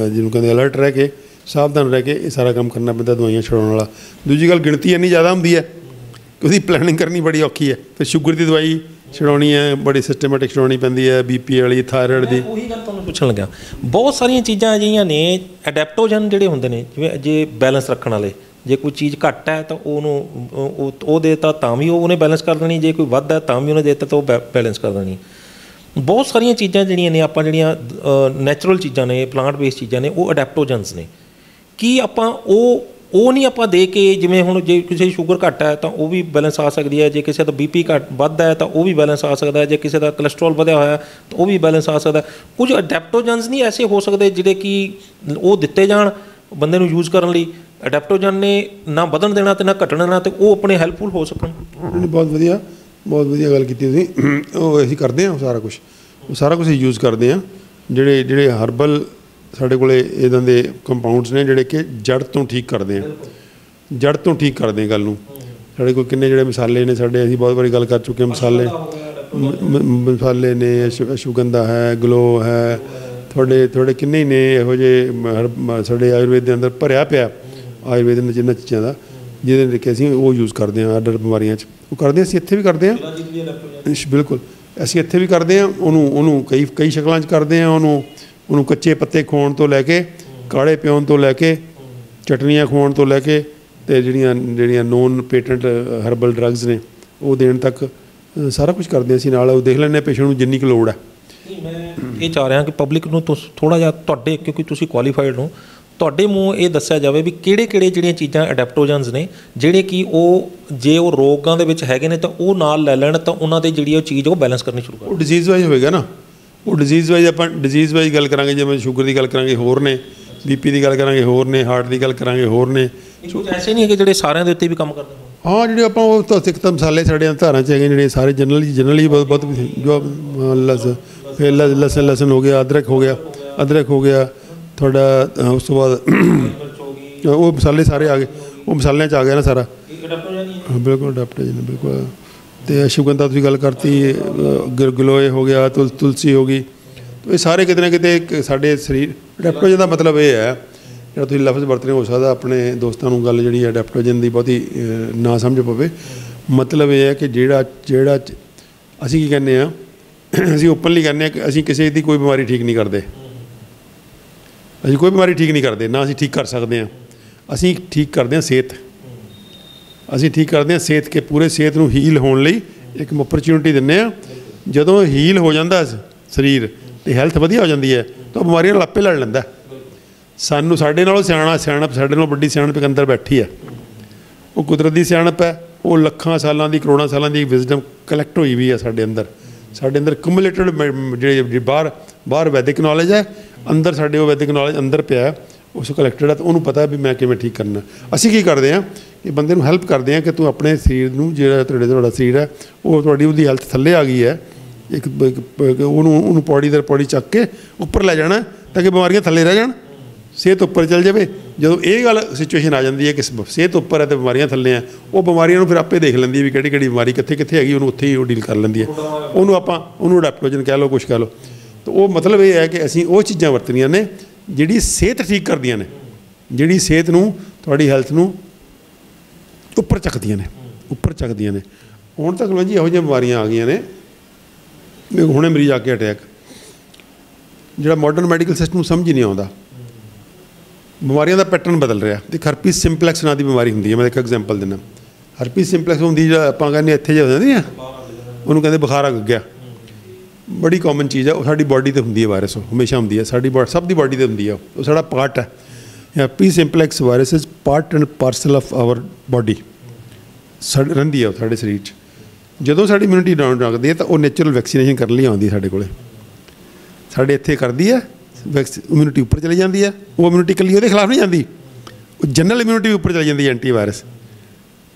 ਜਿਹਨੂੰ ਕਹਿੰਦੇ ਅਲਰਟ ਰਹਿ ਕੇ, ਸਾਵਧਾਨ ਰਹਿ ਕੇ ਇਹ ਸਾਰਾ ਕੰਮ ਕਰਨਾ ਪੈਂਦਾ ਦਵਾਈਆਂ ਛੁਡਾਉਣ ਵਾਲਾ। ਦੂਜੀ ਗੱਲ, ਗਿਣਤੀ ਇੰਨੀ ਜ਼ਿਆਦਾ ਹੁੰਦੀ ਹੈ ਕਿ ਉਹਦੀ ਪਲੈਨਿੰਗ ਕਰਨੀ ਬੜੀ ਔਖੀ ਹੈ। ਫਿਰ ਸ਼ੂਗਰ ਦੀ ਦਵਾਈ ਛਡਾਉਣੀ ਹੈ, ਬੜੀ ਸਿਸਟਮੈਟਿਕ ਛਡਾਉਣੀ ਪੈਂਦੀ ਹੈ, BP ਵਾਲੀ, ਥਾਇਰਾਇਡ ਦੀ। ਉਹੀ ਗੱਲ ਤੁਹਾਨੂੰ ਪੁੱਛਣ ਲੱਗਾ। ਬਹੁਤ ਸਾਰੀਆਂ ਚੀਜ਼ਾਂ ਅਜਿਹੀਆਂ ਨੇ, ਐਡੈਪਟੋਜਨ ਜਿਹੜੇ ਹੁੰਦੇ ਨੇ, ਜਿਵੇਂ ਜੇ ਬੈਲੈਂਸ ਰੱਖਣ ਵਾਲੇ, ਜੇ ਕੋਈ ਚੀਜ਼ ਘੱਟ ਹੈ ਤਾਂ ਉਹਨੂੰ ਉਹ ਦੇ ਦਿੱਤਾ ਤਾਂ ਵੀ ਉਹਨੇ ਬੈਲੈਂਸ ਕਰ ਦੇਣੀ, ਜੇ ਕੋਈ ਵੱਧ ਹੈ ਤਾਂ ਵੀ ਉਹਨੇ ਦੇ ਦਿੱਤਾ ਤਾਂ ਉਹ ਬੈਲੈਂਸ ਕਰ ਦੇਣੀ। ਬਹੁਤ ਸਾਰੀਆਂ ਚੀਜ਼ਾਂ ਜਿਹੜੀਆਂ ਨੇ, ਆਪਾਂ ਜਿਹੜੀਆਂ ਨੈਚੁਰਲ ਚੀਜ਼ਾਂ ਨੇ, ਪਲਾਂਟ ਬੇਸਡ ਚੀਜ਼ਾਂ ਨੇ, ਉਹ ਅਡੈਪਟੋਜਨਸ ਨੇ। ਕੀ ਆਪਾਂ ਉਹ ਨਹੀਂ ਆਪਾਂ ਦੇ ਕੇ, ਜਿਵੇਂ ਹੁਣ ਜੇ ਕਿਸੇ ਦੀ ਸ਼ੂਗਰ ਘੱਟ ਹੈ ਤਾਂ ਉਹ ਵੀ ਬੈਲੈਂਸ ਆ ਸਕਦੀ ਹੈ, ਜੇ ਕਿਸੇ ਦਾ BP ਵੱਧ ਹੈ ਤਾਂ ਉਹ ਵੀ ਬੈਲੈਂਸ ਆ ਸਕਦਾ ਹੈ, ਜੇ ਕਿਸੇ ਦਾ ਕੋਲੈਸਟਰੋਲ ਵਧਿਆ ਹੋਇਆ ਤਾਂ ਉਹ ਵੀ ਬੈਲੈਂਸ ਆ ਸਕਦਾ। ਕੁਝ ਅਡੈਪਟੋਜਨਸ ਨਹੀਂ ਐਸੇ ਹੋ ਸਕਦੇ ਜਿਹੜੇ ਕਿ ਉਹ ਦਿੱਤੇ ਜਾਣ ਬੰਦੇ ਨੂੰ ਯੂਜ਼ ਕਰਨ ਲਈ। ਅਡੈਪਟੋਜਨ ਨੇ ਨਾ ਵਧਣ ਦੇਣਾ ਅਤੇ ਨਾ ਘਟਣ ਦੇਣਾ, ਅਤੇ ਉਹ ਆਪਣੇ ਹੈਲਪਫੁਲ ਹੋ ਸਕਣ। ਬਹੁਤ ਵਧੀਆ ਗੱਲ ਕੀਤੀ ਤੁਸੀਂ। ਉਹ ਅਸੀਂ ਕਰਦੇ ਹਾਂ ਉਹ ਸਾਰਾ ਕੁਝ ਯੂਜ਼ ਕਰਦੇ ਹਾਂ। ਜਿਹੜੇ ਹਰਬਲ ਸਾਡੇ ਕੋਲ ਇੱਦਾਂ ਦੇ ਕੰਪਾਊਂਡਸ ਨੇ ਜਿਹੜੇ ਕਿ ਜੜ੍ਹ ਤੋਂ ਠੀਕ ਕਰਦੇ ਆ ਗੱਲ ਨੂੰ। ਸਾਡੇ ਕੋਲ ਕਿੰਨੇ ਜਿਹੜੇ ਮਸਾਲੇ ਨੇ ਸਾਡੇ, ਅਸੀਂ ਬਹੁਤ ਵਾਰੀ ਗੱਲ ਕਰ ਚੁੱਕੇ ਹਾਂ। ਮਸਾਲੇ ਨੇ, ਅਸ਼ਵਗੰਧਾ ਹੈ, ਗਲੋ ਹੈ, ਤੁਹਾਡੇ ਕਿੰਨੇ ਹੀ ਨੇ ਇਹੋ ਜਿਹੇ ਸਾਡੇ ਆਯੁਰਵੇਦ ਦੇ ਅੰਦਰ ਭਰਿਆ ਪਿਆ। ਆਯੁਰਵੇਦ ਦੇ ਜਿੰਨਾਂ ਚੀਜ਼ਾਂ ਦਾ ਜਿਹਦੇ ਕਿ ਅਸੀਂ ਉਹ ਯੂਜ਼ ਕਰਦੇ ਹਾਂ ਅਦਰ ਬਿਮਾਰੀਆਂ 'ਚ। ਉਹ ਕਰਦੇ ਹਾਂ, ਅਸੀਂ ਇੱਥੇ ਵੀ ਕਰਦੇ ਹਾਂ। ਬਿਲਕੁਲ, ਅਸੀਂ ਇੱਥੇ ਵੀ ਕਰਦੇ ਹਾਂ। ਉਹਨੂੰ ਕਈ ਸ਼ਕਲਾਂ 'ਚ ਕਰਦੇ ਹਾਂ। ਉਹਨੂੰ ਕੱਚੇ ਪੱਤੇ ਖਵਾਉਣ ਤੋਂ ਲੈ ਕੇ, ਕਾੜੇ ਪਿਆਉਣ ਤੋਂ ਲੈ ਕੇ, ਚਟਨੀਆਂ ਖਵਾਉਣ ਤੋਂ ਲੈ ਕੇ, ਅਤੇ ਜਿਹੜੀਆਂ ਨੋਨ ਪੇਟੈਂਟ ਹਰਬਲ ਡਰੱਗਸ ਨੇ ਉਹ ਦੇਣ ਤੱਕ ਸਾਰਾ ਕੁਝ ਕਰਦੇ ਅਸੀਂ। ਨਾਲ ਉਹ ਦੇਖ ਲੈਂਦੇ ਹਾਂ ਪੇਸ਼ੈਂਟ ਨੂੰ ਜਿੰਨੀ ਕੁ ਲੋੜ ਹੈ। ਮੈਂ ਇਹ ਚਾਹ ਰਿਹਾ ਕਿ ਪਬਲਿਕ ਨੂੰ ਥੋੜ੍ਹਾ ਜਿਹਾ ਤੁਹਾਡੇ, ਕਿਉਂਕਿ ਤੁਸੀਂ ਕੁਆਲੀਫਾਈਡ ਹੋ, ਤੁਹਾਡੇ ਮੂੰਹ ਇਹ ਦੱਸਿਆ ਜਾਵੇ ਵੀ ਕਿਹੜੇ ਜਿਹੜੀਆਂ ਚੀਜ਼ਾਂ ਅਡੈਪਟੋਜਨਸ ਨੇ ਜਿਹੜੇ ਕਿ ਜੇ ਉਹ ਰੋਗਾਂ ਦੇ ਵਿੱਚ ਹੈਗੇ ਨੇ ਤਾਂ ਉਹ ਨਾਲ ਲੈ ਲੈਣ ਤਾਂ ਉਹਨਾਂ ਦੀ ਜਿਹੜੀ ਉਹ ਚੀਜ਼ ਉਹ ਬੈਲੈਂਸ ਕਰਨੀ ਸ਼ੁਰੂ ਕਰ। ਉਹ ਡਿਜ਼ੀਜ਼ ਵਾਈਜ਼ ਹੋਵੇਗਾ ਨਾ, ਉਹ ਡਿਜ਼ੀਜ਼ ਵਾਈਜ਼ ਆਪਾਂ ਡਿਜ਼ੀਜ਼ ਵਾਈਜ਼ ਗੱਲ ਕਰਾਂਗੇ। ਜਿਵੇਂ ਸ਼ੂਗਰ ਦੀ ਗੱਲ ਕਰਾਂਗੇ ਹੋਰ ਨੇ, BP ਦੀ ਗੱਲ ਕਰਾਂਗੇ ਹੋਰ ਨੇ, ਹਾਰਟ ਦੀ ਗੱਲ ਕਰਾਂਗੇ ਹੋਰ ਨੇ। ਕੁਝ ਐਸੇ ਨਹੀਂ ਹੈ ਕਿ ਜਿਹੜੇ ਸਾਰਿਆਂ ਦੇ ਉੱਤੇ ਵੀ ਕੰਮ ਕਰਦੇ ਹੋਣ। ਹਾਂ, ਜਿਹੜੇ ਆਪਾਂ ਉਹ ਤਾਂ ਸਿੱਖ ਤਾਂ ਮਸਾਲੇ ਸਾਡੇ ਧਾਰਾਂ 'ਚ ਹੈਗੇ ਜਿਹੜੇ ਸਾਰੇ ਜਨਰਲੀ ਬਹੁਤ ਜੋ ਲਸਣ ਹੋ ਗਿਆ, ਅਦਰਕ ਹੋ ਗਿਆ ਤੁਹਾਡਾ। ਉਸ ਤੋਂ ਬਾਅਦ ਉਹ ਮਸਾਲੇ ਸਾਰੇ ਆ ਗਏ, ਉਹ ਮਸਾਲਿਆਂ 'ਚ ਆ ਗਿਆ ਨਾ ਸਾਰਾ। ਬਿਲਕੁਲ ਅਡੈਪਟੋਜਨ, ਬਿਲਕੁਲ। ਅਤੇ ਅਸ਼ਵਗੰਧਾ ਤੁਸੀਂ ਗੱਲ ਕਰਤੀ, ਗਲੋਏ ਹੋ ਗਿਆ, ਤੁਲਸੀ ਹੋ ਗਈ। ਇਹ ਸਾਰੇ ਕਿਤੇ ਨਾ ਕਿਤੇ ਸਾਡੇ ਸਰੀਰ। ਅਡੈਪਟੋਜਨ ਦਾ ਮਤਲਬ ਇਹ ਹੈ, ਜਿਹੜਾ ਤੁਸੀਂ ਲਫ਼ਜ਼ ਵਰਤ ਰਹੇ ਹੋ ਸਕਦਾ ਆਪਣੇ ਦੋਸਤਾਂ ਨੂੰ ਗੱਲ ਜਿਹੜੀ ਅਡੈਪਟੋਜਨ ਦੀ ਬਹੁਤੀ ਨਾ ਸਮਝ ਪਵੇ। ਮਤਲਬ ਇਹ ਹੈ ਕਿ ਜਿਹੜਾ ਅਸੀਂ ਕੀ ਕਹਿੰਦੇ ਹਾਂ, ਅਸੀਂ ਓਪਨਲੀ ਕਹਿੰਦੇ ਹਾਂ ਕਿ ਅਸੀਂ ਕਿਸੇ ਦੀ ਕੋਈ ਬਿਮਾਰੀ ਠੀਕ ਨਹੀਂ ਕਰਦੇ। ਅਸੀਂ ਕੋਈ ਬਿਮਾਰੀ ਠੀਕ ਨਹੀਂ ਕਰਦੇ, ਨਾ ਅਸੀਂ ਠੀਕ ਕਰ ਸਕਦੇ ਹਾਂ। ਅਸੀਂ ਠੀਕ ਕਰਦੇ ਹਾਂ ਸਿਹਤ। ਅਸੀਂ ਠੀਕ ਕਰਦੇ ਹਾਂ ਸਿਹਤ, ਕਿ ਪੂਰੇ ਸਿਹਤ ਨੂੰ ਹੀਲ ਹੋਣ ਲਈ ਇੱਕ ਓਪਰਚੁਨਿਟੀ ਦਿੰਦੇ ਹਾਂ। ਜਦੋਂ ਹੀਲ ਹੋ ਜਾਂਦਾ ਸਰੀਰ ਅਤੇ ਹੈਲਥ ਵਧੀਆ ਹੋ ਜਾਂਦੀ ਹੈ ਤਾਂ ਬਿਮਾਰੀਆਂ ਨਾਲ ਆਪੇ ਲੜ ਲੈਂਦਾ। ਸਾਡੇ ਨਾਲੋਂ ਸਿਆਣਪ ਸਾਡੇ ਨਾਲੋਂ ਵੱਡੀ ਸਿਆਣਪ ਇੱਕ ਅੰਦਰ ਬੈਠੀ ਹੈ। ਉਹ ਕੁਦਰਤ ਦੀ ਸਿਆਣਪ ਹੈ। ਉਹ ਲੱਖਾਂ ਸਾਲਾਂ ਦੀ, ਕਰੋੜਾਂ ਸਾਲਾਂ ਦੀ ਵਿਜ਼ਡਮ ਕਲੈਕਟ ਹੋਈ ਵੀ ਹੈ ਸਾਡੇ ਅੰਦਰ ਕਮੂਲੇਟਡ। ਜਿਹੜੇ ਬਾਹਰ ਵੈਦਿਕ ਨੌਲੇਜ ਹੈ, ਅੰਦਰ ਸਾਡੇ ਉਹ ਵੈਦਿਕ ਨੌਲੇਜ ਅੰਦਰ ਪਿਆ, ਉਸ ਕਲੈਕਟਡ ਹੈ। ਤਾਂ ਉਹਨੂੰ ਪਤਾ ਵੀ ਮੈਂ ਕਿਵੇਂ ਠੀਕ ਕਰਨਾ। ਅਸੀਂ ਕੀ ਕਰਦੇ ਹਾਂ ਕਿ ਬੰਦੇ ਨੂੰ ਹੈਲਪ ਕਰਦੇ ਹਾਂ ਕਿ ਤੂੰ ਆਪਣੇ ਸਰੀਰ ਨੂੰ, ਜਿਹੜਾ ਤੁਹਾਡਾ ਸਰੀਰ ਹੈ ਉਹ ਉਹਦੀ ਹੈਲਥ ਥੱਲੇ ਆ ਗਈ ਹੈ, ਉਹਨੂੰ ਪੌੜੀ ਚੱਕ ਕੇ ਉੱਪਰ ਲੈ ਜਾਣਾ ਤਾਂ ਕਿ ਬਿਮਾਰੀਆਂ ਥੱਲੇ ਰਹਿ ਜਾਣ। ਸਿਹਤ ਉੱਪਰ ਚੱਲ ਜਾਵੇ। ਜਦੋਂ ਇਹ ਗੱਲ ਸਿਚੁਏਸ਼ਨ ਆ ਜਾਂਦੀ ਹੈ ਕਿ ਸਿਹਤ ਉੱਪਰ ਹੈ ਅਤੇ ਬਿਮਾਰੀਆਂ ਥੱਲੇ ਆ, ਉਹ ਬਿਮਾਰੀਆਂ ਨੂੰ ਫਿਰ ਆਪੇ ਦੇਖ ਲੈਂਦੀ ਹੈ ਵੀ ਕਿਹੜੀ ਕਿਹੜੀ ਬਿਮਾਰੀ ਕਿੱਥੇ ਕਿੱਥੇ ਹੈਗੀ, ਉਹਨੂੰ ਉੱਥੇ ਹੀ ਉਹ ਡੀਲ ਕਰ ਲੈਂਦੀ ਹੈ। ਉਹਨੂੰ ਅਡੈਪਟੋਜਨ ਕਹਿ ਲਓ, ਕੁਛ ਕਹਿ ਲਓ। ਤਾਂ ਉਹ ਮਤਲਬ ਇਹ ਹੈ ਕਿ ਅਸੀਂ ਉਹ ਚੀਜ਼ਾਂ ਵਰਤਣੀਆਂ ਨੇ ਜਿਹੜੀ ਸਿਹਤ ਠੀਕ ਕਰਦੀਆਂ ਨੇ, ਜਿਹੜੀ ਸਿਹਤ ਨੂੰ, ਤੁਹਾਡੀ ਹੈਲਥ ਨੂੰ ਉੱਪਰ ਚੱਕਦੀਆਂ ਨੇ। ਹੁਣ ਤੱਕ ਜੀ ਇਹੋ ਜਿਹੀਆਂ ਬਿਮਾਰੀਆਂ ਆ ਗਈਆਂ ਨੇ, ਹੁਣੇ ਮਰੀਜ਼ ਆ ਕੇ ਅਟੈਕ, ਜਿਹੜਾ ਮਾਡਰਨ ਮੈਡੀਕਲ ਸਿਸਟਮ ਨੂੰ ਸਮਝ ਹੀ ਨਹੀਂ ਆਉਂਦਾ। ਬਿਮਾਰੀਆਂ ਦਾ ਪੈਟਰਨ ਬਦਲ ਰਿਹਾ। ਤੇ ਹਰਪੀਸ ਸਿੰਪਲੈਕਸ ਨਾਂ ਦੀ ਬਿਮਾਰੀ ਹੁੰਦੀ ਹੈ। ਮੈਂ ਇੱਕ ਐਗਜ਼ਾਮਪਲ ਦਿੰਦਾ। ਹਰਪੀਸ ਸਿੰਪਲੈਕਸ ਹੁੰਦੀ, ਜਿਹੜਾ ਆਪਾਂ ਕਹਿੰਦੇ ਇੱਥੇ ਜੇ ਹੋ ਜਾਂਦੀ ਆ, ਉਹਨੂੰ ਕਹਿੰਦੇ ਬੁਖਾਰ ਆ ਗਿਆ। ਬੜੀ ਕਾਮਨ ਚੀਜ਼ ਹੈ। ਉਹ ਸਾਡੀ ਬਾਡੀ 'ਤੇ ਹੁੰਦੀ ਹੈ ਵਾਇਰਸ, ਉਹ ਹਮੇਸ਼ਾ ਹੁੰਦੀ ਹੈ, ਸਾਡੀ ਸਭ ਦੀ ਬਾਡੀ 'ਤੇ ਹੁੰਦੀ ਹੈ। ਉਹ ਸਾਡਾ ਪਾਰਟ ਹੈ। Herpes simplex virus is part and parcel of hour body, ਰਹਿੰਦੀ ਹੈ ਉਹ ਸਾਡੇ ਸਰੀਰ 'ਚ। ਜਦੋਂ ਸਾਡੀ ਇਮਿਊਨਿਟੀ ਡਾਊਨ ਰੱਖਦੀ ਹੈ ਤਾਂ ਉਹ ਨੈਚੁਰਲ ਵੈਕਸੀਨੇਸ਼ਨ ਕਰਨ ਲਈ ਆਉਂਦੀ ਹੈ ਸਾਡੇ ਕੋਲ, ਸਾਡੇ ਇੱਥੇ ਕਰਦੀ ਹੈ। ਇਮਿਊਨਿਟੀ ਉੱਪਰ ਚਲੀ ਜਾਂਦੀ ਹੈ। ਉਹ ਇਮਿਊਨਿਟੀ ਇਕੱਲੀ ਉਹਦੇ ਖਿਲਾਫ ਨਹੀਂ ਜਾਂਦੀ, ਉਹ ਜਨਰਲ ਇਮਿਊਨਿਟੀ ਵੀ ਉੱਪਰ ਚਲੀ ਜਾਂਦੀ ਹੈ, ਐਂਟੀ ਵਾਇਰਸ।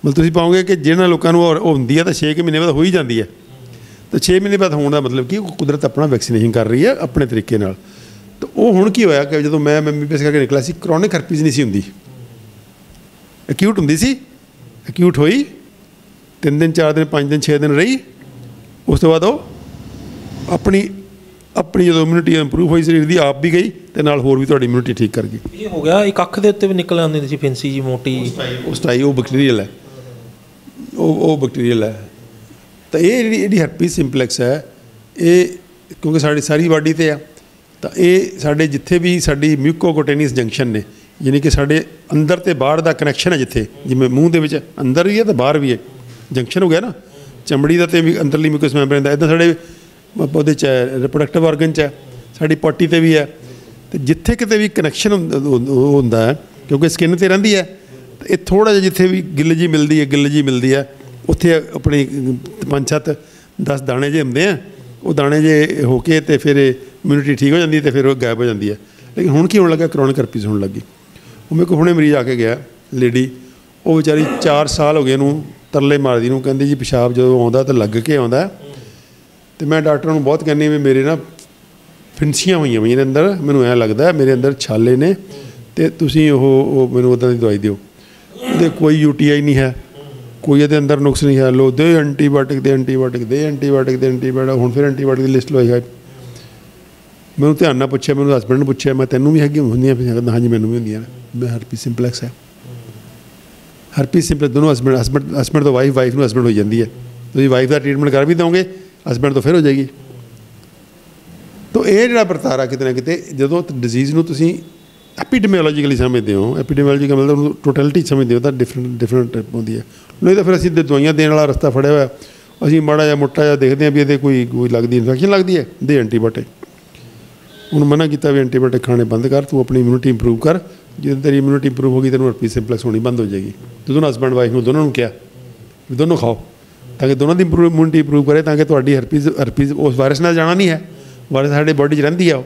ਮਤਲਬ ਤੁਸੀਂ ਪਾਓਗੇ ਕਿ ਜਿਹਨਾਂ ਲੋਕਾਂ ਨੂੰ ਉਹ ਹੁੰਦੀ ਹੈ ਤਾਂ 6 ਮਹੀਨੇ ਬਾਅਦ ਹੋ ਹੀ ਜਾਂਦੀ ਹੈ। ਤਾਂ 6 ਮਹੀਨੇ ਬਾਅਦ ਹੋਣ ਦਾ ਮਤਲਬ ਕਿ ਕੁਦਰਤ ਆਪਣਾ ਵੈਕਸੀਨੇਸ਼ਨ ਕਰ ਰਹੀ ਹੈ ਆਪਣੇ ਤਰੀਕੇ ਨਾਲ। ਤਾਂ ਉਹ ਹੁਣ ਕੀ ਹੋਇਆ ਕਿ ਜਦੋਂ ਮੈਂ MBBS ਕਰਕੇ ਨਿਕਲਿਆ ਸੀ, ਕਰੋਨਿਕ ਹਰਪੀਸ ਨਹੀਂ ਸੀ ਹੁੰਦੀ, ਅਕਿਊਟ ਹੁੰਦੀ ਸੀ। ਅਕਿਊਟ ਹੋਈ 3 ਦਿਨ 4 ਦਿਨ 5 ਦਿਨ 6 ਦਿਨ ਰਹੀ, ਉਸ ਤੋਂ ਬਾਅਦ ਉਹ ਆਪਣੀ ਜਦੋਂ ਇਮਿਊਨਿਟੀ ਇੰਪਰੂਵ ਹੋਈ ਸਰੀਰ ਦੀ, ਆਪ ਵੀ ਗਈ ਅਤੇ ਨਾਲ ਹੋਰ ਵੀ ਤੁਹਾਡੀ ਇਮਿਊਨਿਟੀ ਠੀਕ ਕਰ ਗਈ। ਇਹ ਹੋ ਗਿਆ ਇੱਕ ਅੱਖ ਦੇ ਉੱਤੇ ਵੀ ਨਿਕਲ ਆਉਂਦੀ ਸੀ ਫਿੰਸੀ ਜੀ ਮੋਟੀ, ਉਹ ਸਟਾਈ, ਉਹ ਬੈਕਟੀਰੀਅਲ ਹੈ, ਉਹ ਬੈਕਟੀਰੀਅਲ ਹੈ। ਤਾਂ ਇਹ ਜਿਹੜੀ ਹਰਪੀਸ ਸਿੰਪਲੈਕਸ ਹੈ, ਇਹ ਕਿਉਂਕਿ ਸਾਡੀ ਸਾਰੀ ਬਾਡੀ 'ਤੇ ਆ, ਤਾਂ ਇਹ ਸਾਡੇ ਜਿੱਥੇ ਵੀ ਸਾਡੀ ਮਿਊਕੋਕੋਟੇਨੀਅਸ ਜੰਕਸ਼ਨ ਨੇ, ਯਾਨੀ ਕਿ ਸਾਡੇ ਅੰਦਰ ਅਤੇ ਬਾਹਰ ਦਾ ਕਨੈਕਸ਼ਨ ਹੈ, ਜਿੱਥੇ ਜਿਵੇਂ ਮੂੰਹ ਦੇ ਵਿੱਚ ਅੰਦਰ ਵੀ ਹੈ ਅਤੇ ਬਾਹਰ ਵੀ ਹੈ, ਜੰਕਸ਼ਨ ਹੋ ਗਿਆ ਨਾ, ਚਮੜੀ ਦਾ ਅਤੇ ਵੀ ਅੰਦਰਲੀ ਮਿਊਕਸ ਮੈਂਬਰੇਨ ਦਾ। ਇੱਦਾਂ ਸਾਡੇ ਉਹਦੇ 'ਚ ਹੈ, ਰਿਪਰੋਡਕਟਿਵ ਆਰਗਨ 'ਚ ਹੈ, ਸਾਡੀ ਪੋਟੀ 'ਤੇ ਵੀ ਹੈ। ਅਤੇ ਜਿੱਥੇ ਕਿਤੇ ਵੀ ਕਨੈਕਸ਼ਨ ਹੁੰਦਾ ਹੈ, ਕਿਉਂਕਿ ਸਕਿਨ 'ਤੇ ਰਹਿੰਦੀ ਹੈ, ਤਾਂ ਇਹ ਥੋੜ੍ਹਾ ਜਿਹਾ ਜਿੱਥੇ ਵੀ ਗਿੱਲ ਜੀ ਮਿਲਦੀ ਹੈ, ਉੱਥੇ ਆਪਣੀ 5-7-10 ਦਾਣੇ ਜਿਹੇ ਹੁੰਦੇ ਆ, ਉਹ ਦਾਣੇ ਜਿਹੇ ਹੋ ਕੇ ਅਤੇ ਫਿਰ ਇਮਿਊਨਿਟੀ ਠੀਕ ਹੋ ਜਾਂਦੀ ਹੈ ਅਤੇ ਫਿਰ ਉਹ ਗਾਇਬ ਹੋ ਜਾਂਦੀ ਹੈ। ਲੇਕਿਨ ਹੁਣ ਕੀ ਹੋਣ ਲੱਗਾ, ਕਰੋਨਿਕ ਹਰਪੀਸ ਹੋਣ ਲੱਗੀ। ਉਹ ਮੇਰੇ ਕੋਲ ਹੁਣੇ ਮਰੀਜ਼ ਆ ਕੇ ਗਿਆ, ਲੇਡੀ, ਉਹ ਵਿਚਾਰੀ 4 ਸਾਲ ਹੋ ਗਏ ਉਹਨੂੰ ਤਰਲੇ ਮਾਰਦੀ ਨੂੰ, ਕਹਿੰਦੀ ਜੀ ਪਿਸ਼ਾਬ ਜਦੋਂ ਆਉਂਦਾ ਤਾਂ ਲੱਗ ਕੇ ਆਉਂਦਾ। ਅਤੇ ਮੈਂ ਡਾਕਟਰਾਂ ਨੂੰ ਬਹੁਤ ਕਹਿੰਦੀ ਵੀ ਮੇਰੇ ਨਾ ਫਿੰਸੀਆਂ ਹੋਈਆਂ ਮੇਰੇ ਅੰਦਰ, ਮੈਨੂੰ ਐਂ ਲੱਗਦਾ ਮੇਰੇ ਅੰਦਰ ਛਾਲੇ ਨੇ, ਅਤੇ ਤੁਸੀਂ ਉਹ ਮੈਨੂੰ ਉੱਦਾਂ ਦੀ ਦਵਾਈ ਦਿਓ। ਉਹਦੇ ਕੋਈ UTI ਨਹੀਂ ਹੈ, ਕੋਈ ਇਹਦੇ ਅੰਦਰ ਨੁਕਸ ਨਹੀਂ ਹੈ। ਲੋ ਦੇ ਐਂਟੀਬਾਇਓਟਿਕ ਦੇ ਹੁਣ ਫਿਰ ਐਂਟੀਬਾਇਓਟਿਕ ਦੀ ਲਿਸਟ ਲਵਾਈ ਹੈ। ਮੈਨੂੰ ਧਿਆਨ ਨਾਲ ਪੁੱਛਿਆ, ਮੈਨੂੰ ਹਸਬੈਂਡ ਨੂੰ ਪੁੱਛਿਆ, ਮੈਂ ਤੈਨੂੰ ਵੀ ਹੈਗੀ ਹੁੰਦੀਆਂ? ਹਾਂਜੀ ਮੈਨੂੰ ਵੀ ਹੁੰਦੀਆਂ ਨੇ। ਮੈਂ ਹਰਪੀਸ ਸਿੰਪਲੈਕਸ ਹੈ। ਹਰਪੀਸ ਸਿੰਪਲੈਕਸ ਦੋਨੋਂ ਹਸਬੈਂਡ ਤੋਂ ਵਾਈਫ ਨੂੰ ਹਸਬੈਂਡ ਹੋ ਜਾਂਦੀ ਹੈ। ਤੁਸੀਂ ਵਾਈਫ ਦਾ ਟ੍ਰੀਟਮੈਂਟ ਕਰ ਵੀ ਦਿਓਗੇ, ਹਸਬੈਂਡ ਤੋਂ ਫਿਰ ਹੋ ਜਾਏਗੀ। ਤਾਂ ਇਹ ਜਿਹੜਾ ਵਰਤਾਰਾ ਕਿਤੇ ਨਾ ਕਿਤੇ, ਜਦੋਂ ਡਿਜ਼ੀਜ਼ ਨੂੰ ਤੁਸੀਂ ਐਪੀਡੈਮੀਓਲੋਜੀਕਲੀ ਸਮਝਦੇ ਹੋ, ਐਪੀਡੈਮੀਓਲੋਜੀ ਦਾ ਮਤਲਬ ਉਹਨੂੰ ਟੋਟੈਲਿਟੀ ਸਮਝਦੇ ਹੋ, ਤਾਂ ਡਿਫਰੈਂਟ ਟਾਈਪ ਹੁੰਦੀ ਹੈ। ਨਹੀਂ ਤਾਂ ਫਿਰ ਅਸੀਂ ਦਵਾਈਆਂ ਦੇਣ ਵਾਲਾ ਰਸਤਾ ਫੜਿਆ ਹੋਇਆ, ਅਸੀਂ ਮਾੜਾ ਜਿਹਾ ਮੋਟਾ ਜਿਹਾ ਦੇਖਦੇ ਹਾਂ ਵੀ ਇਹਦੇ ਕੋਈ ਲੱਗਦੀ ਇਨਫੈਕਸ਼ਨ ਲੱਗਦੀ ਹੈ, ਦੇ ਐਂਟੀਬਾਇਓਟਿਕ। ਉਹਨੂੰ ਮਨਾ ਕੀਤਾ ਵੀ ਐਂਟੀਬਾਇਓਟਿਕ ਖਾਣੇ ਬੰਦ ਕਰ, ਤੂੰ ਆਪਣੀ ਇਮਿਊਨਿਟੀ ਇੰਪਰੂਵ ਕਰ। ਜਦੋਂ ਤੇਰੀ ਇਮਿਊਨਿਟੀ ਇੰਪਰੂਵ ਹੋ ਗਈ, ਤੈਨੂੰ ਹਰਪੀਸ ਸਿੰਪਲੈਕਸ ਹੋਣੀ ਬੰਦ ਹੋ ਜਾਏਗੀ। ਜਦੋਂ ਹਸਬੈਂਡ ਵਾਈਫ ਨੂੰ ਦੋਨੋਂ ਨੂੰ ਕਿਹਾ ਵੀ ਦੋਨੋਂ ਖਾਓ, ਤਾਂ ਕਿ ਦੋਨਾਂ ਦੀ ਇਮਿਊਨਿਟੀ ਇੰਪਰੂਵ ਕਰੇ, ਤਾਂ ਕਿ ਤੁਹਾਡੀ ਹਰਪੀਸ ਉਸ ਵਾਇਰਸ ਨਾਲ ਜਾਣਾ ਨਹੀਂ ਹੈ, ਵਾਇਰਸ ਸਾਡੇ ਬਾਡੀ 'ਚ ਰਹਿੰਦੀ ਆ, ਉਹ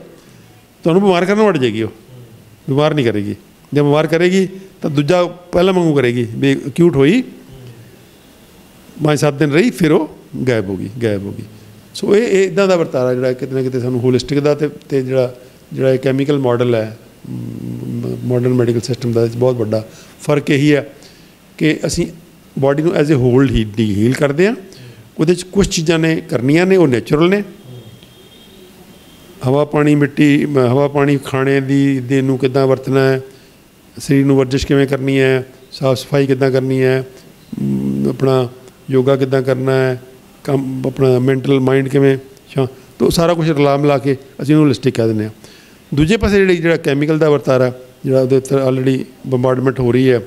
ਤੁਹਾਨੂੰ ਬਿਮਾਰ ਕਰਨ ਵੜ ਜਾਏਗੀ। ਉਹ ਬਿਮਾਰ ਨਹੀਂ ਕਰੇਗੀ। ਜੇ ਬਿਮਾਰ ਕਰੇਗੀ ਤਾਂ ਦੂਜਾ ਪਹਿਲਾਂ ਵਾਂਗੂ ਕਰੇਗੀ ਵੀ ਅਕਿਊਟ ਹੋਈ 5-7 ਦਿਨ ਰਹੀ, ਫਿਰ ਉਹ ਗਾਇਬ ਹੋ ਗਈ। ਸੋ ਇਹ ਇੱਦਾਂ ਦਾ ਵਰਤਾਰਾ ਜਿਹੜਾ ਕਿਤੇ ਨਾ ਕਿਤੇ ਸਾਨੂੰ ਹੋਲਿਸਟਿਕ ਦਾ ਅਤੇ ਜਿਹੜਾ ਇਹ ਕੈਮੀਕਲ ਮਾਡਲ ਹੈ ਮਾਡਰਨ ਮੈਡੀਕਲ ਸਿਸਟਮ ਦਾ, ਬਹੁਤ ਵੱਡਾ ਫਰਕ ਇਹੀ ਹੈ ਕਿ ਅਸੀਂ ਬਾਡੀ ਨੂੰ ਐਜ਼ ਏ ਹੋਲ ਹੀਲ ਕਰਦੇ ਹਾਂ। ਉਹਦੇ 'ਚ ਕੁਛ ਚੀਜ਼ਾਂ ਨੇ ਕਰਨੀਆਂ ਨੇ, ਉਹ ਨੈਚੁਰਲ ਨੇ। ਹਵਾ ਪਾਣੀ ਖਾਣੇ ਦੀ ਨੂੰ ਕਿੱਦਾਂ ਵਰਤਣਾ ਹੈ, ਸਰੀਰ ਨੂੰ ਵਰਜਿਸ਼ ਕਿਵੇਂ ਕਰਨੀ ਹੈ, ਸਾਫ ਸਫਾਈ ਕਿੱਦਾਂ ਕਰਨੀ ਹੈ, ਆਪਣਾ ਯੋਗਾ ਕਿੱਦਾਂ ਕਰਨਾ ਹੈ, ਕੰਮ ਆਪਣਾ ਮੈਂਟਲ ਮਾਈਂਡ ਕਿਵੇਂ ਤਾਂ ਸਾਰਾ ਕੁਛ ਰਲਾ ਮਿਲਾ ਕੇ ਅਸੀਂ ਉਹਨੂੰ ਹੋਲਿਸਟਿਕ ਕਹਿ ਦਿੰਦੇ ਹਾਂ। ਦੂਜੇ ਪਾਸੇ ਜਿਹੜਾ ਕੈਮੀਕਲ ਦਾ ਵਰਤਾਰਾ, ਜਿਹੜਾ ਉਹਦੇ ਉੱਤੇ ਆਲਰੇਡੀ ਬੰਬਾਰਡਮੈਂਟ ਹੋ ਰਹੀ ਹੈ,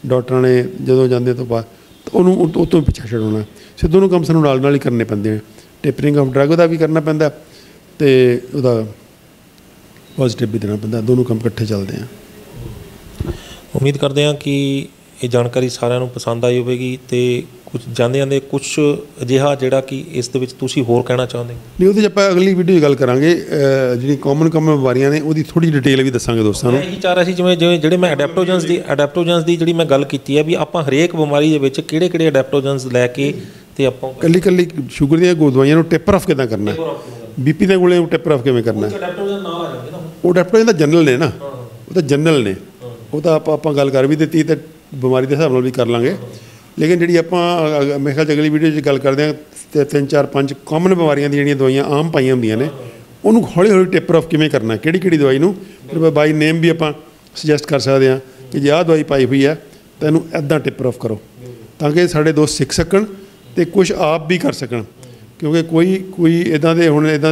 ਡਾਕਟਰਾਂ ਨੇ ਜਦੋਂ ਜਾਂਦੇ ਤੋਂ ਬਾਅਦ, ਤਾਂ ਉਹਨੂੰ ਉਹ ਤੋਂ ਪਿੱਛਾ ਛਡਾਉਣਾ। ਸੋ ਦੋਨੋਂ ਕੰਮ ਸਾਨੂੰ ਨਾਲ ਹੀ ਕਰਨੇ ਪੈਂਦੇ ਨੇ। ਟੇਪਰਿੰਗ ਆਫ ਡਰੱਗ ਦਾ ਵੀ ਕਰਨਾ ਪੈਂਦਾ ਅਤੇ ਉਹਦਾ ਪੋਜ਼ੀਟਿਵ ਵੀ ਦੇਣਾ ਪੈਂਦਾ। ਦੋਨੋਂ ਕੰਮ ਇਕੱਠੇ ਚੱਲਦੇ ਆ। ਉਮੀਦ ਕਰਦੇ ਹਾਂ ਕਿ ਇਹ ਜਾਣਕਾਰੀ ਸਾਰਿਆਂ ਨੂੰ ਪਸੰਦ ਆਈ ਹੋਵੇਗੀ, ਅਤੇ ਕੁਛ ਜਾਂਦੇ ਕੁਛ ਅਜਿਹਾ ਜਿਹੜਾ ਕਿ ਇਸ ਦੇ ਵਿੱਚ ਤੁਸੀਂ ਹੋਰ ਕਹਿਣਾ ਚਾਹੁੰਦੇ? ਨਹੀਂ, ਉਹਦੇ 'ਚ ਆਪਾਂ ਅਗਲੀ ਵੀਡੀਓ 'ਚ ਗੱਲ ਕਰਾਂਗੇ। ਜਿਹੜੀ ਕਾਮਨ ਬਿਮਾਰੀਆਂ ਨੇ ਉਹਦੀ ਥੋੜ੍ਹੀ ਡਿਟੇਲ ਵੀ ਦੱਸਾਂਗੇ ਦੋਸਤਾਂ ਨੂੰ। ਇਹੀ ਚਾਹ ਰਿਹਾ ਸੀ, ਜਿਵੇਂ ਜਿਹੜੇ ਮੈਂ ਅਡੈਪਟੋਜਨਸ ਦੀ ਜਿਹੜੀ ਮੈਂ ਗੱਲ ਕੀਤੀ ਹੈ, ਵੀ ਆਪਾਂ ਹਰੇਕ ਬਿਮਾਰੀ ਦੇ ਵਿੱਚ ਕਿਹੜੇ ਅਡੈਪਟੋਜਨਸ ਲੈ ਕੇ ਅਤੇ ਆਪਾਂ ਇਕੱਲੀ ਸ਼ੂਗਰ ਦੀਆਂ ਦਵਾਈਆਂ ਨੂੰ ਟੇਪਰ ਆਫ ਕਿੱਦਾਂ ਕਰਨਾ, BP ਦੀਆਂ ਗੋਲੀਆਂ ਨੂੰ ਟੇਪਰ ਆਫ ਕਿਵੇਂ ਕਰਨਾ, ਉਹ ਅਡੈਪਟੋਜਨ ਦਾ ਜਨਰਲ ਨੇ ਨਾ, ਉਹ ਤਾਂ ਜਨਰਲ ਨੇ, ਉਹ ਤਾਂ ਆਪਾਂ ਗੱਲ ਕਰ ਵੀ ਦਿੱਤੀ ਤੇ ਬਿਮਾਰੀ ਦੇ ਹਿਸਾਬ ਨਾਲ ਵੀ ਕਰ ਲਾਂਗੇ। ਲੇਕਿਨ ਜਿਹੜੀ ਆਪਾਂ ਮੇਰੇ ਖਿਆਲ 'ਚ ਅਗਲੀ ਵੀਡੀਓ 'ਚ ਗੱਲ ਕਰਦੇ ਹਾਂ ਤੇ 3 4 5 ਕਾਮਨ ਬਿਮਾਰੀਆਂ ਦੀ ਜਿਹੜੀਆਂ ਦਵਾਈਆਂ ਆਮ ਪਾਈਆਂ ਹੁੰਦੀਆਂ ਨੇ, ਉਹਨੂੰ ਹੌਲੀ ਹੌਲੀ ਟੇਪਰ ਆਫ ਕਿਵੇਂ ਕਰਨਾ, ਕਿਹੜੀ ਦਵਾਈ ਨੂੰ ਫਿਰ ਬਾਈ ਨੇਮ ਵੀ ਆਪਾਂ ਸੁਜੈਸਟ ਕਰ ਸਕਦੇ ਹਾਂ ਕਿ ਜੇ ਆਹ ਦਵਾਈ ਪਾਈ ਹੋਈ ਹੈ ਤਾਂ ਇਹਨੂੰ ਇੱਦਾਂ ਟੇਪਰ ਆਫ ਕਰੋ, ਤਾਂ ਕਿ ਸਾਡੇ ਦੋਸਤ ਸਿੱਖ ਸਕਣ ਅਤੇ ਕੁਛ ਆਪ ਵੀ ਕਰ ਸਕਣ। ਕਿਉਂਕਿ ਕੋਈ ਇੱਦਾਂ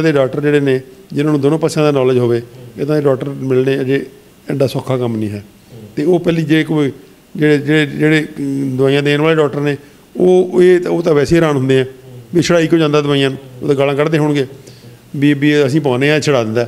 ਦੇ ਡਾਕਟਰ ਜਿਹੜੇ ਨੇ ਜਿਨ੍ਹਾਂ ਨੂੰ ਦੋਨੋਂ ਪਾਸਿਆਂ ਦਾ ਨੌਲੇਜ ਹੋਵੇ, ਇੱਦਾਂ ਦੇ ਡਾਕਟਰ ਮਿਲਣੇ ਅਜੇ ਐਡਾ ਸੌਖਾ ਕੰਮ ਨਹੀਂ ਹੈ। ਅਤੇ ਉਹ ਪਹਿਲੀ ਜੇ ਕੋਈ ਜਿਹੜੇ ਦਵਾਈਆਂ ਦੇਣ ਵਾਲੇ ਡਾਕਟਰ ਨੇ ਉਹ ਤਾਂ ਵੈਸੇ ਹੈਰਾਨ ਹੁੰਦੇ ਆ ਵੀ ਛੜਾਈ ਕਿਉਂ ਜਾਂਦਾ ਦਵਾਈਆਂ ਨੂੰ, ਉਹ ਤਾਂ ਗਾਲਾਂ ਕੱਢਦੇ ਹੋਣਗੇ ਵੀ ਅਸੀਂ ਪਾਉਂਦੇ ਹਾਂ ਛੜਾ ਦਿੰਦਾ।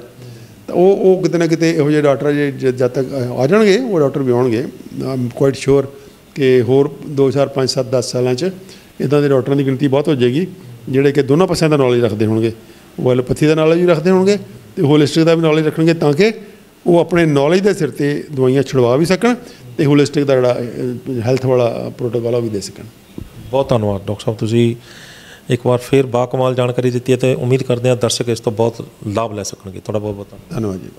ਤਾਂ ਉਹ ਕਿਤੇ ਨਾ ਕਿਤੇ ਇਹੋ ਜਿਹੇ ਡਾਕਟਰ ਜੇ ਜਦ ਤੱਕ ਆ ਜਾਣਗੇ, ਉਹ ਡਾਕਟਰ ਵੀ ਆਉਣਗੇ, ਆਈ ਐਮ ਕੁਆਇਟ ਸ਼ੋਰ ਕਿ ਹੋਰ 2 4 5 7 10 ਸਾਲਾਂ 'ਚ ਇੱਦਾਂ ਦੇ ਡਾਕਟਰਾਂ ਦੀ ਗਿਣਤੀ ਬਹੁਤ ਹੋ ਜਾਏਗੀ ਜਿਹੜੇ ਕਿ ਦੋਨੋਂ ਪਾਸਿਆਂ ਦਾ ਨੌਲੇਜ ਰੱਖਦੇ ਹੋਣਗੇ। ਉਹ ਐਲੋਪੈਥੀ ਦਾ ਨੌਲੇਜ ਵੀ ਰੱਖਦੇ ਹੋਣਗੇ ਅਤੇ ਹੋਲਿਸਟਿਕ ਦਾ ਵੀ ਨੌਲੇਜ ਰੱਖਣਗੇ, ਤਾਂ ਕਿ ਉਹ ਆਪਣੇ ਨੌਲੇਜ ਦੇ ਸਿਰ 'ਤੇ ਦਵਾਈਆਂ ਛੁਡਵਾ ਵੀ ਸਕਣ ਅਤੇ ਹੋਲਿਸਟਿਕ ਦਾ ਜਿਹੜਾ ਹੈਲਥ ਵਾਲਾ ਪ੍ਰੋਟੋਕਾਲ ਉਹ ਵੀ ਦੇ ਸਕਣ। ਬਹੁਤ ਧੰਨਵਾਦ ਡਾਕਟਰ ਸਾਹਿਬ, ਤੁਸੀਂ ਇੱਕ ਵਾਰ ਫਿਰ ਬਾਕਮਾਲ ਜਾਣਕਾਰੀ ਦਿੱਤੀ ਹੈ ਅਤੇ ਉਮੀਦ ਕਰਦੇ ਹਾਂ ਦਰਸ਼ਕ ਇਸ ਤੋਂ ਬਹੁਤ ਲਾਭ ਲੈ ਸਕਣਗੇ। ਤੁਹਾਡਾ ਬਹੁਤ ਬਹੁਤ ਧੰਨਵਾਦ ਜੀ।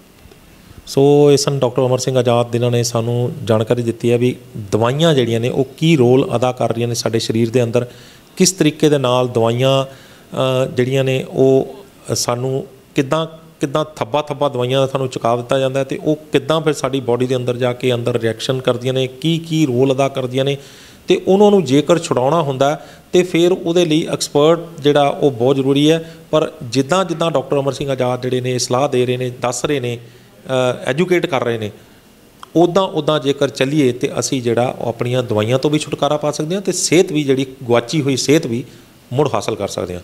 ਸੋ ਇਹ ਸਨ ਡਾਕਟਰ ਅਮਰ ਸਿੰਘ ਆਜ਼ਾਦ, ਜਿਨ੍ਹਾਂ ਨੇ ਸਾਨੂੰ ਜਾਣਕਾਰੀ ਦਿੱਤੀ ਹੈ ਵੀ ਦਵਾਈਆਂ ਜਿਹੜੀਆਂ ਨੇ ਉਹ ਕੀ ਰੋਲ ਅਦਾ ਕਰ ਰਹੀਆਂ ਨੇ ਸਾਡੇ ਸਰੀਰ ਦੇ ਅੰਦਰ, ਕਿਸ ਤਰੀਕੇ ਦੇ ਨਾਲ ਦਵਾਈਆਂ ਜਿਹੜੀਆਂ ਨੇ ਉਹ ਸਾਨੂੰ ਕਿੱਦਾਂ ਥੱਬਾ ਦਵਾਈਆਂ ਦਾ ਸਾਨੂੰ ਚੁਕਾ ਦਿੱਤਾ ਜਾਂਦਾ ਅਤੇ ਉਹ ਕਿੱਦਾਂ ਫਿਰ ਸਾਡੀ ਬੋਡੀ ਦੇ ਅੰਦਰ ਜਾ ਕੇ ਅੰਦਰ ਰਿਐਕਸ਼ਨ ਕਰਦੀਆਂ ਨੇ, ਕੀ ਰੋਲ ਅਦਾ ਕਰਦੀਆਂ ਨੇ, ਅਤੇ ਉਹਨਾਂ ਨੂੰ ਜੇਕਰ ਛੁਡਾਉਣਾ ਹੁੰਦਾ ਤਾਂ ਫਿਰ ਉਹਦੇ ਲਈ ਐਕਸਪਰਟ ਜਿਹੜਾ ਉਹ ਬਹੁਤ ਜ਼ਰੂਰੀ ਹੈ। ਪਰ ਜਿੱਦਾਂ ਡਾਕਟਰ ਅਮਰ ਸਿੰਘ ਆਜ਼ਾਦ ਜਿਹੜੇ ਨੇ ਸਲਾਹ ਦੇ ਰਹੇ ਨੇ, ਦੱਸ ਰਹੇ ਨੇ, ਐਜੂਕੇਟ ਕਰ ਰਹੇ ਨੇ, ਉੱਦਾਂ ਜੇਕਰ ਚੱਲੀਏ ਤਾਂ ਅਸੀਂ ਜਿਹੜਾ ਉਹ ਆਪਣੀਆਂ ਦਵਾਈਆਂ ਤੋਂ ਵੀ ਛੁਟਕਾਰਾ ਪਾ ਸਕਦੇ ਹਾਂ ਅਤੇ ਸਿਹਤ ਵੀ ਜਿਹੜੀ ਗੁਆਚੀ ਹੋਈ ਸਿਹਤ ਵੀ ਮੁੜ ਹਾਸਲ ਕਰ ਸਕਦੇ ਹਾਂ।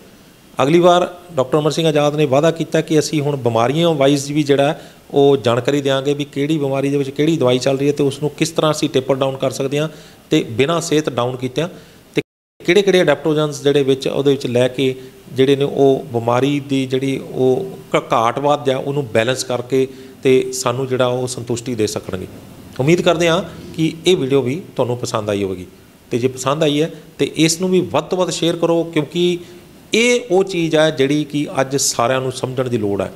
ਅਗਲੀ ਵਾਰ ਡਾਕਟਰ ਅਮਰ ਸਿੰਘ ਆਜ਼ਾਦ ਨੇ ਵਾਅਦਾ ਕੀਤਾ ਕਿ ਅਸੀਂ ਹੁਣ ਬਿਮਾਰੀਆਂ ਵਾਈਜ਼ ਵੀ ਜਿਹੜਾ ਉਹ ਜਾਣਕਾਰੀ ਦਿਆਂਗੇ ਵੀ ਕਿਹੜੀ ਬਿਮਾਰੀ ਦੇ ਵਿੱਚ ਕਿਹੜੀ ਦਵਾਈ ਚੱਲ ਰਹੀ ਹੈ ਅਤੇ ਉਸ ਨੂੰ ਕਿਸ ਤਰ੍ਹਾਂ ਅਸੀਂ ਟੇਪਰ ਡਾਊਨ ਕਰ ਸਕਦੇ ਹਾਂ ਅਤੇ ਬਿਨਾਂ ਸਿਹਤ ਡਾਊਨ ਕੀਤਿਆਂ, ਅਤੇ ਕਿਹੜੇ ਐਡੈਪਟੋਜਨਸ ਜਿਹੜੇ ਵਿੱਚ ਉਹਦੇ ਵਿੱਚ ਲੈ ਕੇ ਜਿਹੜੇ ਨੇ ਉਹ ਬਿਮਾਰੀ ਦੀ ਜਿਹੜੀ ਉਹ ਘਾਟਵਾਦ ਜਾਂ ਉਹਨੂੰ ਬੈਲੈਂਸ ਕਰਕੇ ਅਤੇ ਸਾਨੂੰ ਜਿਹੜਾ ਉਹ ਸੰਤੁਸ਼ਟੀ ਦੇ ਸਕਣਗੇ। ਉਮੀਦ ਕਰਦੇ ਹਾਂ ਕਿ ਇਹ ਵੀਡੀਓ ਵੀ ਤੁਹਾਨੂੰ ਪਸੰਦ ਆਈ ਹੋਵੇਗੀ, ਅਤੇ ਜੇ ਪਸੰਦ ਆਈ ਹੈ ਤਾਂ ਇਸ ਨੂੰ ਵੀ ਵੱਧ ਤੋਂ ਵੱਧ ਸ਼ੇਅਰ ਕਰੋ, ਕਿਉਂਕਿ ਇਹ ਉਹ ਚੀਜ਼ ਹੈ ਜਿਹੜੀ ਕਿ ਅੱਜ ਸਾਰਿਆਂ ਨੂੰ ਸਮਝਣ ਦੀ ਲੋੜ ਹੈ।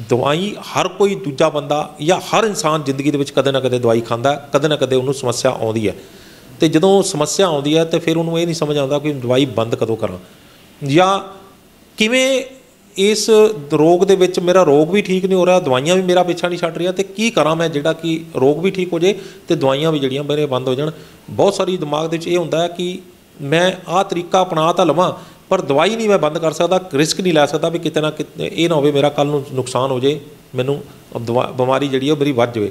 ਦਵਾਈ ਹਰ ਕੋਈ ਦੂਜਾ ਬੰਦਾ ਜਾਂ ਹਰ ਇਨਸਾਨ ਜ਼ਿੰਦਗੀ ਦੇ ਵਿੱਚ ਕਦੇ ਨਾ ਕਦੇ ਦਵਾਈ ਖਾਂਦਾ, ਕਦੇ ਨਾ ਕਦੇ ਉਹਨੂੰ ਸਮੱਸਿਆ ਆਉਂਦੀ ਹੈ, ਅਤੇ ਜਦੋਂ ਸਮੱਸਿਆ ਆਉਂਦੀ ਹੈ ਤਾਂ ਫਿਰ ਉਹਨੂੰ ਇਹ ਨਹੀਂ ਸਮਝ ਆਉਂਦਾ ਕਿ ਦਵਾਈ ਬੰਦ ਕਦੋਂ ਕਰਾਂ, ਜਾਂ ਕਿਵੇਂ ਇਸ ਰੋਗ ਦੇ ਵਿੱਚ ਮੇਰਾ ਰੋਗ ਵੀ ਠੀਕ ਨਹੀਂ ਹੋ ਰਿਹਾ, ਦਵਾਈਆਂ ਵੀ ਮੇਰਾ ਪਿੱਛਾ ਨਹੀਂ ਛੱਡ ਰਹੀਆਂ, ਅਤੇ ਕੀ ਕਰਾਂ ਮੈਂ ਜਿਹੜਾ ਕਿ ਰੋਗ ਵੀ ਠੀਕ ਹੋ ਜਾਏ ਅਤੇ ਦਵਾਈਆਂ ਵੀ ਜਿਹੜੀਆਂ ਮੇਰੇ ਬੰਦ ਹੋ ਜਾਣ। ਬਹੁਤ ਸਾਰੀ ਦਿਮਾਗ ਦੇ ਵਿੱਚ ਇਹ ਹੁੰਦਾ ਹੈ ਕਿ ਮੈਂ ਆਹ ਤਰੀਕਾ ਅਪਣਾ ਤਾਂ ਲਵਾਂ ਪਰ ਦਵਾਈ ਨਹੀਂ ਮੈਂ ਬੰਦ ਕਰ ਸਕਦਾ, ਰਿਸਕ ਨਹੀਂ ਲੈ ਸਕਦਾ ਵੀ ਕਿਤੇ ਨਾ ਕਿਤੇ ਇਹ ਨਾ ਹੋਵੇ ਮੇਰਾ ਕੱਲ੍ਹ ਨੂੰ ਨੁਕਸਾਨ ਹੋ ਜਾਏ, ਮੈਨੂੰ ਬਿਮਾਰੀ ਜਿਹੜੀ ਉਹ ਮੇਰੀ ਵੱਧ ਜਾਵੇ।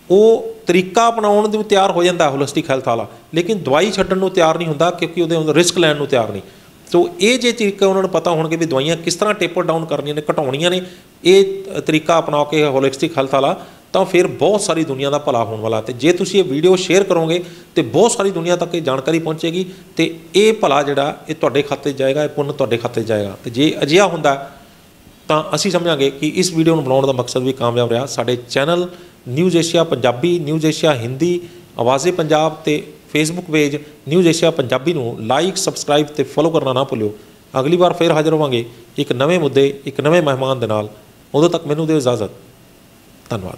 ਉਹ ਤਰੀਕਾ ਅਪਣਾਉਣ ਨੂੰ ਤਿਆਰ ਹੋ ਜਾਂਦਾ ਹੋਲਿਸਟਿਕ ਹੈਲਥ ਵਾਲਾ, ਲੇਕਿਨ ਦਵਾਈ ਛੱਡਣ ਨੂੰ ਤਿਆਰ ਨਹੀਂ ਹੁੰਦਾ ਕਿਉਂਕਿ ਉਹਦੇ ਅੰਦਰ ਰਿਸਕ ਲੈਣ ਨੂੰ ਤਿਆਰ ਨਹੀਂ। ਸੋ ਇਹ ਜੇ ਤਰੀਕਾ ਉਹਨਾਂ ਨੂੰ ਪਤਾ ਹੋਣਗੇ ਵੀ ਦਵਾਈਆਂ ਕਿਸ ਤਰ੍ਹਾਂ ਟੇਪਰ ਡਾਊਨ ਕਰਨੀਆਂ ਨੇ, ਘਟਾਉਣੀਆਂ ਨੇ, ਇਹ ਤਰੀਕਾ ਅਪਣਾ ਕੇ ਹੋਲਿਸਟਿਕ ਹੈਲਥ ਵਾਲਾ, ਤਾਂ ਫਿਰ ਬਹੁਤ ਸਾਰੀ ਦੁਨੀਆ ਦਾ ਭਲਾ ਹੋਣ ਵਾਲਾ। ਅਤੇ ਜੇ ਤੁਸੀਂ ਇਹ ਵੀਡੀਓ ਸ਼ੇਅਰ ਕਰੋਗੇ ਤਾਂ ਬਹੁਤ ਸਾਰੀ ਦੁਨੀਆ ਤੱਕ ਇਹ ਜਾਣਕਾਰੀ ਪਹੁੰਚੇਗੀ ਅਤੇ ਇਹ ਭਲਾ ਜਿਹੜਾ ਇਹ ਤੁਹਾਡੇ ਖਾਤੇ 'ਚ ਜਾਏਗਾ, ਇਹ ਪੁੰਨ ਤੁਹਾਡੇ ਖਾਤੇ 'ਚ ਜਾਏਗਾ। ਅਤੇ ਜੇ ਅਜਿਹਾ ਹੁੰਦਾ ਤਾਂ ਅਸੀਂ ਸਮਝਾਂਗੇ ਕਿ ਇਸ ਵੀਡੀਓ ਨੂੰ ਬਣਾਉਣ ਦਾ ਮਕਸਦ ਵੀ ਕਾਮਯਾਬ ਰਿਹਾ। ਸਾਡੇ channel news Asia Punjabi, news Asia Hindi, ਆਵਾਜ਼ੇ ਪੰਜਾਬ ਅਤੇ Facebook page news Asia Punjabi ਨੂੰ ਲਾਈਕ, ਸਬਸਕ੍ਰਾਈਬ ਅਤੇ ਫੋਲੋ ਕਰਨਾ ਨਾ ਭੁੱਲਿਓ। ਅਗਲੀ ਵਾਰ ਫਿਰ ਹਾਜ਼ਰ ਹੋਵਾਂਗੇ ਇੱਕ ਨਵੇਂ ਮੁੱਦੇ, ਇੱਕ ਨਵੇਂ ਮਹਿਮਾਨ ਦੇ ਨਾਲ। ਉਦੋਂ ਤੱਕ ਮੈਨੂੰ ਦਿਓ ਇਜਾਜ਼ਤ। ਧੰਨਵਾਦ।